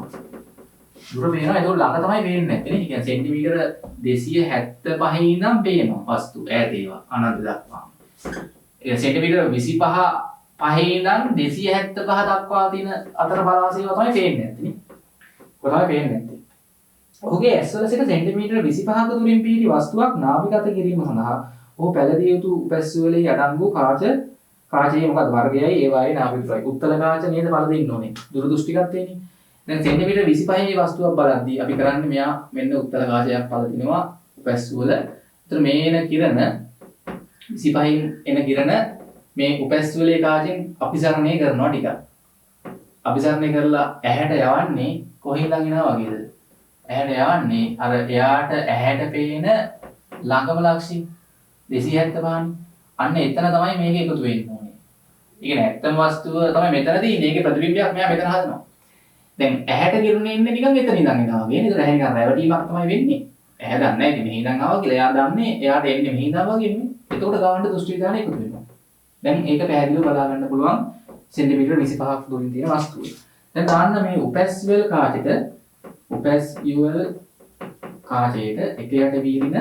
දුර පේනවා ඒක ළඟ තමයි පේන්නේ නැත්තේ නේ. කියන්නේ සෙන්ටිමීටර 275 ඉඳන් පේනවා වස්තු ඈත ඒවා අනන්ත දක්වා. ඒ සෙන්ටිමීටර 25 පහේ ඉඳන් 275 දක්වා තියෙන අතර පරාසය තමයි පේන්නේ නැත්තේ නේ. කොහොමද පේන්නේ නැත්තේ? ඔහුගේ ඇස්වල සිට සෙන්ටිමීටර 25ක දුරින් පිහිටි වස්තුවක් නාභිගත කිරීම සඳහා ඔහු පැලදිය යුතු උපැස්වලේ අඩංගු කාචයේ මොකද වර්ගයයි ඒ වායේ නාභිගතයි. උත්තල කාච නේද පළදින්න ඕනේ. දුරදෘෂ්ටිකත්වයනේ. දැන් සෙන්ටිමීටර 25 වස්තුවක් බලද්දී අපි කරන්නේ මෙයා මෙන්න උත්තල කාචයක් පළදිනවා උපැස්වල. ඒතර මේ එන කිරණ 25න් එන කිරණ මේ උපැස්වලේ කාචෙන් අපිසරණය කරනවා ටිකක්. අපිසරණය කරලා ඇහැට යවන්නේ කොහෙන්ද එනවා වගේද? ඇහැට යවන්නේ අර එයාට ඇහැට පේන ළඟම ලක්ෂ්‍ය 275නේ. අන්න එතන තමයි මේක එකතු වෙන්න ඕනේ. ඒ කියන්නේ ඇත්තම වස්තුව තමයි මෙතනදී ඉන්නේ. ඒකේ ප්‍රතිබිම්බයක් මෙයා මෙතන හදනවා. දැන් ඇහැට කිරුණේ ඉන්නේ නිකන් එතන ඉඳන් එනවා වගේ නේද? ඇහැ නිකන් රැවටීමක් තමයි වෙන්නේ. ඇහැ දන්නේ නැහැ ඉතින් මෙහි ඉඳන් ආවා කියලා. එයා දන්නේ එයාට එන්නේ මෙහි ඉඳන් වගේ නෙමෙයි. එතකොට ගාවන්න දෘෂ්ටි විධානය එකතු වෙනවා. දැන් ඒක පැහැදිලිව බලා ගන්න පුළුවන් සෙන්ටිමීටර 25ක් දුරින් තියෙන වස්තුව. දැන් දාන්න මේ උපැස්වල කාචෙට උපැස්වල කාචයට 1යට v දින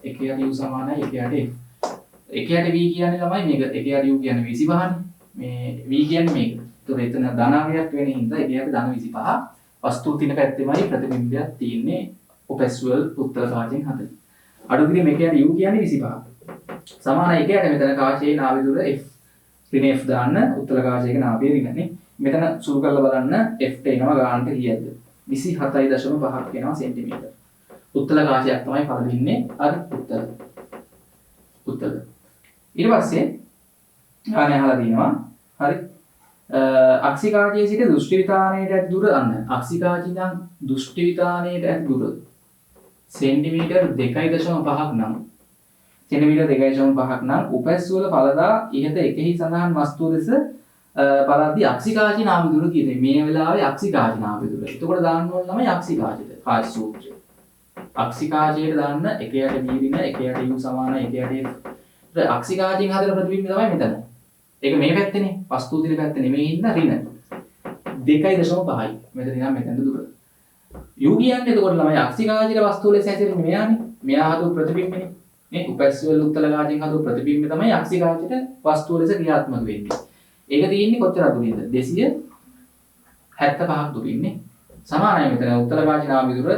1යට u සමානයි 1යට f. 1යට v කියන්නේ තමයි මේක 1යට u කියන්නේ 25නේ. මේ v කියන්නේ මේක. ඒතකොට එතන ධනාංගයක් වෙන හින්දා 1යට ධන 25 වස්තුව තියෙන පැත්තෙමයි ප්‍රතිබිම්බයක් තියෙන්නේ උපැස්වල උත්තර කාචෙන් හදලා. අඩු කිරීම 1යට u කියන්නේ 25. සමානයි 1යට මෙතන කාචයේ නාභි දුර f. ඍණ f දාන්න උත්තර කාචයක නාභිය ඍණනේ. මෙතන සුළු කරලා බලන්න f ට එනවා ගානට කීයද? 27.5ක් වෙනවා සෙන්ටිමීටර. උත්තර කාචයක් තමයි පළදින්නේ අර උත්තර. ඊට පස්සේ ආනේ අහලා දිනවා. හරි. අක්සිකාචයේ සිට දෘෂ්ටි විතානයට ඇති දුර අන්න. අක්සිකාචි නම් දෘෂ්ටි විතානයට ඇති දුර සෙන්ටිමීටර 2.5ක් නම් සෙන්ටිමීටර 2.5ක් නම් උපැස්වල පළදා ඉහත එකෙහි සඳහන් වස්තුව දෙස බලද්දී අක්සිකාචි නාභි දුර කියන්නේ මේ වෙලාවේ අක්සිකාචි නාභි දුර. එතකොට දාන්න ඕන තමයි අක්සිකාචිට. කාච සූත්‍රය. අක්සිකාචයට දාන්න 1යට v දින 1යට u සමානයි 1යට f. ඒ අක්සිකාචින් හදන ප්‍රතිබිම්බය තමයි මෙතන. ඒක මේ පැත්තේනේ. වස්තුව දින පැත්ත නෙමෙයි ඉන්න ඍණ. 2.5යි. මෙතන ඉඳන් මෙතන දුර. u කියන්නේ එතකොට ළමයි අක්සිකාචික වස්තුව ලෙස හැසිරෙන්නේ මෙයානේ. මෙයා හදපු ප්‍රතිබිම්බනේ. මේ උපැස්වල උත්තල කාචෙන් හදපු ප්‍රතිබිම්බය තමයි අක්සිකාචිට වස්තුව ලෙස ක්‍රියාත්මක වෙන්නේ. ඒක තියෙන්නේ කොච්චර දුරින්ද? 275ක් දුරින්නේ. සමානයි මෙතන උත්තර කාචේ නාභි දුර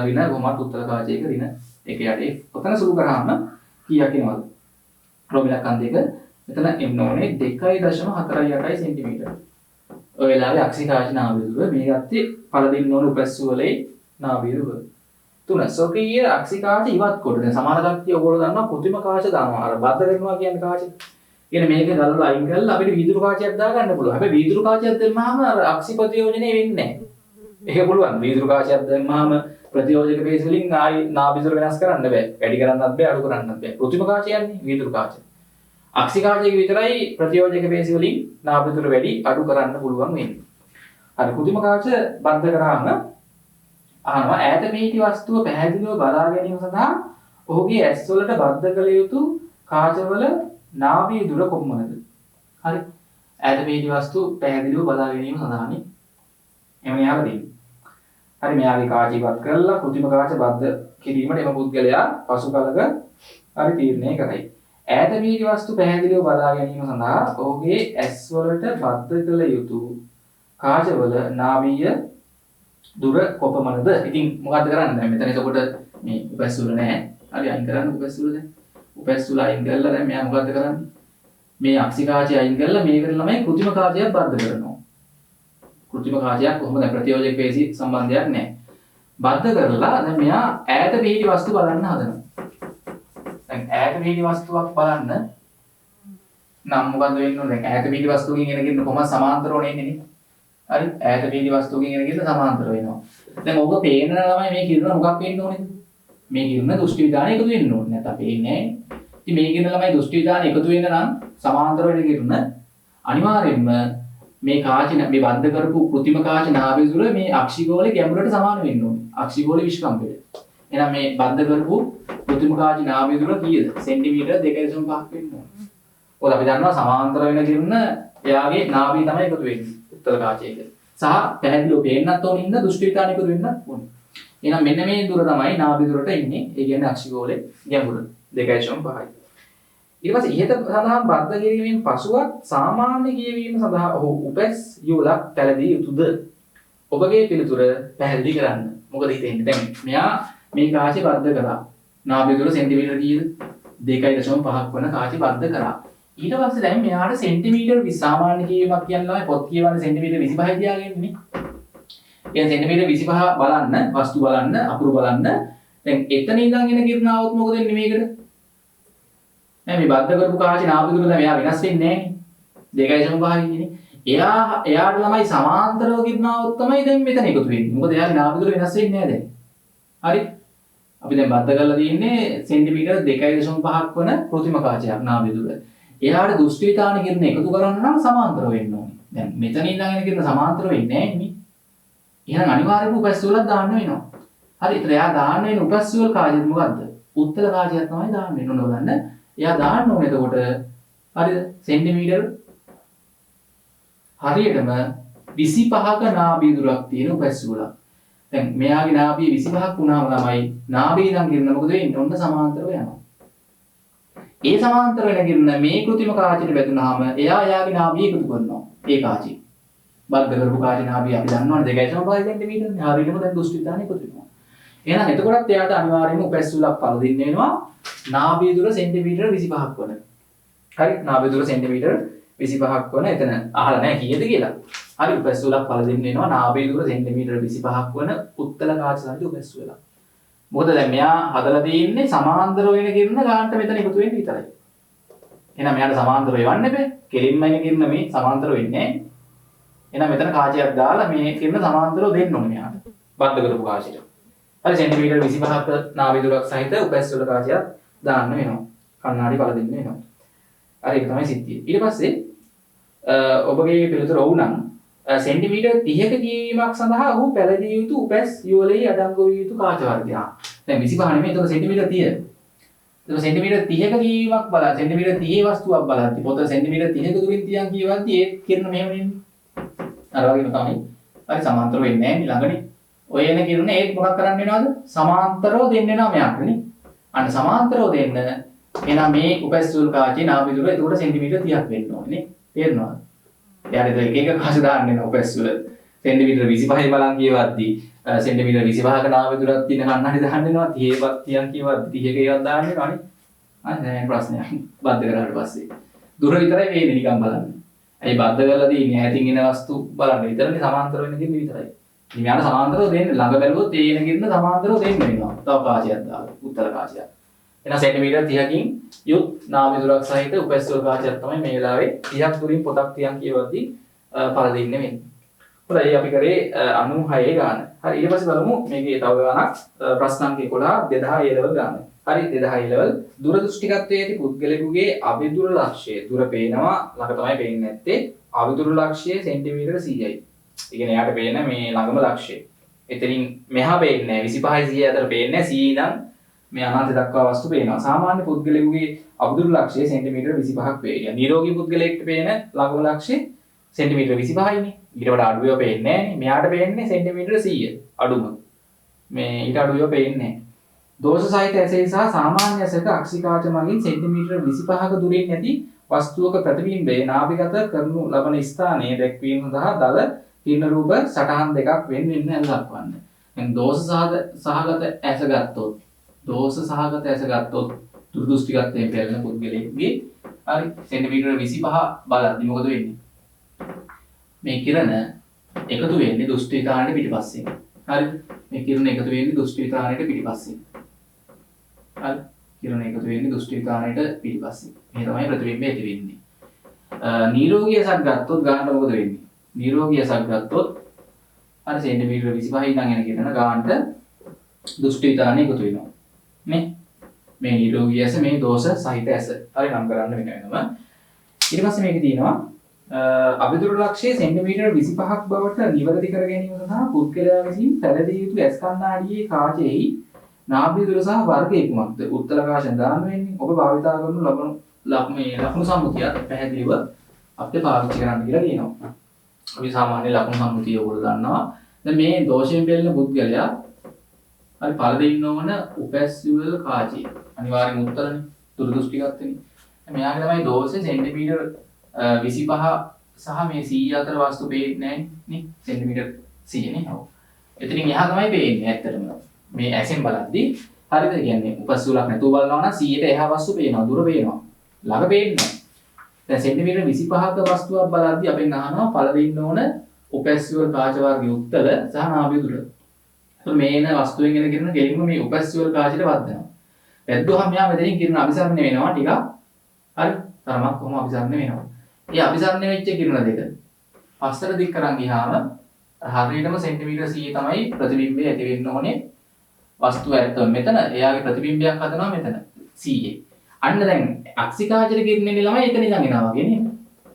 ඍණ කොහොමද උත්තර කාචයක ඍණ 1යට f. ඔතන සුළු කරාම කීයක් එනවද? ප්‍රෝමිලක් අන්දයක මෙතන එන්න ඕනේ 2.48 සෙන්ටිමීටර. ඔය වෙලාවේ අක්සිකාච නාභි දුර මේ ගත්තේ පළදින්න ඕනේ උපැස්වලේ නාභි දුර. 3 ස්වකීය අක්සිකාච ඉවත් කොට. දැන් සමාන කට්ටිය ඔයගොල්ලෝ දන්නවා කෘත්‍රිම කාච දානවා. අර බද්ධ කරනවා කියන්නේ කාචේ. කියන්නේ මේක ගලවලා අයින් කරලා අපිට වීදුරු කාචයක් දාගන්න පුළුවන්. හැබැයි වීදුරු කාචයක් දැම්මහම අර අක්සි ප්‍රතියෝජනේ වෙන්නේ නැහැ. ඒක පුළුවන්. වීදුරු කාචයක් දැම්මහම ප්‍රතියෝජක බේස් වලින් ආයි නාභිදුර වෙනස් කරන්න බෑ. වැඩි කරන්නත් බෑ, අඩු කරන්නත් බෑ. කෘත්‍රිම කාචයන්නේ වීදුරු කාචය. අක්සි කාචයක විතරයි ප්‍රතියෝජක බේස් වලින් නාභිදුර වැඩි අඩු කරන්න පුළුවන් වෙන්නේ. අර කෘත්‍රිම කාච බද්ධ කරාම අහනවා ඈත පිහිටි වස්තුව පැහැදිලිව බලා ගැනීම සඳහා ඔහුගේ ඇස් වලට බද්ධ කළ යුතු කාචවල නාභිය දුර කොහොමද? හරි. ඈත පිහිටි වස්තු පැහැදිලිව බලා ගැනීම සඳහානේ. එමෙ යාම දෙන්නේ. හරි මෙයාගේ කාච ඉවත් කරලා කෘත්‍රිම කාච බද්ධ කිරීමට එම පුද්ගලයා පසු කලක හරි තීරණය කරයි. ඈත පිහිටි වස්තු පැහැදිලිව බලා ගැනීම සඳහා ඔහුගේ ඇස් වලට බද්ධ කළ යුතු කාචවල නාභිය දුර කොපමණද? ඉතින් මොකද්ද කරන්නේ? දැන් මෙතන එතකොට මේ උපැස්වල නැහැ. හරි අයින් කරන්න උපැස්වල දැන්. උපැස්වල අයින් කරලා දැන් මෙයා මොකද්ද කරන්නේ? මේ අක්සිකාචය අයින් කරලා මේකට ළමයි කෘත්‍රිම කාචයක් බද්ධ කරනවා. කෘත්‍රිම කාචයක් කොහොමද ප්‍රතියෝජක පේශි සම්බන්ධයක් නැහැ. බද්ධ කරලා දැන් මෙයා ඈත පිහිටි වස්තු බලන්න හදනවා. දැන් ඈත පිහිටි වස්තුවක් බලන්න නම් මොකද්ද වෙන්න ඕනේ? දැන් ඈත පිහිටි වස්තුවකින් එන කිරණ කොහොමද සමාන්තරව එන්නේ නේ? හරි ඈත පිහිටි වස්තුවකින් එන කිරණ සමාන්තර වෙනවා. දැන් ඔබ පේන ළමයි මේ කිරණ මොකක් වෙන්න ඕනේද? මේ කිරණ දෘෂ්ටි විධානය එකතු වෙන්න ඕනේ. නැත්නම් පේන්නේ නැහැ. ඉතින් මේ කිරණ ළමයි දෘෂ්ටි විධානය එකතු වෙන්න නම් සමාන්තර වෙන කිරණ අනිවාර්යයෙන්ම මේ කාච මේ බද්ධ කරපු કૃතිම කාච නාභිය තුළ මේ අක්ෂිගෝලයේ ගැඹුරට සමාන වෙන්න ඕනේ. අක්ෂිගෝලයේ විශ්කම්පයට. එහෙනම් මේ බද්ධ කරපු કૃතිම කාච නාභිය තුළ කීයද? සෙන්ටිමීටර් 2.5ක් වෙන්න ඕනේ. ඔය අපි දන්නවා සමාන්තර වෙන කිරුණ එයාගේ නාභිය තමයි එකතු වෙන්නේ. උත්තර කාචයක. සහ පැහැදිලිව පේන්නත් ඕනේ ඉන්න දෘෂ්ටි විතාන එකතු වෙන්නත් ඕනේ. එහෙනම් මෙන්න මේ දුර තමයි නාභිය දුරට ඉන්නේ. ඒ කියන්නේ අක්ෂිගෝලයේ ගැඹුර 2.5යි. ඊට පස්සේ ඉහත සඳහන් බද්ධ කිරීමෙන් පසුවත් සාමාන්‍ය කියවීම සඳහා ඔහු උපැස් යුවලක් පැලදී යුතුද? ඔබගේ පිළිතුර පැහැදිලි කරන්න. මොකද හිතෙන්නේ දැන් මෙයා මේ කාචේ බද්ධ කරා. නාභිය දුර සෙන්ටිමීටර කීයද? 2.5ක් වන කාචේ බද්ධ කරා. ඊට පස්සේ දැන් මෙයාට සෙන්ටිමීටර සාමාන්‍ය කියවීමක් කියනවා පොත් කියවන්නේ සෙන්ටිමීටර 25යි තියාගන්නේ. එහෙනම් සෙන්ටිමීටර 25 බලන්න, වස්තු බලන්න, අකුරු බලන්න. දැන් එතන ඉඳන් එන කිරුණ આવොත් මොකද වෙන්නේ මේකට? නෑ මේ බද්ධ කරපු කාචේ නාභිය දුර දැන් එයා වෙනස් වෙන්නේ නෑනේ. 2.5 ඉන්නේ. එයාට ළමයි සමාන්තරව කිරුණ આવොත් තමයි දැන් මෙතන එකතු වෙන්නේ. මොකද එයාගේ නාභිය දුර වෙනස් වෙන්නේ නෑ දැන්. හරි? අපි දැන් බද්ධ කරලා තියෙන්නේ සෙන්ටිමීටර 2.5ක් වන કૃතිම කාචයක් නාභිය දුර. එයාට දෘෂ්ටි විතාන කිරුණ එකතු කරන්න නම් සමාන්තර වෙන්න ඕනේ. දැන් මෙතන ඉඳන් එන කිරුණ සමාන්තර වෙන්නේ නෑ නේ. එහෙනම් අනිවාර්යයෙන්ම උපැස් වලක් දාන්න වෙනවා. හරි. ඒතර එයා දාන්න වෙන උපැස් වල කාචය මොකද්ද? උත්තර කාචයක් තමයි දාන්න වෙන්නේ. ඔන්න බලන්න. එයා දාන්න ඕනේ එතකොට හරිද? සෙන්ටිමීටර හරියටම 25ක නාභිය දුරක් තියෙන උපැස් වලක්. දැන් මෙයාගේ නාභිය 25ක් වුණාම ළමයි නාභිය ඉඳන් කිරුණ මොකද වෙන්නේ? ඔන්න සමාන්තරව යනවා. ඒ සමාන්තර වෙන කිරුණ මේ કૃතිම කාචයට වැදුනහම එයා එයාගේ නාභිය එකතු කරනවා. ඒ කාචේ. බද්ධ කරපු කාචේ නාභිය අපි දන්නවනේ 2.5 සෙන්ටිමීටර් නේ. හරියටම දැන් දෘෂ්ටි විතාන එකතු වෙනවා. එහෙනම් එතකොටත් එයාට අනිවාර්යයෙන්ම උපැස් වලක් පළදින්න වෙනවා. නාභිය දුර සෙන්ටිමීටර 25ක් වන. හරි නාභිය දුර සෙන්ටිමීටර 25ක් වන එතන අහලා නැහැ කීයද කියලා. හරි උපැස් වලක් පළදින්න වෙනවා. නාභිය දුර සෙන්ටිමීටර 25ක් වන උත්තල කාච සහිත උපැස් වලක්. මොකද දැන් මෙයා හදලා තියෙන්නේ සමාන්තර වෙන කිරුණ ගානට මෙතන එකතු වෙන්න විතරයි. එහෙනම් මෙයාට සමාන්තර වෙවන්න බෑ. කෙලින්ම එන කිරුණ මේ සමාන්තර වෙන්නේ නැහැ. එහෙනම් මෙතන කාචයක් දාලා මේ කිරුණ සමාන්තරව දෙන්න ඕනේ මෙයාට. බද්ධ කරපු කාචයට. හරි සෙන්ටිමීටර 25ක නාභිය දුරක් සහිත උපැස් වල කාචයක් දාන්න වෙනවා. කණ්ණාඩි පළදින්න වෙනවා. හරි ඒක තමයි සිද්ධිය. ඊට පස්සේ ඔබගේ පිළිතුර ඔව් නම් සෙන්ටිමීටර 30ක කියවීමක් සඳහා ඔහු පැලදිය යුතු උපැස් යුවලෙහි අඩංගු විය යුතු කාච වර්ගය. දැන් 25 නෙමෙයි ඒක සෙන්ටිමීටර 30. ඒක සෙන්ටිමීටර 30ක කියවීමක් බලන්න සෙන්ටිමීටර 30 වස්තුවක් බලද්දි පොත සෙන්ටිමීටර 30ක දුරින් තියන් කියවද්දි ඒ කිරණ මෙහෙම නෙන්නේ. අර වගේම තමයි. හරි සමාන්තරව වෙන්නේ නැහැ නේ ළඟනේ. ඔය එන කිරණ ඒත් මොකක් කරන්න වෙනවද? සමාන්තරව දෙන්න වෙනවා මෙයාට නේ. අන්න සමාන්තරව දෙන්න එහෙනම් මේ උපැස් වල කාචේ නාභිය දුර එතකොට සෙන්ටිමීටර 30ක් වෙන්න ඕනේ නේ. තේරෙනවද? එයාට ඒක එක එක කාච දාන්න වෙන උපැස් වල සෙන්ටිමීටර 25 බලන් කියවද්දි සෙන්ටිමීටර 25ක නාභිය දුරක් තියෙන කන්නහරි දාන්න වෙනවා 30ක් තියන් කියවද්දි 30ක ඒවත් දාන්න වෙනවනේ. නෑ ප්‍රශ්නයක්. බද්ධ කරාට පස්සේ දුර විතරයි වේන්නේ නිකන් බලන්න. ඇයි බද්ධ කරලා තියෙන්නේ ඈතින් එන වස්තු බලන්න විතරනේ සමාන්තර වෙන කිරණ විතරයි. ඉතින් මෙයාට සමාන්තරව දෙන්න ළඟ බැලුවොත් ඒ එන කිරණ සමාන්තරව දෙන්න වෙනවා. තව කාචයක් දාලා උත්තර කාචයක්. එහෙනම් සෙන්ටිමීටර 30කින් යුත් නාභිය දුරක් සහිත උපැස් වල කාචයක් තමයි මේ වෙලාවේ 30ක් දුරින් පොතක් තියන් කියවද්දි පළදින්න වෙන්නේ. හොඳයි අපි කරේ 96 ගාන. හරි ඊට පස්සේ බලමු මේකේ තව ගානක් ප්‍රශ්න අංක 11 2000 A level ගාන. හරි 2000 A level දුර දෘෂ්ටිකත්වයේ ඇති පුද්ගලයෙකුගේ අවිදුර ලක්ෂ්‍යය දුර පේනවා ළඟ තමයි පේන්නේ නැත්තේ අවිදුර ලක්ෂ්‍යය සෙන්ටිමීටර 100යි. ඒ කියන්නේ එයාට පේන මේ ළඟම ලක්ෂ්‍යය. එතනින් මෙහා පේන්නේ නැහැ 25 100 අතර පේන්නේ නැහැ 100 ඉඳන් මේ අනන්ත දක්වා වස්තු පේනවා. සාමාන්‍ය පුද්ගලයෙකුගේ අවිදුර ලක්ෂ්‍යය සෙන්ටිමීටර 25ක් වේ. නිරෝගී පුද්ගලයෙක්ට පේන ළඟම ලක්ෂ්‍යය සෙන්ටිමීටර 25යිනේ. ඊට වඩා අඩු ඒවා පේන්නේ නැහැ නේ. මෙයාට පේන්නේ සෙන්ටිමීටර 100 අඩුම. මේ ඊට අඩු ඒවා පේන්නේ නැහැ. දෝෂ සහිත ඇසේ සහ සාමාන්‍ය ඇසක අක්ෂිකාච මගින් සෙන්ටිමීටර 25ක දුරින් ඇති වස්තුවක ප්‍රතිබිම්බය නාභිගත කරනු ලබන ස්ථානයේ දැක්වීම සඳහා දල කිරණ රූප සටහන් දෙකක් වෙන වෙන දක්වන්න. දැන් දෝෂ සහගත ඇස ගත්තොත් දුර දෘෂ්ටිකත්වයෙන් පෙළෙන පුද්ගලයෙකුගේ හරි සෙන්ටිමීටර 25 බලද්දි මොකද වෙන්නේ? මේ කිරණ එකතු වෙන්නේ දෘෂ්ටි විතානයේ පිටිපස්සෙන්. හරි මේ කිරණ එකතු වෙන්නේ දෘෂ්ටි විතානයේ පිටිපස්සෙන්. හරි කිරණ එකතු වෙන්නේ දෘෂ්ටි විතානයේ පිටිපස්සෙන්. මේ තමයි ප්‍රතිබිම්බය ඇති වෙන්නේ. නිරෝගී ඇසක් ගත්තොත් ගානට මොකද වෙන්නේ? නිරෝගී ඇසක් ගත්තොත් හරි සෙන්ටිමීටර 25 ඉඳන් එන කිරණ ගානට දෘෂ්ටි විතානයේ එකතු වෙනවා. නේ මේ නිරෝගී ඇස මේ දෝෂ සහිත ඇස. හරි නම් කරන්න වෙනම. ඊට පස්සේ මේකේ තියෙනවා අභිදුර ලක්ෂයේ සෙන්ටිමීටර් 25ක් බවට නිවැරදි කර ගැනීම සඳහා පුද්ගලයා විසින් පැලදිය යුතු ඇස් කණ්ණාඩියේ කාචයෙහි නාභිදුර සහ වර්ගය කුමක්ද? උත්තර කාශයෙන් දාන්න වෙන්නේ. ඔබ භාවිතා කරනු ලබන ලකුණු සම්මුතිය පැහැදිලිව අපිට පාවිච්චි කරන්න කියලා කියනවා. අපි සාමාන්‍ය ලකුණු සම්මුතිය උගල දන්නවා. දැන් මේ දෝෂයෙන් බෙල්ලන පුද්ගලයා හරි පළ දෙන්න ඕන උපැස්සිවල් කාචය. අනිවාර්යෙන් උත්තරනේ. දුර දෘෂ්ටිගතනේ. මෙයාගේ තමයි දෝෂේ සෙන්ටිමීටර් 25 සහ මේ 100 අතර වස්තු පේන්නේ නැහැ නේ. සෙන්ටිමීටර් 100 නේ. ඔව්. එතනින් එහා තමයි පේන්නේ ඇත්තටම. මේ ඇසෙන් බලද්දි හරිද කියන්නේ උපැස්සිවලක් නැතුව බලනවා නම් 100ට එහා වස්තු පේනවා. දුර පේනවා. ළඟ පේන්නේ නැහැ. දැන් සෙන්ටිමීටර් 25ක වස්තුවක් බලද්දි අපෙන් අහනවා පළ දෙන්න ඕන උපැස්සිවල් කාච වර්ගයේ උත්තර සහ නාභිදුර. එතකොට මේන වස්තුවෙන් එන කිරණ ගෙලින්ම මේ උපැස්සිවල් කාචයට වදිනවා. වැද්දුවහම මෙයා මෙතනින් කිරණ අபிසරණය වෙනවා ටිකක්. හරි. තරමක් කොහොම අபிසරණය වෙනවා. මේ අபிසරණය වෙච්ච කිරණ දෙක පස්සට දික් කරන් ගියාම හරියටම සෙන්ටිමීටර් 100 තමයි ප්‍රතිබිම්බය ඇති වෙන්න ඕනේ. වස්තුව ඇත්ත මෙතන එයාගේ ප්‍රතිබිම්බයක් හදනවා මෙතන 100. අන්න දැන් අක්සිකාචර කිරණේ ළමයි එතන ඉඳන් එනවා වගේ නේද?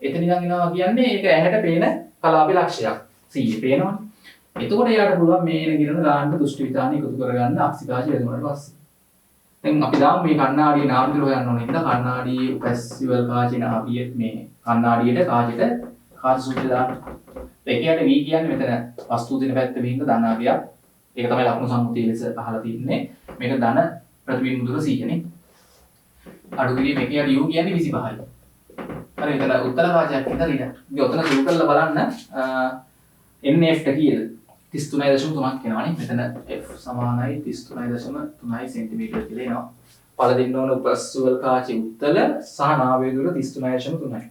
එතන ඉඳන් එනවා කියන්නේ ඒක ඇහැට පේන කලාපේ ලක්ෂයක් 100 පේනවනේ. එතකොට එයාට පුළුවන් මේ එන කිරණ ගාන්න දෘෂ්ටි විතාන එකතු කරගන්න අක්සිකාචර යොදවනට පස්සේ. දැන් අපි දාමු මේ කණ්ණාඩියේ නාභිදුර හොයන්න ඕනේ ඉතින් කණ්ණාඩියේ උපැස්සිවල් කාචේ නාභිය මේ කණ්ණාඩියට කාචෙට කාච සූත්‍රය දාන්න. ඒකයට V කියන්නේ මෙතන වස්තු දින පැත්ත විහිංග ධනාභියක්. ඒක තමයි ලකුණු සම්මුතිය ලෙස අහලා තින්නේ. මේක ධන ප්‍රතිබිම්බ දුර 100 නේ. අඩු කිරීම එකයට U කියන්නේ 25යි. හරි එතන උත්තර කාචයක් විතර ඉන්න. ඉතින් ඔතන සුළු කරලා බලන්න NF ට කීයද? 33.3ක් එනවනේ. මෙතන F සමානයි 33.3 සෙන්ටිමීටර කියලා එනවා. පළ දෙන්න ඕන උපැස්සිවල් කාචේ උත්තර සහ නාභිය දුර 33.3යි.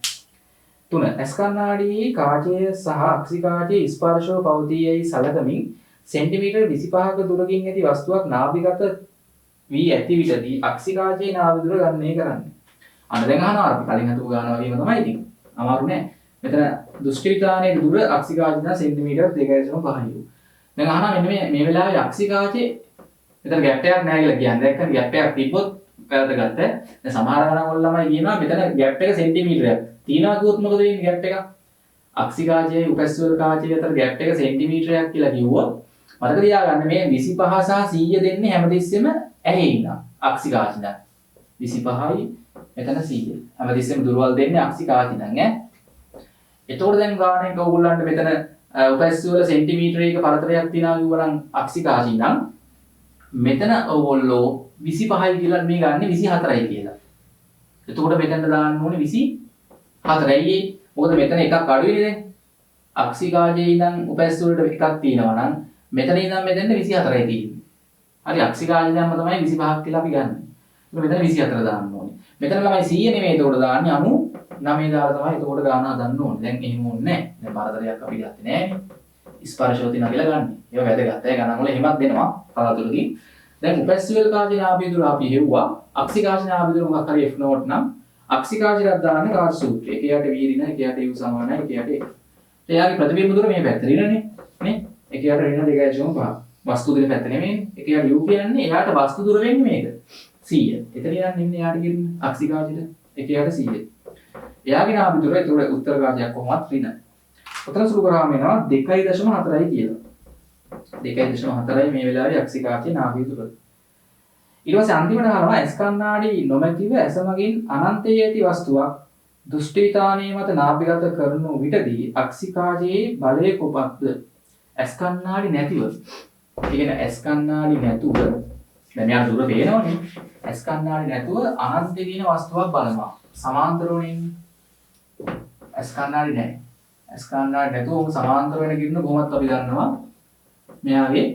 3. ඇස් කණ්ණාඩියේ කාචය සහ අක්සිකාචයේ ස්පර්ශව පවතීයයි සැලකමින් සෙන්ටිමීටර් 25ක දුරකින් ඇති වස්තුවක් නාභිගත වී ඇති විටදී අක්සිකාචයේ නාභි දුර ගණනය කරන්න. අන්න දැන් අහනවා අපි කලින් හතුව ගන්නවා වගේම තමයි ඉතින්. අමාරු නෑ. මෙතන දෘෂ්ටි විතානයේ දුර අක්සිකාචයෙන් සෙන්ටිමීටර් 2.5යි. දැන් අහනවා මෙන්න මේ වෙලාවේ අක්සිකාචයේ මෙතන ගැප් එකක් නෑ කියලා කියන්නේ. දැක්කම ගැප් එකක් තිබ්බොත් වැරදගත්ත. දැන් සමහර ගණන් වල ළමයි කියනවා මෙතන ගැප් එක සෙන්ටිමීටරයක්. තියනවා කිව්වොත් මොකද වෙන්නේ ගැප් එක? අක්සිකාචයේ උපැස්සිවල් කාචයේ අතර ගැප් එක සෙන්ටිමීටරයක් කියලා කිව්වොත් මතක තියාගන්න මේ 25 සහ 100 දෙන්නේ හැමතිස්සෙම ඇහි ඉන්න. අක්සිකාචින 25යි මෙතන 100. හැමතිස්සෙම දුරවල් දෙන්නේ අක්සිකාචිනන් ඈ. එතකොට දැන් ගානක ඕගොල්ලන්ට මෙතන උපැස්සිවල සෙන්ටිමීටරයක පරතරයක් තියනවා කිව්වනම් අක්සිකාචිනන් මෙතන ඕගොල්ලෝ 25යි කියලා මේ ගන්න 24යි කියලා. එතකොට මෙතන දාන්න ඕනේ 24යි. මොකද මෙතන එකක් අඩුයිනේ දැන්. අක්සිකාචයේ ඉඳන් උපැස්සිවලට එකක් තියෙනවා නම් මෙතන ඉඳන් මෙතෙන්ට 24යි තියෙන්නේ. හරි අක්සිකාචයේ දැම්ම තමයි 25ක් කියලා අපි ගන්න. ඒක මෙතන 24 දාන්න ඕනේ. මෙතන ළමයි 100 නෙමෙයි එතකොට දාන්නේ 99 දාලා තමයි එතකොට ගාන හදන්න ඕනේ. දැන් එහෙම ඕනේ නැහැ. දැන් පරතරයක් අපි ගත්තේ නැහැනේ. ස්පර්ශව තියනවා කියලා ගන්න. ඒක වැදගත්. ඒ ගණන් වල එහෙමත් දෙනවා කලාතුරකින්. දැන් උපැස්සිවල් කාචේ නාභිදුර අපි හෙව්වා. අක්සිකාචේ නාභිදුර මොකක් හරි F නෝට් නම් අක්සිකාචයට දාන්න කාච සූත්‍රය. එකයට V ඍණ, එකයට U සමානයි, එකයට A. එයාගේ ප්‍රතිබිම්බ දුර මේ පැත්ත ඍණනේ. නේ? එකයට ඍණ 2.5. වස්තු දින පැත්ත නෙමෙයි. එකයට U කියන්නේ එයාට වස්තු දුර වෙන්නේ මේක. 100. එතන යන ඉන්නේ එයාට කියන්නේ අක්සිකාචයට එකයට 100. එයාගේ නාභිදුර ඒක උත්තර කාචයක් කොහොමත් ඍණ. ඔතන සුළු කරාම එනවා 2.4යි කියලා. 2.4යි මේ වෙලාවේ අක්සිකාචයේ නාභිදුර. ඊට පස්සේ අන්තිමට අහනවා ඇස් කණ්ණාඩි නොමැතිව ඇස මගින් අනන්තයේ ඇති වස්තුවක් දෘෂ්ටි විතානයේ මත නාභිගත කරනු විටදී අක්සිකාචයේ බලය කොපමණද? ඇස් කණ්ණාඩි නැතිව. ඒ කියන්නේ ඇස් කණ්ණාඩි නැතුව දැන් යා දුර පේනවනේ. ඇස් කණ්ණාඩි නැතුව අනන්තයේ තියෙන වස්තුවක් බලනවා. සමාන්තරවනේ. ඇස් කණ්ණාඩි නැහැ. ඇස් කණ්ණාඩි නැතුව සමාන්තර වෙන කිරණ කොහොමද අපි දන්නවා? මෙයාගේ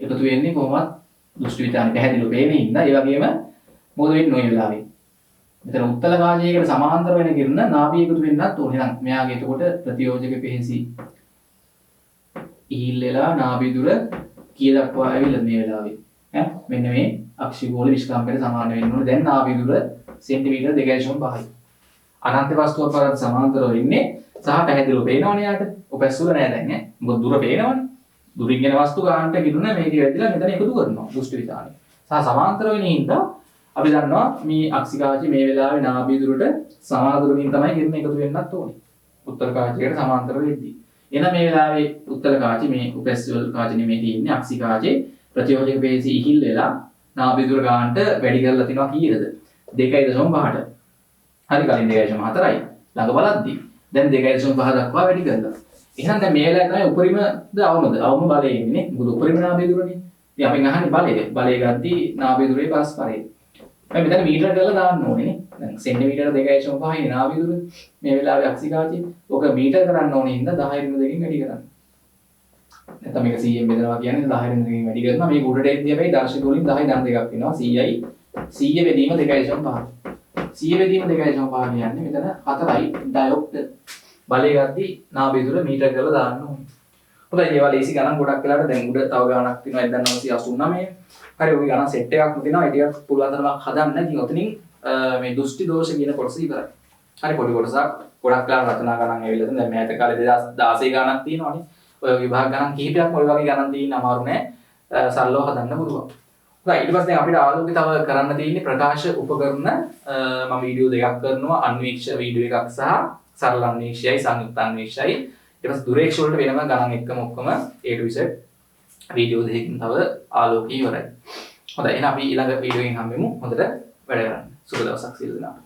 එකතු වෙන්නේ කොහොමද? දෘෂ්ටි විතාන පැහැදිලිව පේන්නේ ඉන්න. ඒ වගේම මොකද වෙන්නේ ওই වෙලාවේ? මෙතන උත්තල කාචයකට සමාන්තර වෙන කිරණ නාභිය එකතු වෙන්නත් ඕනේ. එහෙනම් මෙයාගේ එතකොට ප්‍රතියෝජක පෙහෙසි ඉහිල් වෙලා නාභිය දුර කීය දක්වා ඇවිල්ලා මේ වෙලාවේ. ඈ මෙන්න මේ අක්ෂිගෝල විස්කම්පයට සමාන වෙන්න ඕනේ. දැන් නාභිය දුර සෙන්ටිමීටර් 2.5යි. අනන්ත වස්තුවක් වලට සමාන්තරව ඉන්නේ සහ පැහැදිලිව පේනවනේ යාට. උපැස්සුල නෑ දැන් ඈ. මොකද දුර පේනවනේ. දුරින් එන වස්තු ගන්නට කිදුන මේකේ වැදිලා මෙතන එකතු කරනවා දෘෂ්ටි විතානේ. සහ සමාන්තර වෙන හින්දා අපි දන්නවා මේ අක්සිකාචේ මේ වෙලාවේ නාභිය දුරට සමාන දුරකින් තමයි කිරණ එකතු වෙන්නත් ඕනේ. උත්තර කාචයකට සමාන්තර වෙද්දී. එහෙනම් මේ වෙලාවේ උත්තර කාචේ මේ උපැස්වල කාචේ නෙමෙයි තියෙන්නේ අක්සි කාචේ ප්‍රතියෝජක පේශි ඉහිල් වෙලා නාභිදුර ගානට වැඩි කරලා තිනවා කීයද? 2.5ට. හරි කලින් 2.4යි. ළඟ බලද්දී දැන් 2.5 දක්වා වැඩි කරලා. එහෙනම් දැන් මේ වෙලාවේ තමයි උපරිමද අවමද? අවම බලය ඉන්නේ. මොකද උපරිම නාභිදුරනේ. ඉතින් අපෙන් අහන්නේ බලය ගත්තී නාභිදුරේ පරස්පරය. මම මෙතන මීටර කරලා දාන්න ඕනේ නේ. දැන් සෙන්ටිමීටර 2.5 නාභිදුර මේ වෙලාවේ අක්සි කාචේ. ඔක මීටර කරන්න ඕනේ හින්දා 10 2කින් වැඩි කරන්න. නැත්නම් මේක 100ෙන් බෙදනවා කියන්නේ 10 2කින් වැඩි කරනවා. මේක උඩට එද්දී හැබැයි දර්ශක වලින් 10 දන් දෙකක් වෙනවා. 100යි 100 බෙදීම 2.5. 100 බෙදීම 2.5 කියන්නේ මෙතන 4යි ඩයොක්ට් බලය ගත්තී නාභිදුර මීටර කරලා දාන්න ඕනේ. හොඳයි ඒවා ලේසි ගණන් ගොඩක් වෙලාවට දැන් උඩ තව ගණනක් තියෙනවා 1989. හරි ඔය ගණන් සෙට් එකක්ම තියෙනවා. ඒ ටිකක් පුළුවන් තරමක් හදන්න. ඉතින් ඔතනින් මේ දෘෂ්ටි දෝෂ කියන කොටස ඉවරයි. හරි පොඩි කොටසක් ගොඩක් වෙලාවට රචනා ගණන් ඇවිල්ලා තියෙනවා. දැන් මෑත කාලේ 2016 ගණනක් තියෙනවානේ. ඔය විභාග ගණන් කිහිපයක්ම ඔය වගේ ගණන් දෙන්න අමාරු නෑ. සරලව හදන්න පුළුවන්. හරි ඊට පස්සේ දැන් අපිට ආලෝකේ තව කරන්න තියෙන්නේ ප්‍රකාශ උපකරණ මම වීඩියෝ දෙකක් කරනවා. අන්වීක්ෂ වීඩියෝ එකක් සහ සරල අන්වීක්ෂයයි සංයුක්ත අන්වීක්ෂයයි. ඊට පස්සේ දුරේක්ෂ වලට වෙනම ගණන් එක්කම ඔක්කොම A to Z වීඩියෝ දෙකකින් තව ආලෝකී ඉවරයි. හොඳයි එහෙනම් අපි ඊළඟ වීඩියෝ එකෙන් හම්බෙමු. හොඳට වැඩ කරන්න. සුබ දවසක් සියලු දෙනාට.